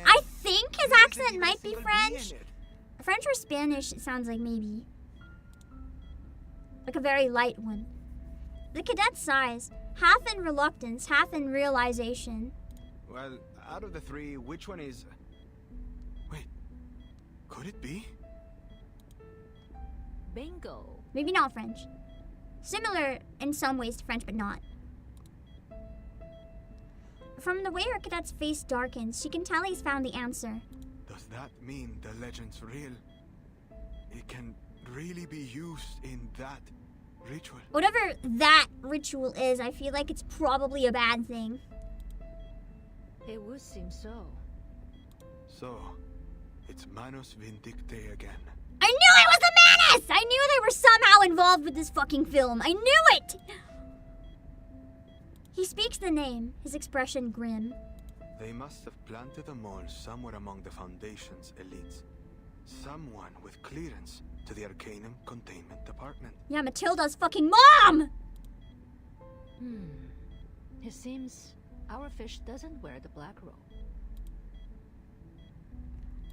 I think his accent might be French. French or Spanish, it sounds like maybe. Like a very light one. The cadet sighs, half in reluctance, half in realization. Well, out of the 3, which one is... Wait, could it be? Bingo. Maybe not French. Similar in some ways to French, but not. From the way her cadet's face darkens, she can tell he's found the answer. Does that mean the legend's real? It can really be used in that ritual? Whatever that ritual is, I feel like it's probably a bad thing. It would seem so. So, it's Manus Vindicte again. I knew it was the Manus! I knew they were somehow involved with this fucking film. I knew it! He speaks the name, his expression grim. They must have planted a mole somewhere among the Foundation's elites. Someone with clearance to the Arcanum Containment Department. Yeah, Matilda's fucking mom! It seems our fish doesn't wear the black robe.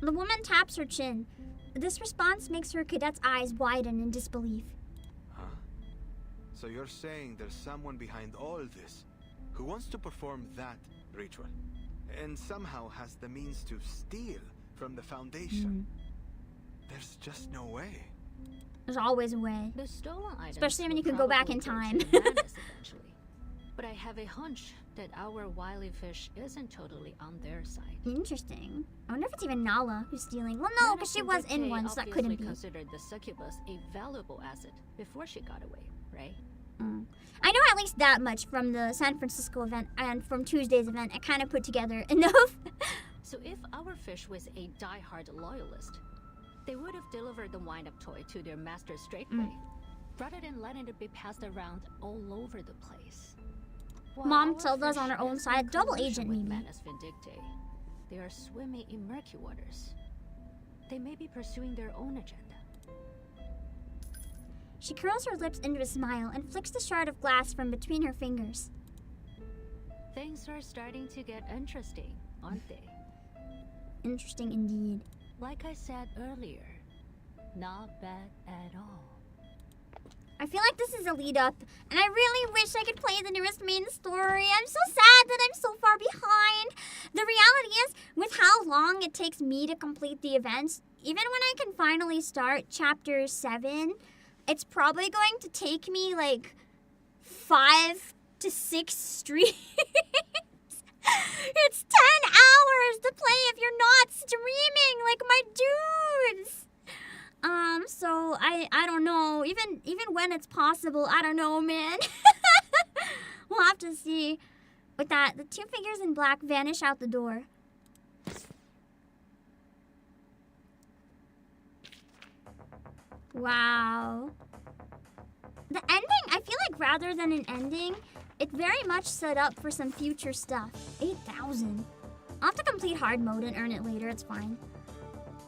The woman taps her chin. This response makes her cadet's eyes widen in disbelief. Huh? So you're saying there's someone behind all this who wants to perform that ritual and somehow has the means to steal from the Foundation? There's just no way. There's always a way. The stolen items especially when you will can go back probably in go time. to Madness eventually. But I have a hunch that our wily fish isn't totally on their side. Interesting. I wonder if it's even Nala who's stealing. Well, no, because she was in one, so that couldn't be. Considered the succubus a valuable asset before she got away, right? I know at least that much from the San Francisco event and from Tuesday's event. I kind of put together enough. So if our fish was a die-hard loyalist, they would have delivered the wind-up toy to their master straightway, rather than letting it be passed around all over the place. Mom Tilda's on her own side. Double agent, maybe. Manus Vindictae. They are swimming in murky waters. They may be pursuing their own agenda. She curls her lips into a smile and flicks the shard of glass from between her fingers. Things are starting to get interesting, aren't they? Interesting indeed. Like I said earlier, not bad at all. I feel like this is a lead up, and I really wish I could play the newest main story. I'm so sad that I'm so far behind. The reality is, with how long it takes me to complete the events, even when I can finally start chapter 7, it's probably going to take me like 5 to 6 streams. It's 10 hours to play if you're not streaming, like my dudes. So I don't know. Even when it's possible, I don't know, man. We'll have to see. With that, the two figures in black vanish out the door. Wow. The ending, I feel like rather than an ending, it very much set up for some future stuff. 8,000. I'll have to complete hard mode and earn it later, it's fine.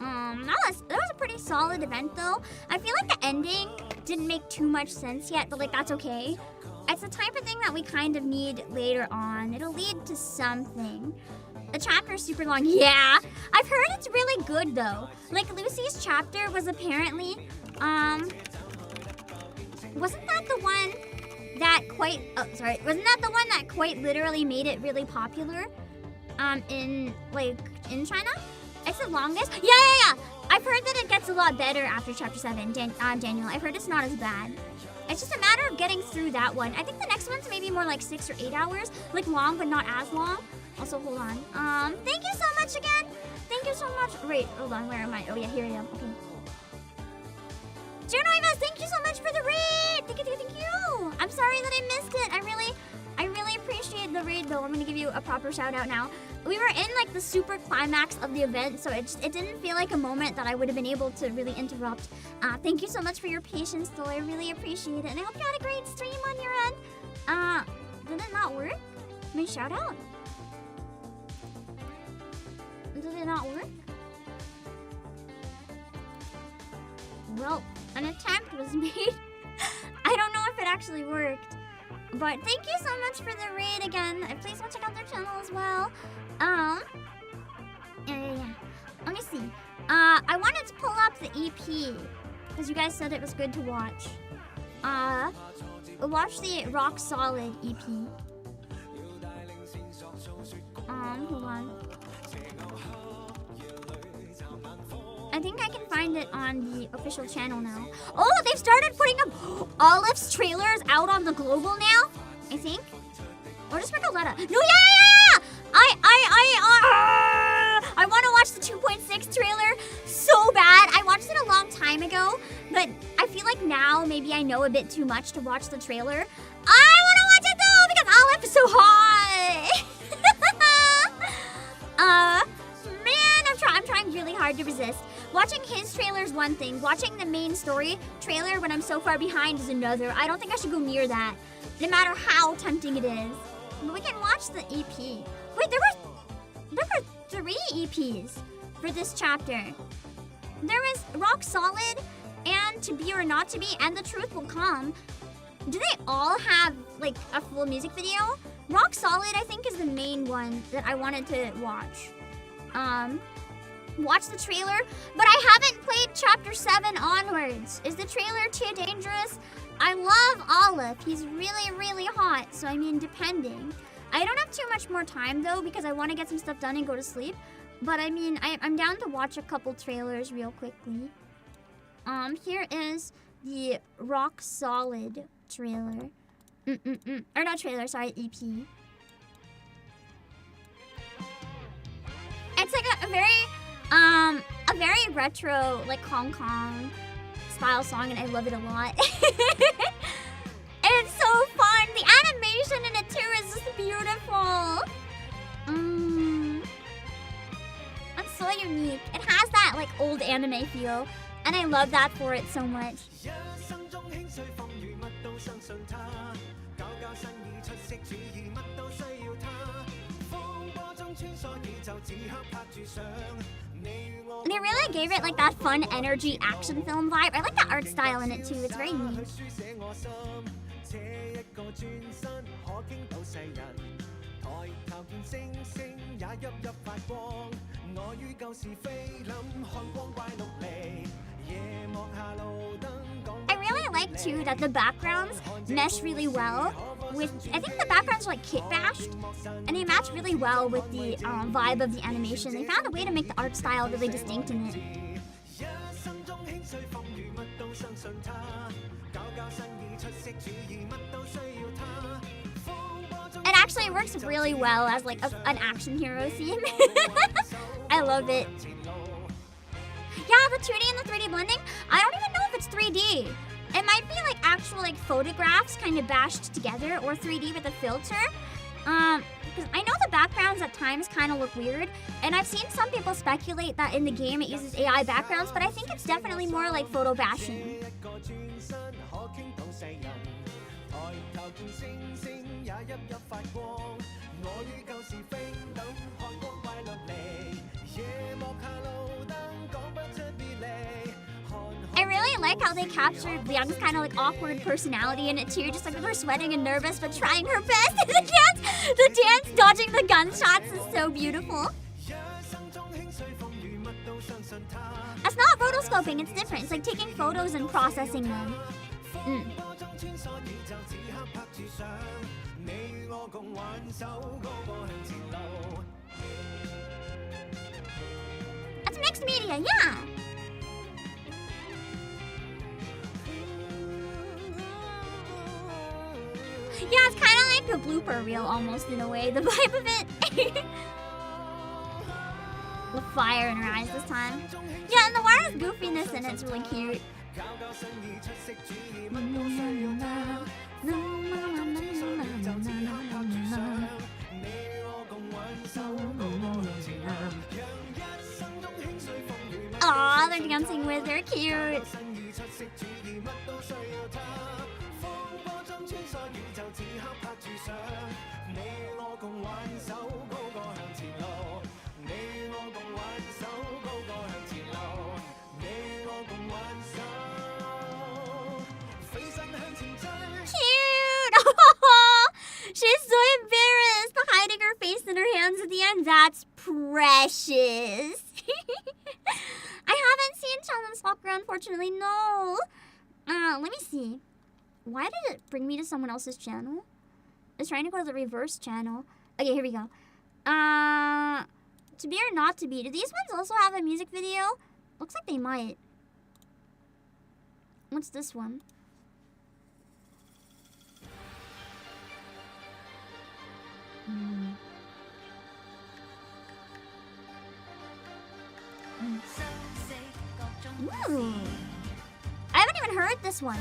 That was a pretty solid event though. I feel like the ending didn't make too much sense yet, but like that's okay. It's the type of thing that we kind of need later on. It'll lead to something. The chapter is super long. Yeah, I've heard it's really good though. Like Lucy's chapter was apparently, wasn't that the one that wasn't that the one that quite literally made it really popular? In China? It's the longest? Yeah. I've heard that it gets a lot better after chapter 7, Daniel. I've heard it's not as bad. It's just a matter of getting through that one. I think the next one's maybe more like 6 or 8 hours. Like long, but not as long. Also, hold on. Thank you so much again. Thank you so much. Wait, hold on. Where am I? Oh, yeah, here I am. Okay. Juno Ivas, thank you so much for the raid. Thank you. I'm sorry that I missed it. I really appreciate the raid, though. I'm going to give you a proper shout out now. We were in like the super climax of the event, so it didn't feel like a moment that I would have been able to really interrupt. Thank you so much for your patience, though. I really appreciate it, and I hope you had a great stream on your end. Did it not work? My shout out? Did it not work? Well, an attempt was made. I don't know if it actually worked. But thank you so much for the raid again. Please go check out their channel as well. Yeah. Let me see. I wanted to pull up the EP because you guys said it was good to watch. Watch the Rock Solid EP. Hold on. I think I can find it on the official channel now. Oh, they've started putting up Olive's trailers out on the global now, I think. Or just Recoletta. No, yeah! I want to watch the 2.6 trailer so bad. I watched it a long time ago, but I feel like now maybe I know a bit too much to watch the trailer. I want to watch it though because Olive is so hot. Man, I'm trying really hard to resist. Watching his trailer is one thing. Watching the main story trailer when I'm so far behind is another. I don't think I should go near that, no matter how tempting it is. But we can watch the EP. Wait, there were 3 EPs for this chapter. There was Rock Solid, and To Be or Not to Be, and The Truth Will Come. Do they all have like a full music video? Rock Solid, I think, is the main one that I wanted to watch. Watch the trailer, but I haven't played chapter 7 onwards. Is the trailer too dangerous? I love Olive. He's really, really hot. So I mean, depending. I don't have too much more time though because I want to get some stuff done and go to sleep. But I mean, I'm down to watch a couple trailers real quickly. Here is the Rock Solid trailer. Or not trailer, sorry, EP. It's like a very retro, like Hong Kong style song, and I love it a lot. It's so fun. The animation in it too is just beautiful. It's so unique. It has that like old anime feel, and I love that for it so much. And they really gave it like that fun energy action film vibe. I like the art style in it too. It's very unique. I really like too that the backgrounds mesh really well with, I think the backgrounds are like kit bashed, and they match really well with the vibe of the animation. They found a way to make the art style really distinct in it. It actually works really well as like an action hero theme. I love it. Yeah, the 2D and the 3D blending, I don't even know if it's 3D. It might be like actual like photographs kind of bashed together, or 3D with a filter. Because I know the backgrounds at times kind of look weird, and I've seen some people speculate that in the game it uses AI backgrounds, but I think it's definitely more like photo bashing. I really like how they captured Liang's kind of like awkward personality in it too, just like with her sweating and nervous but trying her best. The dance dodging the gunshots is so beautiful. That's not rotoscoping, it's different. It's like taking photos and processing them. That's mixed media, yeah. Yeah, it's kind of like a blooper reel almost in a way, the vibe of it. With fire in her eyes this time. Yeah, and the wireless goofiness in it's really cute. Aw, they're dancing with her, cute. She's so embarrassed, hiding her face in her hands at the end. That's precious. I haven't seen Challenge Soccer, unfortunately. No. Let me see. Why did it bring me to someone else's channel? I was trying to go to the reverse channel. Okay, here we go. To Be or Not to Be. Do these ones also have a music video? Looks like they might. What's this one? Ooh. I haven't even heard this one.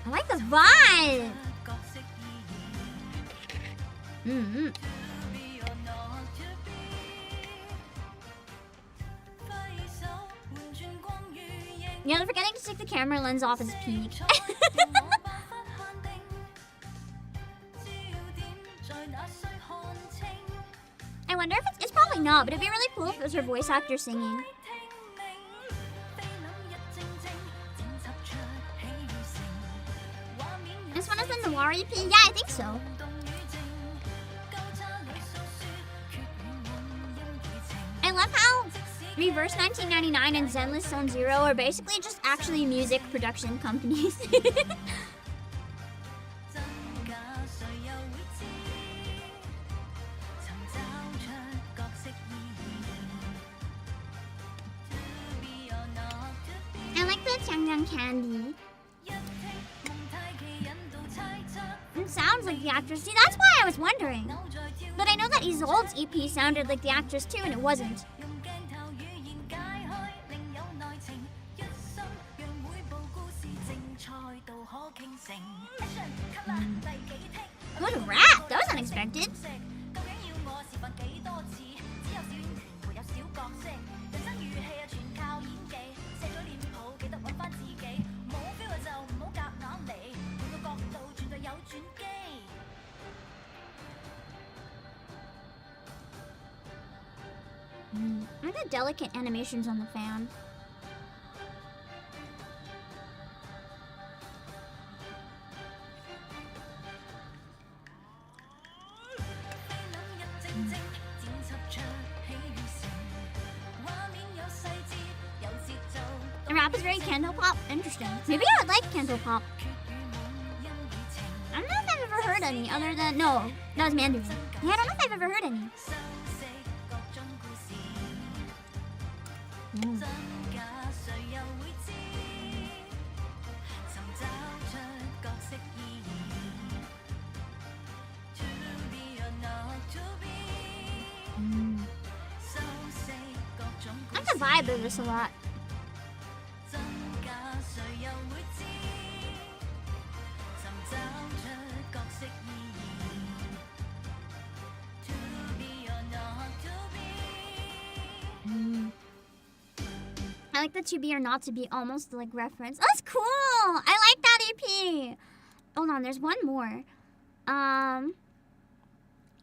I like the vibe. Yeah, they're forgetting to take the camera lens off his peak. I wonder if it's probably not, but it'd be really cool if it was her voice actor singing. This one is the Noir EP? Yeah, I think so. I love how Reverse 1999 and Zenless Zone Zero are basically just actually music production companies. I like the shengjian candy. It sounds like the actress. See, that's why I was wondering. But I know that Isolde's EP sounded like the actress too, and it wasn't. Good rap! That was unexpected. I like the delicate animations on the fan. The rap is very Cantopop. Interesting. Maybe I would like Cantopop. I don't know if I've ever heard any other than... No, that was Mandarin. Yeah, I don't know if I've ever heard any. I like the vibe of this a lot. I like the to be or not to be almost like reference. That's cool! I like that EP! Hold on, there's one more. Let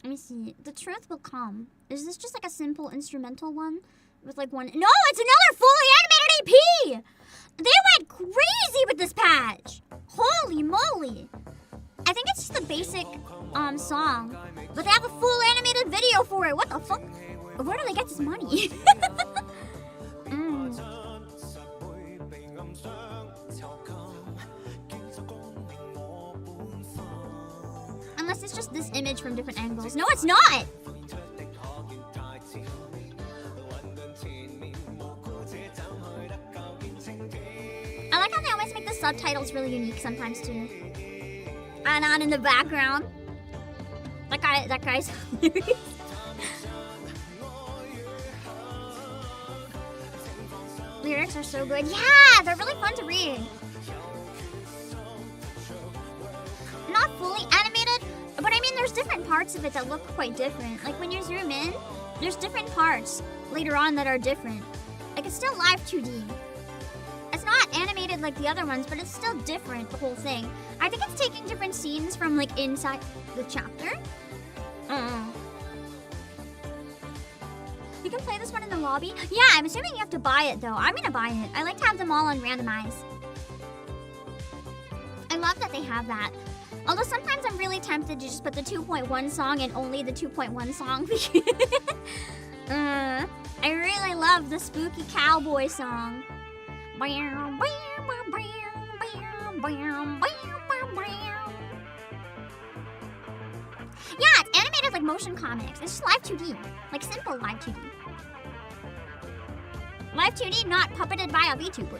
me see. The Truth Will Come. Is this just like a simple instrumental one? With like one... No, it's another fully animated EP! They went crazy with this patch! Holy moly! I think it's just the basic song. But they have a full animated video for it. What the fuck? Where do they get this money? Unless it's just this image from different angles. No, it's not! I like how they always make the subtitles really unique sometimes too. And on in the background. That guy's hilarious. Lyrics are so good. Yeah, they're really fun to read. Not fully animated, but I mean there's different parts of it that look quite different. Like when you zoom in, there's different parts later on that are different. Like it's still live 2D. It's not animated like the other ones, but it's still different, the whole thing. I think it's taking different scenes from like inside the chapter. You can play this one in the lobby? Yeah, I'm assuming you have to buy it though. I'm gonna buy it. I like to have them all on randomize. I love that they have that. Although sometimes I'm really tempted to just put the 2.1 song and only the 2.1 song. I really love the spooky cowboy song. Yeah, it's animated like motion comics. It's just live 2D. Like simple live 2D. Live 2D, not puppeted by a VTuber.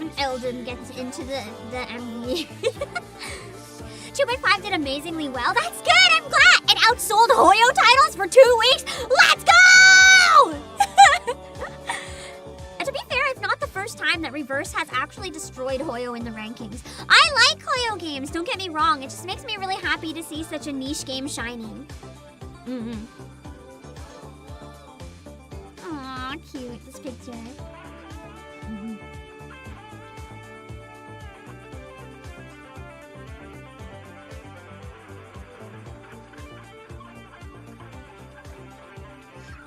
Even Elden gets into the MV. 2.5 did amazingly well. That's good, I'm glad! It outsold Hoyo titles for 2 weeks! Let's go! And to be fair, it's not the first time that Reverse has actually destroyed Hoyo in the rankings. I like Hoyo games, don't get me wrong. It just makes me really happy to see such a niche game shining. Aw, cute, this picture.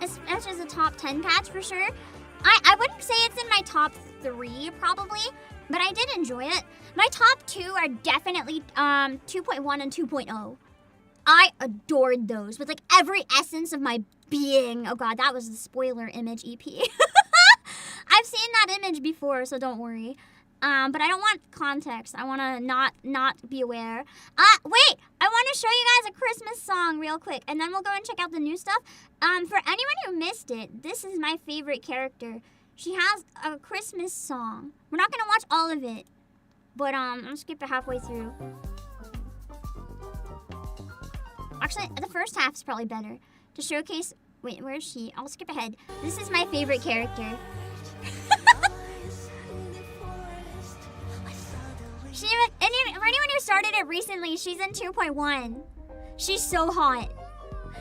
Smash is a top 10 patch for sure. I wouldn't say it's in my top 3 probably, but I did enjoy it. My top 2 are definitely 2.1 and 2.0. I adored those with like every essence of my being. Oh god, that was the spoiler image EP. I've seen that image before, so don't worry. But I don't want context. I want to not be aware. Wait! I want to show you guys a Christmas song real quick, and then we'll go and check out the new stuff. For anyone who missed it, this is my favorite character. She has a Christmas song. We're not gonna watch all of it, but I'll skip it halfway through. Actually, the first half is probably better to showcase. Wait, where is she? I'll skip ahead. This is my favorite character. For anyone who started it recently, she's in 2.1. She's so hot.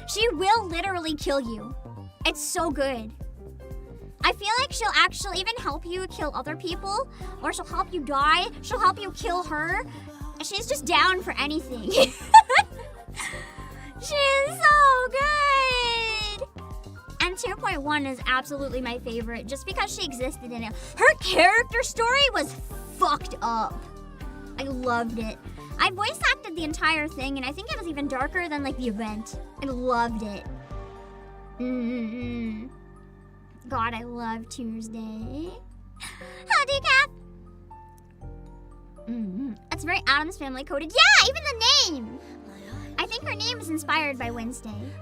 She will literally kill you. It's so good. I feel like she'll actually even help you kill other people, or she'll help you die. She'll help you kill her. She's just down for anything. She is so good. And 2.1 is absolutely my favorite, just because she existed in it. Her character story was fucked up. I loved it. I voice acted the entire thing, and I think it was even darker than like the event. I loved it. God, I love Tuesday. Howdy, Cap. That's very Addams Family coded. Yeah, even the name. I think her name is inspired by Wednesday.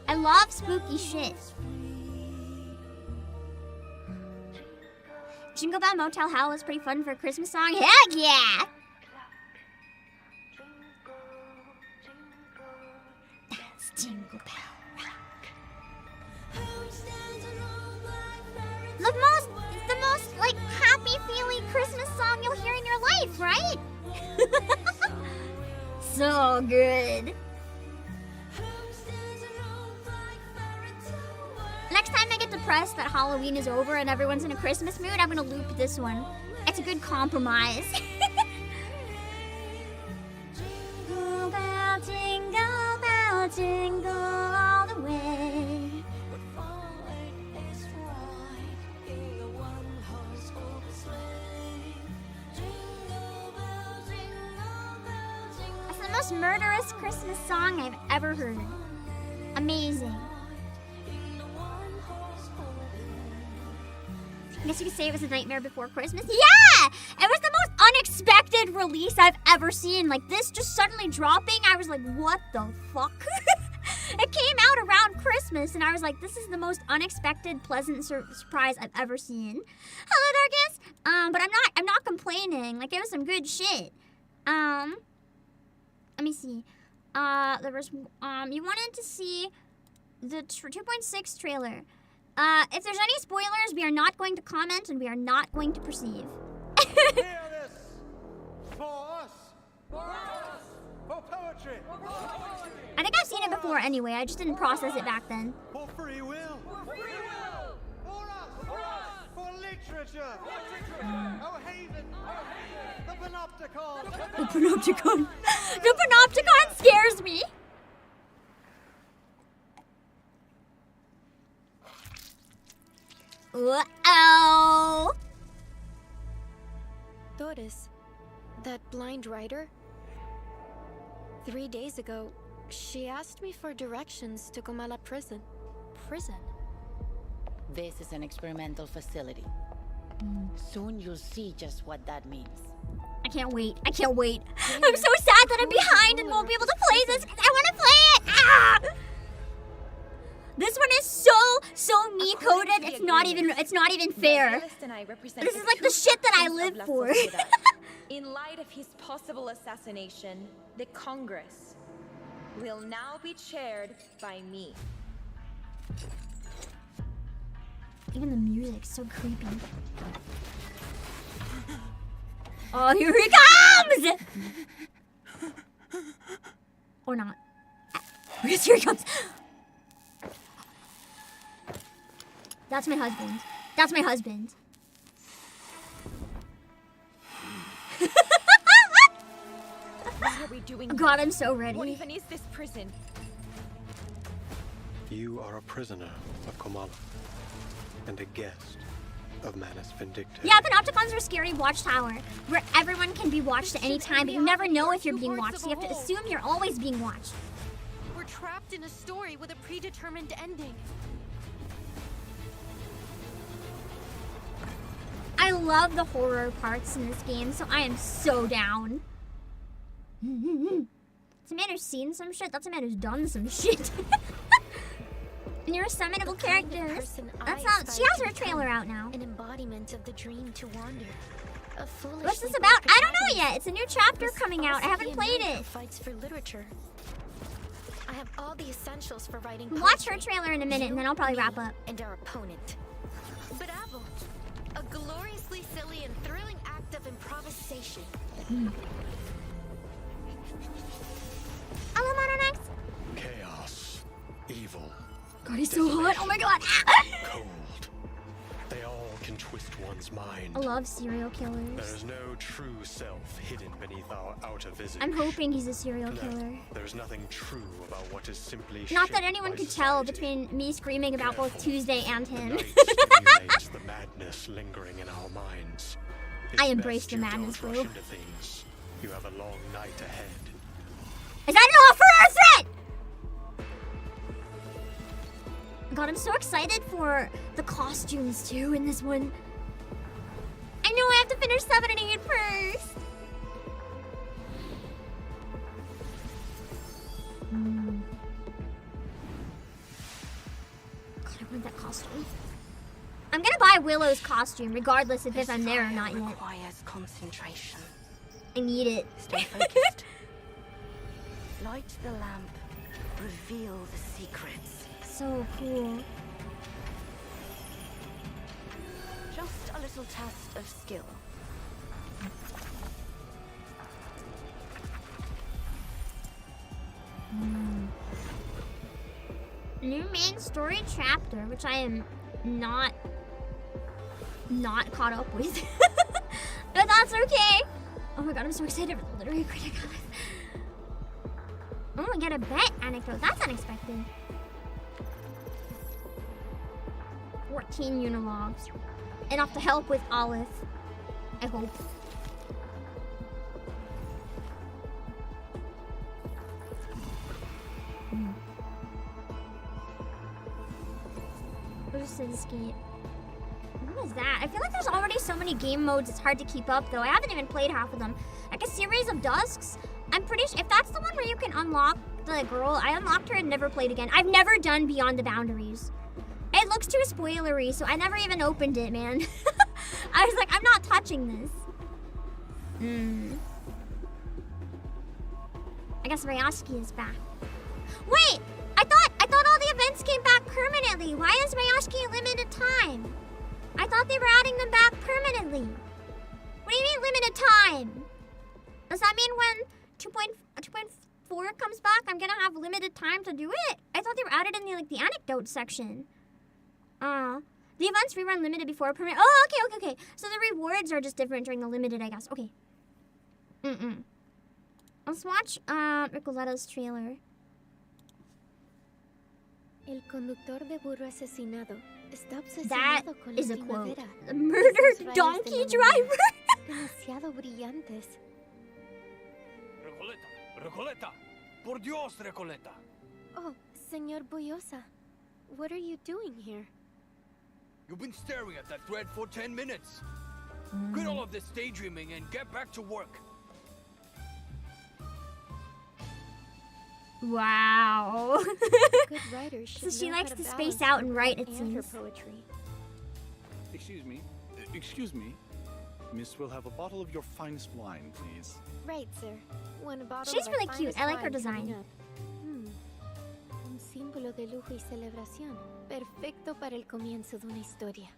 I love spooky shit. Jingle Bell Motel Hell was pretty fun for a Christmas song. Heck yeah! That's Jingle Bell Rock. The most like happy feeling Christmas song you'll hear in your life, right? So good. Next time I get depressed that Halloween is over and everyone's in a Christmas mood, I'm gonna loop this one. It's a good compromise. Jingle bell, jingle all the way. That's the most murderous Christmas song I've ever heard. Amazing. I guess you could say it was a nightmare before Christmas. Yeah! It was the most unexpected release I've ever seen. Like, this just suddenly dropping, I was like, what the fuck? It came out around Christmas, and I was like, this is the most unexpected, pleasant surprise I've ever seen. Hello, Darkus! But I'm not complaining. Like, it was some good shit. Let me see. There was, you wanted to see the 2.6 trailer. If there's any spoilers, we are not going to comment and we are not going to perceive. Hear this! For us! For us! For poetry! I think I've seen it before anyway, I just didn't process it back then. For free will! For free will! For us! For us! For literature! Our haven! The Panopticon! The Panopticon! The Panopticon scares me! Uh-oh! Doris, that blind writer? 3 days ago, she asked me for directions to Comala prison. Prison? This is an experimental facility. Soon you'll see just what that means. I can't wait. I can't wait. I'm so sad that I'm behind and won't be able to play this because I want to play it! Ah! This one is so me coded. It's not even fair. This is like the shit that I live for. In light of his possible assassination, the Congress will now be chaired by me. Even the music's so creepy. Oh, here he comes! Or not. Yes, here he comes. That's my husband. That's my husband. What are we doing? God, I'm so ready. What even is this prison? You are a prisoner of Komala and a guest of Manus Vindicta. Yeah, Panopticons are scary watchtower where everyone can be watched at any time, but you never know if you're being watched. So you have to assume you're always being watched. We're trapped in a story with a predetermined ending. I love the horror parts in this game, so I am so down. That's a man who's seen some shit. That's a man who's done some shit. And you're a summonable character. That's not. She has her trailer out now. An embodiment of the dream to wander. What's this about? I don't know yet. It's a new chapter coming out. I haven't played it. Fights for literature. I have all the essentials for writing. Watch her trailer in a minute, and then I'll probably wrap up. And our opponent. Bravo! A gloriously silly and thrilling act of improvisation. Hello, Mononex. Chaos, evil. God, he's so hot. Oh my god. Cold. They all can twist one's mind. I love serial killers. There is no true self hidden beneath our outer visage. I'm hoping he's a serial killer. There's nothing true about what is simply not that anyone could tell between me screaming about both Tuesday and him. The madness lingering in our minds. I embrace the madness, bro. You have a long night ahead. Is that an offer or a threat? God, I'm so excited for the costumes too in this one. I know I have to finish 7 and 8 first. God, I want that costume. I'm gonna buy Willow's costume regardless of if I'm there or not yet. Requires concentration. I need it. Stay focused. Light the lamp. Reveal the secrets. So cool. Just a little test of skill. New main story chapter, which I am not caught up with. But that's okay. Oh my god, I'm so excited for the literary critic. Oh, I get a bet anecdote. That's unexpected. 14 unilogs. Enough to help with Olive. I hope. Versus escape. What is that? I feel like there's already so many game modes it's hard to keep up though. I haven't even played half of them. Like a series of dusks. I'm pretty sure if that's the one where you can unlock the girl, I unlocked her and never played again. I've never done Beyond the Boundaries. It looks too spoilery, so I never even opened it, man. I was like, I'm not touching this. I guess Ryosuke is back. Wait! I thought all the events came back permanently. Why is Ryosuke limited time? I thought they were adding them back permanently. What do you mean limited time? Does that mean when 2.4 comes back, I'm gonna have limited time to do it? I thought they were added in the anecdote section. The events rerun limited before permanent. Oh, okay. So the rewards are just different during the limited, I guess. Okay. Let's watch Recoletta's trailer. El conductor de burro asesinado está That obsesionado con is la a quote. primavera. The murdered donkey driver. Demasiado brillantes. Recoleta! Por Dios, Recoleta! Oh, Señor Boyosa, what are you doing here? You've been staring at that thread for 10 minutes. Quit all of this daydreaming and get back to work. Wow. Good writers should So she know likes how to balance space out her and write, art it and her seems. poetry. Excuse me. Excuse me. Miss will have a bottle of your finest wine, please. Right, sir. One bottle She's of really our cute. finest I like her wine coming design. up. Un símbolo de lujo y celebración. Perfecto para el comienzo de una historia.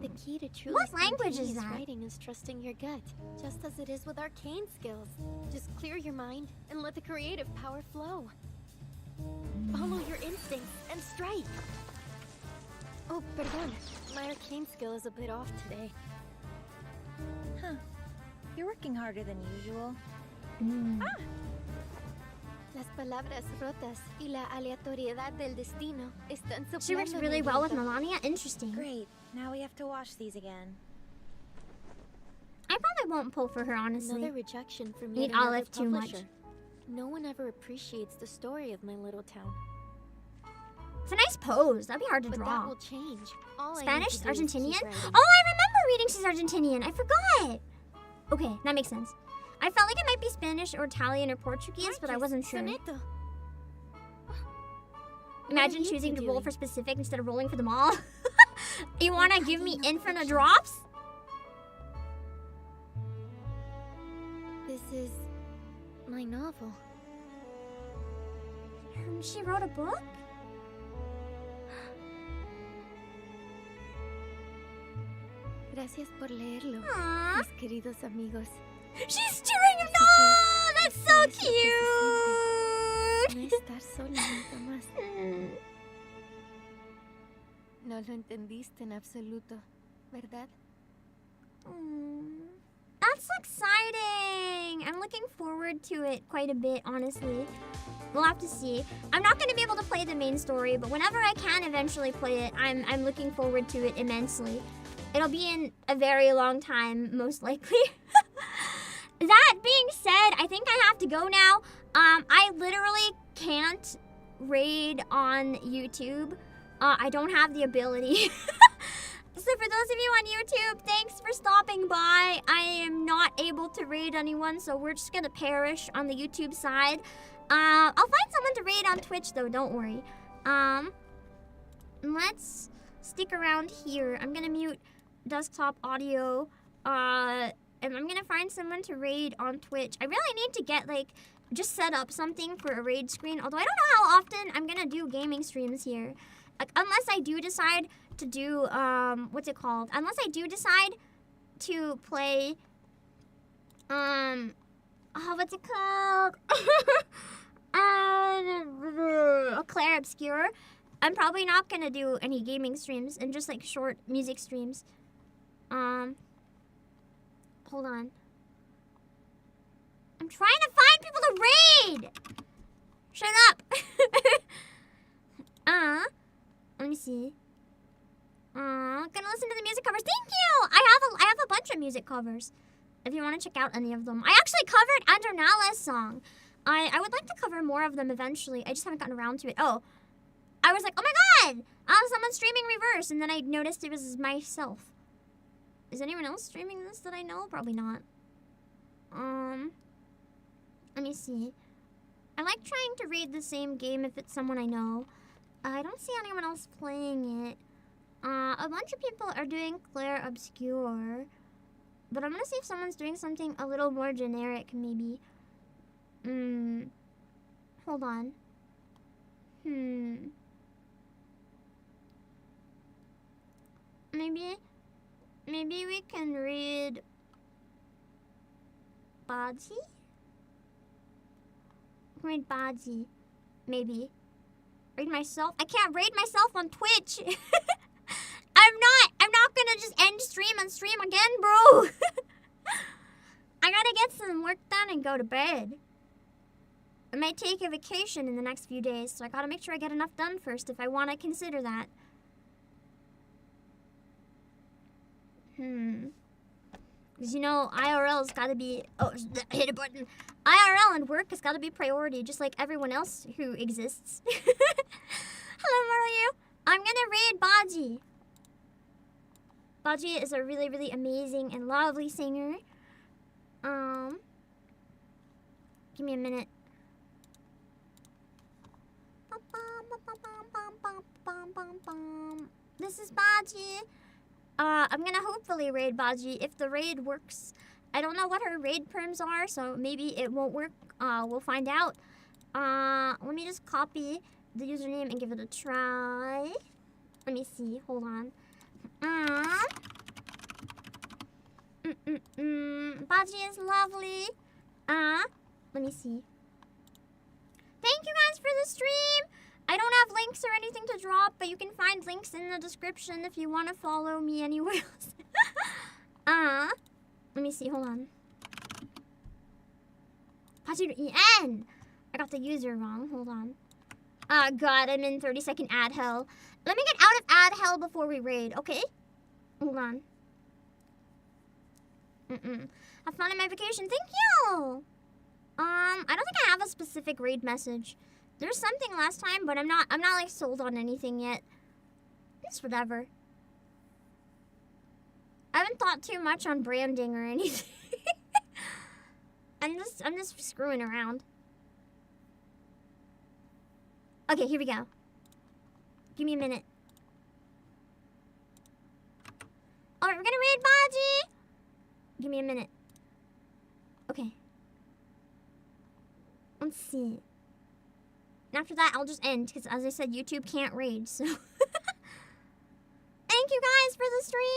The key to truly What language is spontaneous that? writing is trusting your gut, just as it is with arcane skills. Just clear your mind and let the creative power flow. Follow your instincts and strike. Oh, perdón. My arcane skill is a bit off today. Huh. You're working harder than usual. Ah! Las palabras rotas y la aleatoriedad del destino están soplando. She works en really el well with viento. Melania. Interesting. Great. Now we have to wash these again. I probably won't pull for her, honestly. Another rejection from Need yet another Olive too much. publisher. No one ever appreciates the story of my little town. It's a nice pose. That'd be hard to But draw. that will change. All Spanish? I need to do is keep Argentinian? writing. Oh, I remember reading she's Argentinian. I forgot. Okay, that makes sense. I felt like it might be Spanish or Italian or Portuguese, but I wasn't sure. Soneto. Imagine you choosing two to roll doing? for specific instead of rolling for them all. You want to give me infinite drops? This is my novel. She wrote a book? Gracias por leerlo, Aw. mis queridos amigos. She's cheering him. No, that's so No cute. estar sola nunca más. No lo entendiste en absoluto, ¿verdad? That's exciting. I'm looking forward to it quite a bit, honestly. We'll have to see. I'm not going to be able to play the main story, but whenever I can eventually play it, I'm looking forward to it immensely. It'll be in a very long time, most likely. That being said, I think I have to go now. I literally can't raid on YouTube. I don't have the ability. So for those of you on YouTube, thanks for stopping by. I am not able to raid anyone, so we're just gonna perish on the YouTube side. I'll find someone to raid on Twitch though, don't worry. Let's stick around here. I'm gonna mute desktop audio. And I'm gonna find someone to raid on Twitch. I really need to get just set up something for a raid screen, although I don't know how often I'm gonna do gaming streams here. Unless I do decide to do, what's it called? Unless I do decide to play, what's it called? Claire Obscure. I'm probably not gonna do any gaming streams and just short music streams. Hold on. I'm trying to find people to raid! Shut up! Let me see. Gonna listen to the music covers. Thank you! I have a bunch of music covers. If you want to check out any of them. I actually covered Andronala's song. I would like to cover more of them eventually. I just haven't gotten around to it. Oh. I was like, oh my god! Someone's streaming Reverse, and then I noticed it was myself. Is anyone else streaming this that I know? Probably not. Let me see. I like trying to read the same game if it's someone I know. I don't see anyone else playing it. A bunch of people are doing Claire Obscure. But I'm gonna see if someone's doing something a little more generic, maybe. Hold on. Maybe we can read Baji? Read Baji. Maybe. Raid myself? I can't raid myself on Twitch. I'm not gonna just end stream and stream again, bro. I gotta get some work done and go to bed. I might take a vacation in the next few days, so I gotta make sure I get enough done first if I want to consider that. Because, IRL's gotta be... Oh, hit a button. IRL and work has gotta be priority, just like everyone else who exists. Hello, Mario. I'm gonna raid Baji. Baji is a really, really amazing and lovely singer. Give me a minute. This is Baji. I'm gonna hopefully raid Baji if the raid works. I don't know what her raid perms are, so maybe it won't work. We'll find out. Let me just copy the username and give it a try. Let me see. Hold on. Baji is lovely. Let me see. Thank you guys for the stream. I don't have links or anything to drop, but you can find links in the description if you want to follow me anywhere else. Let me see. Hold on. Baji EN. I got the user wrong. Hold on. God, I'm in 30-second ad hell. Let me get out of ad hell before we raid, okay? Hold on. Have fun on my vacation. Thank you. I don't think I have a specific raid message. There's something last time, but I'm not like sold on anything yet. It's whatever. I haven't thought too much on branding or anything. I'm just screwing around. Okay, here we go. Give me a minute. Alright, we're gonna raid Baji. Give me a minute. Okay. Let's see. And after that, I'll just end, because as I said, YouTube can't raid, so. Thank you guys for the stream.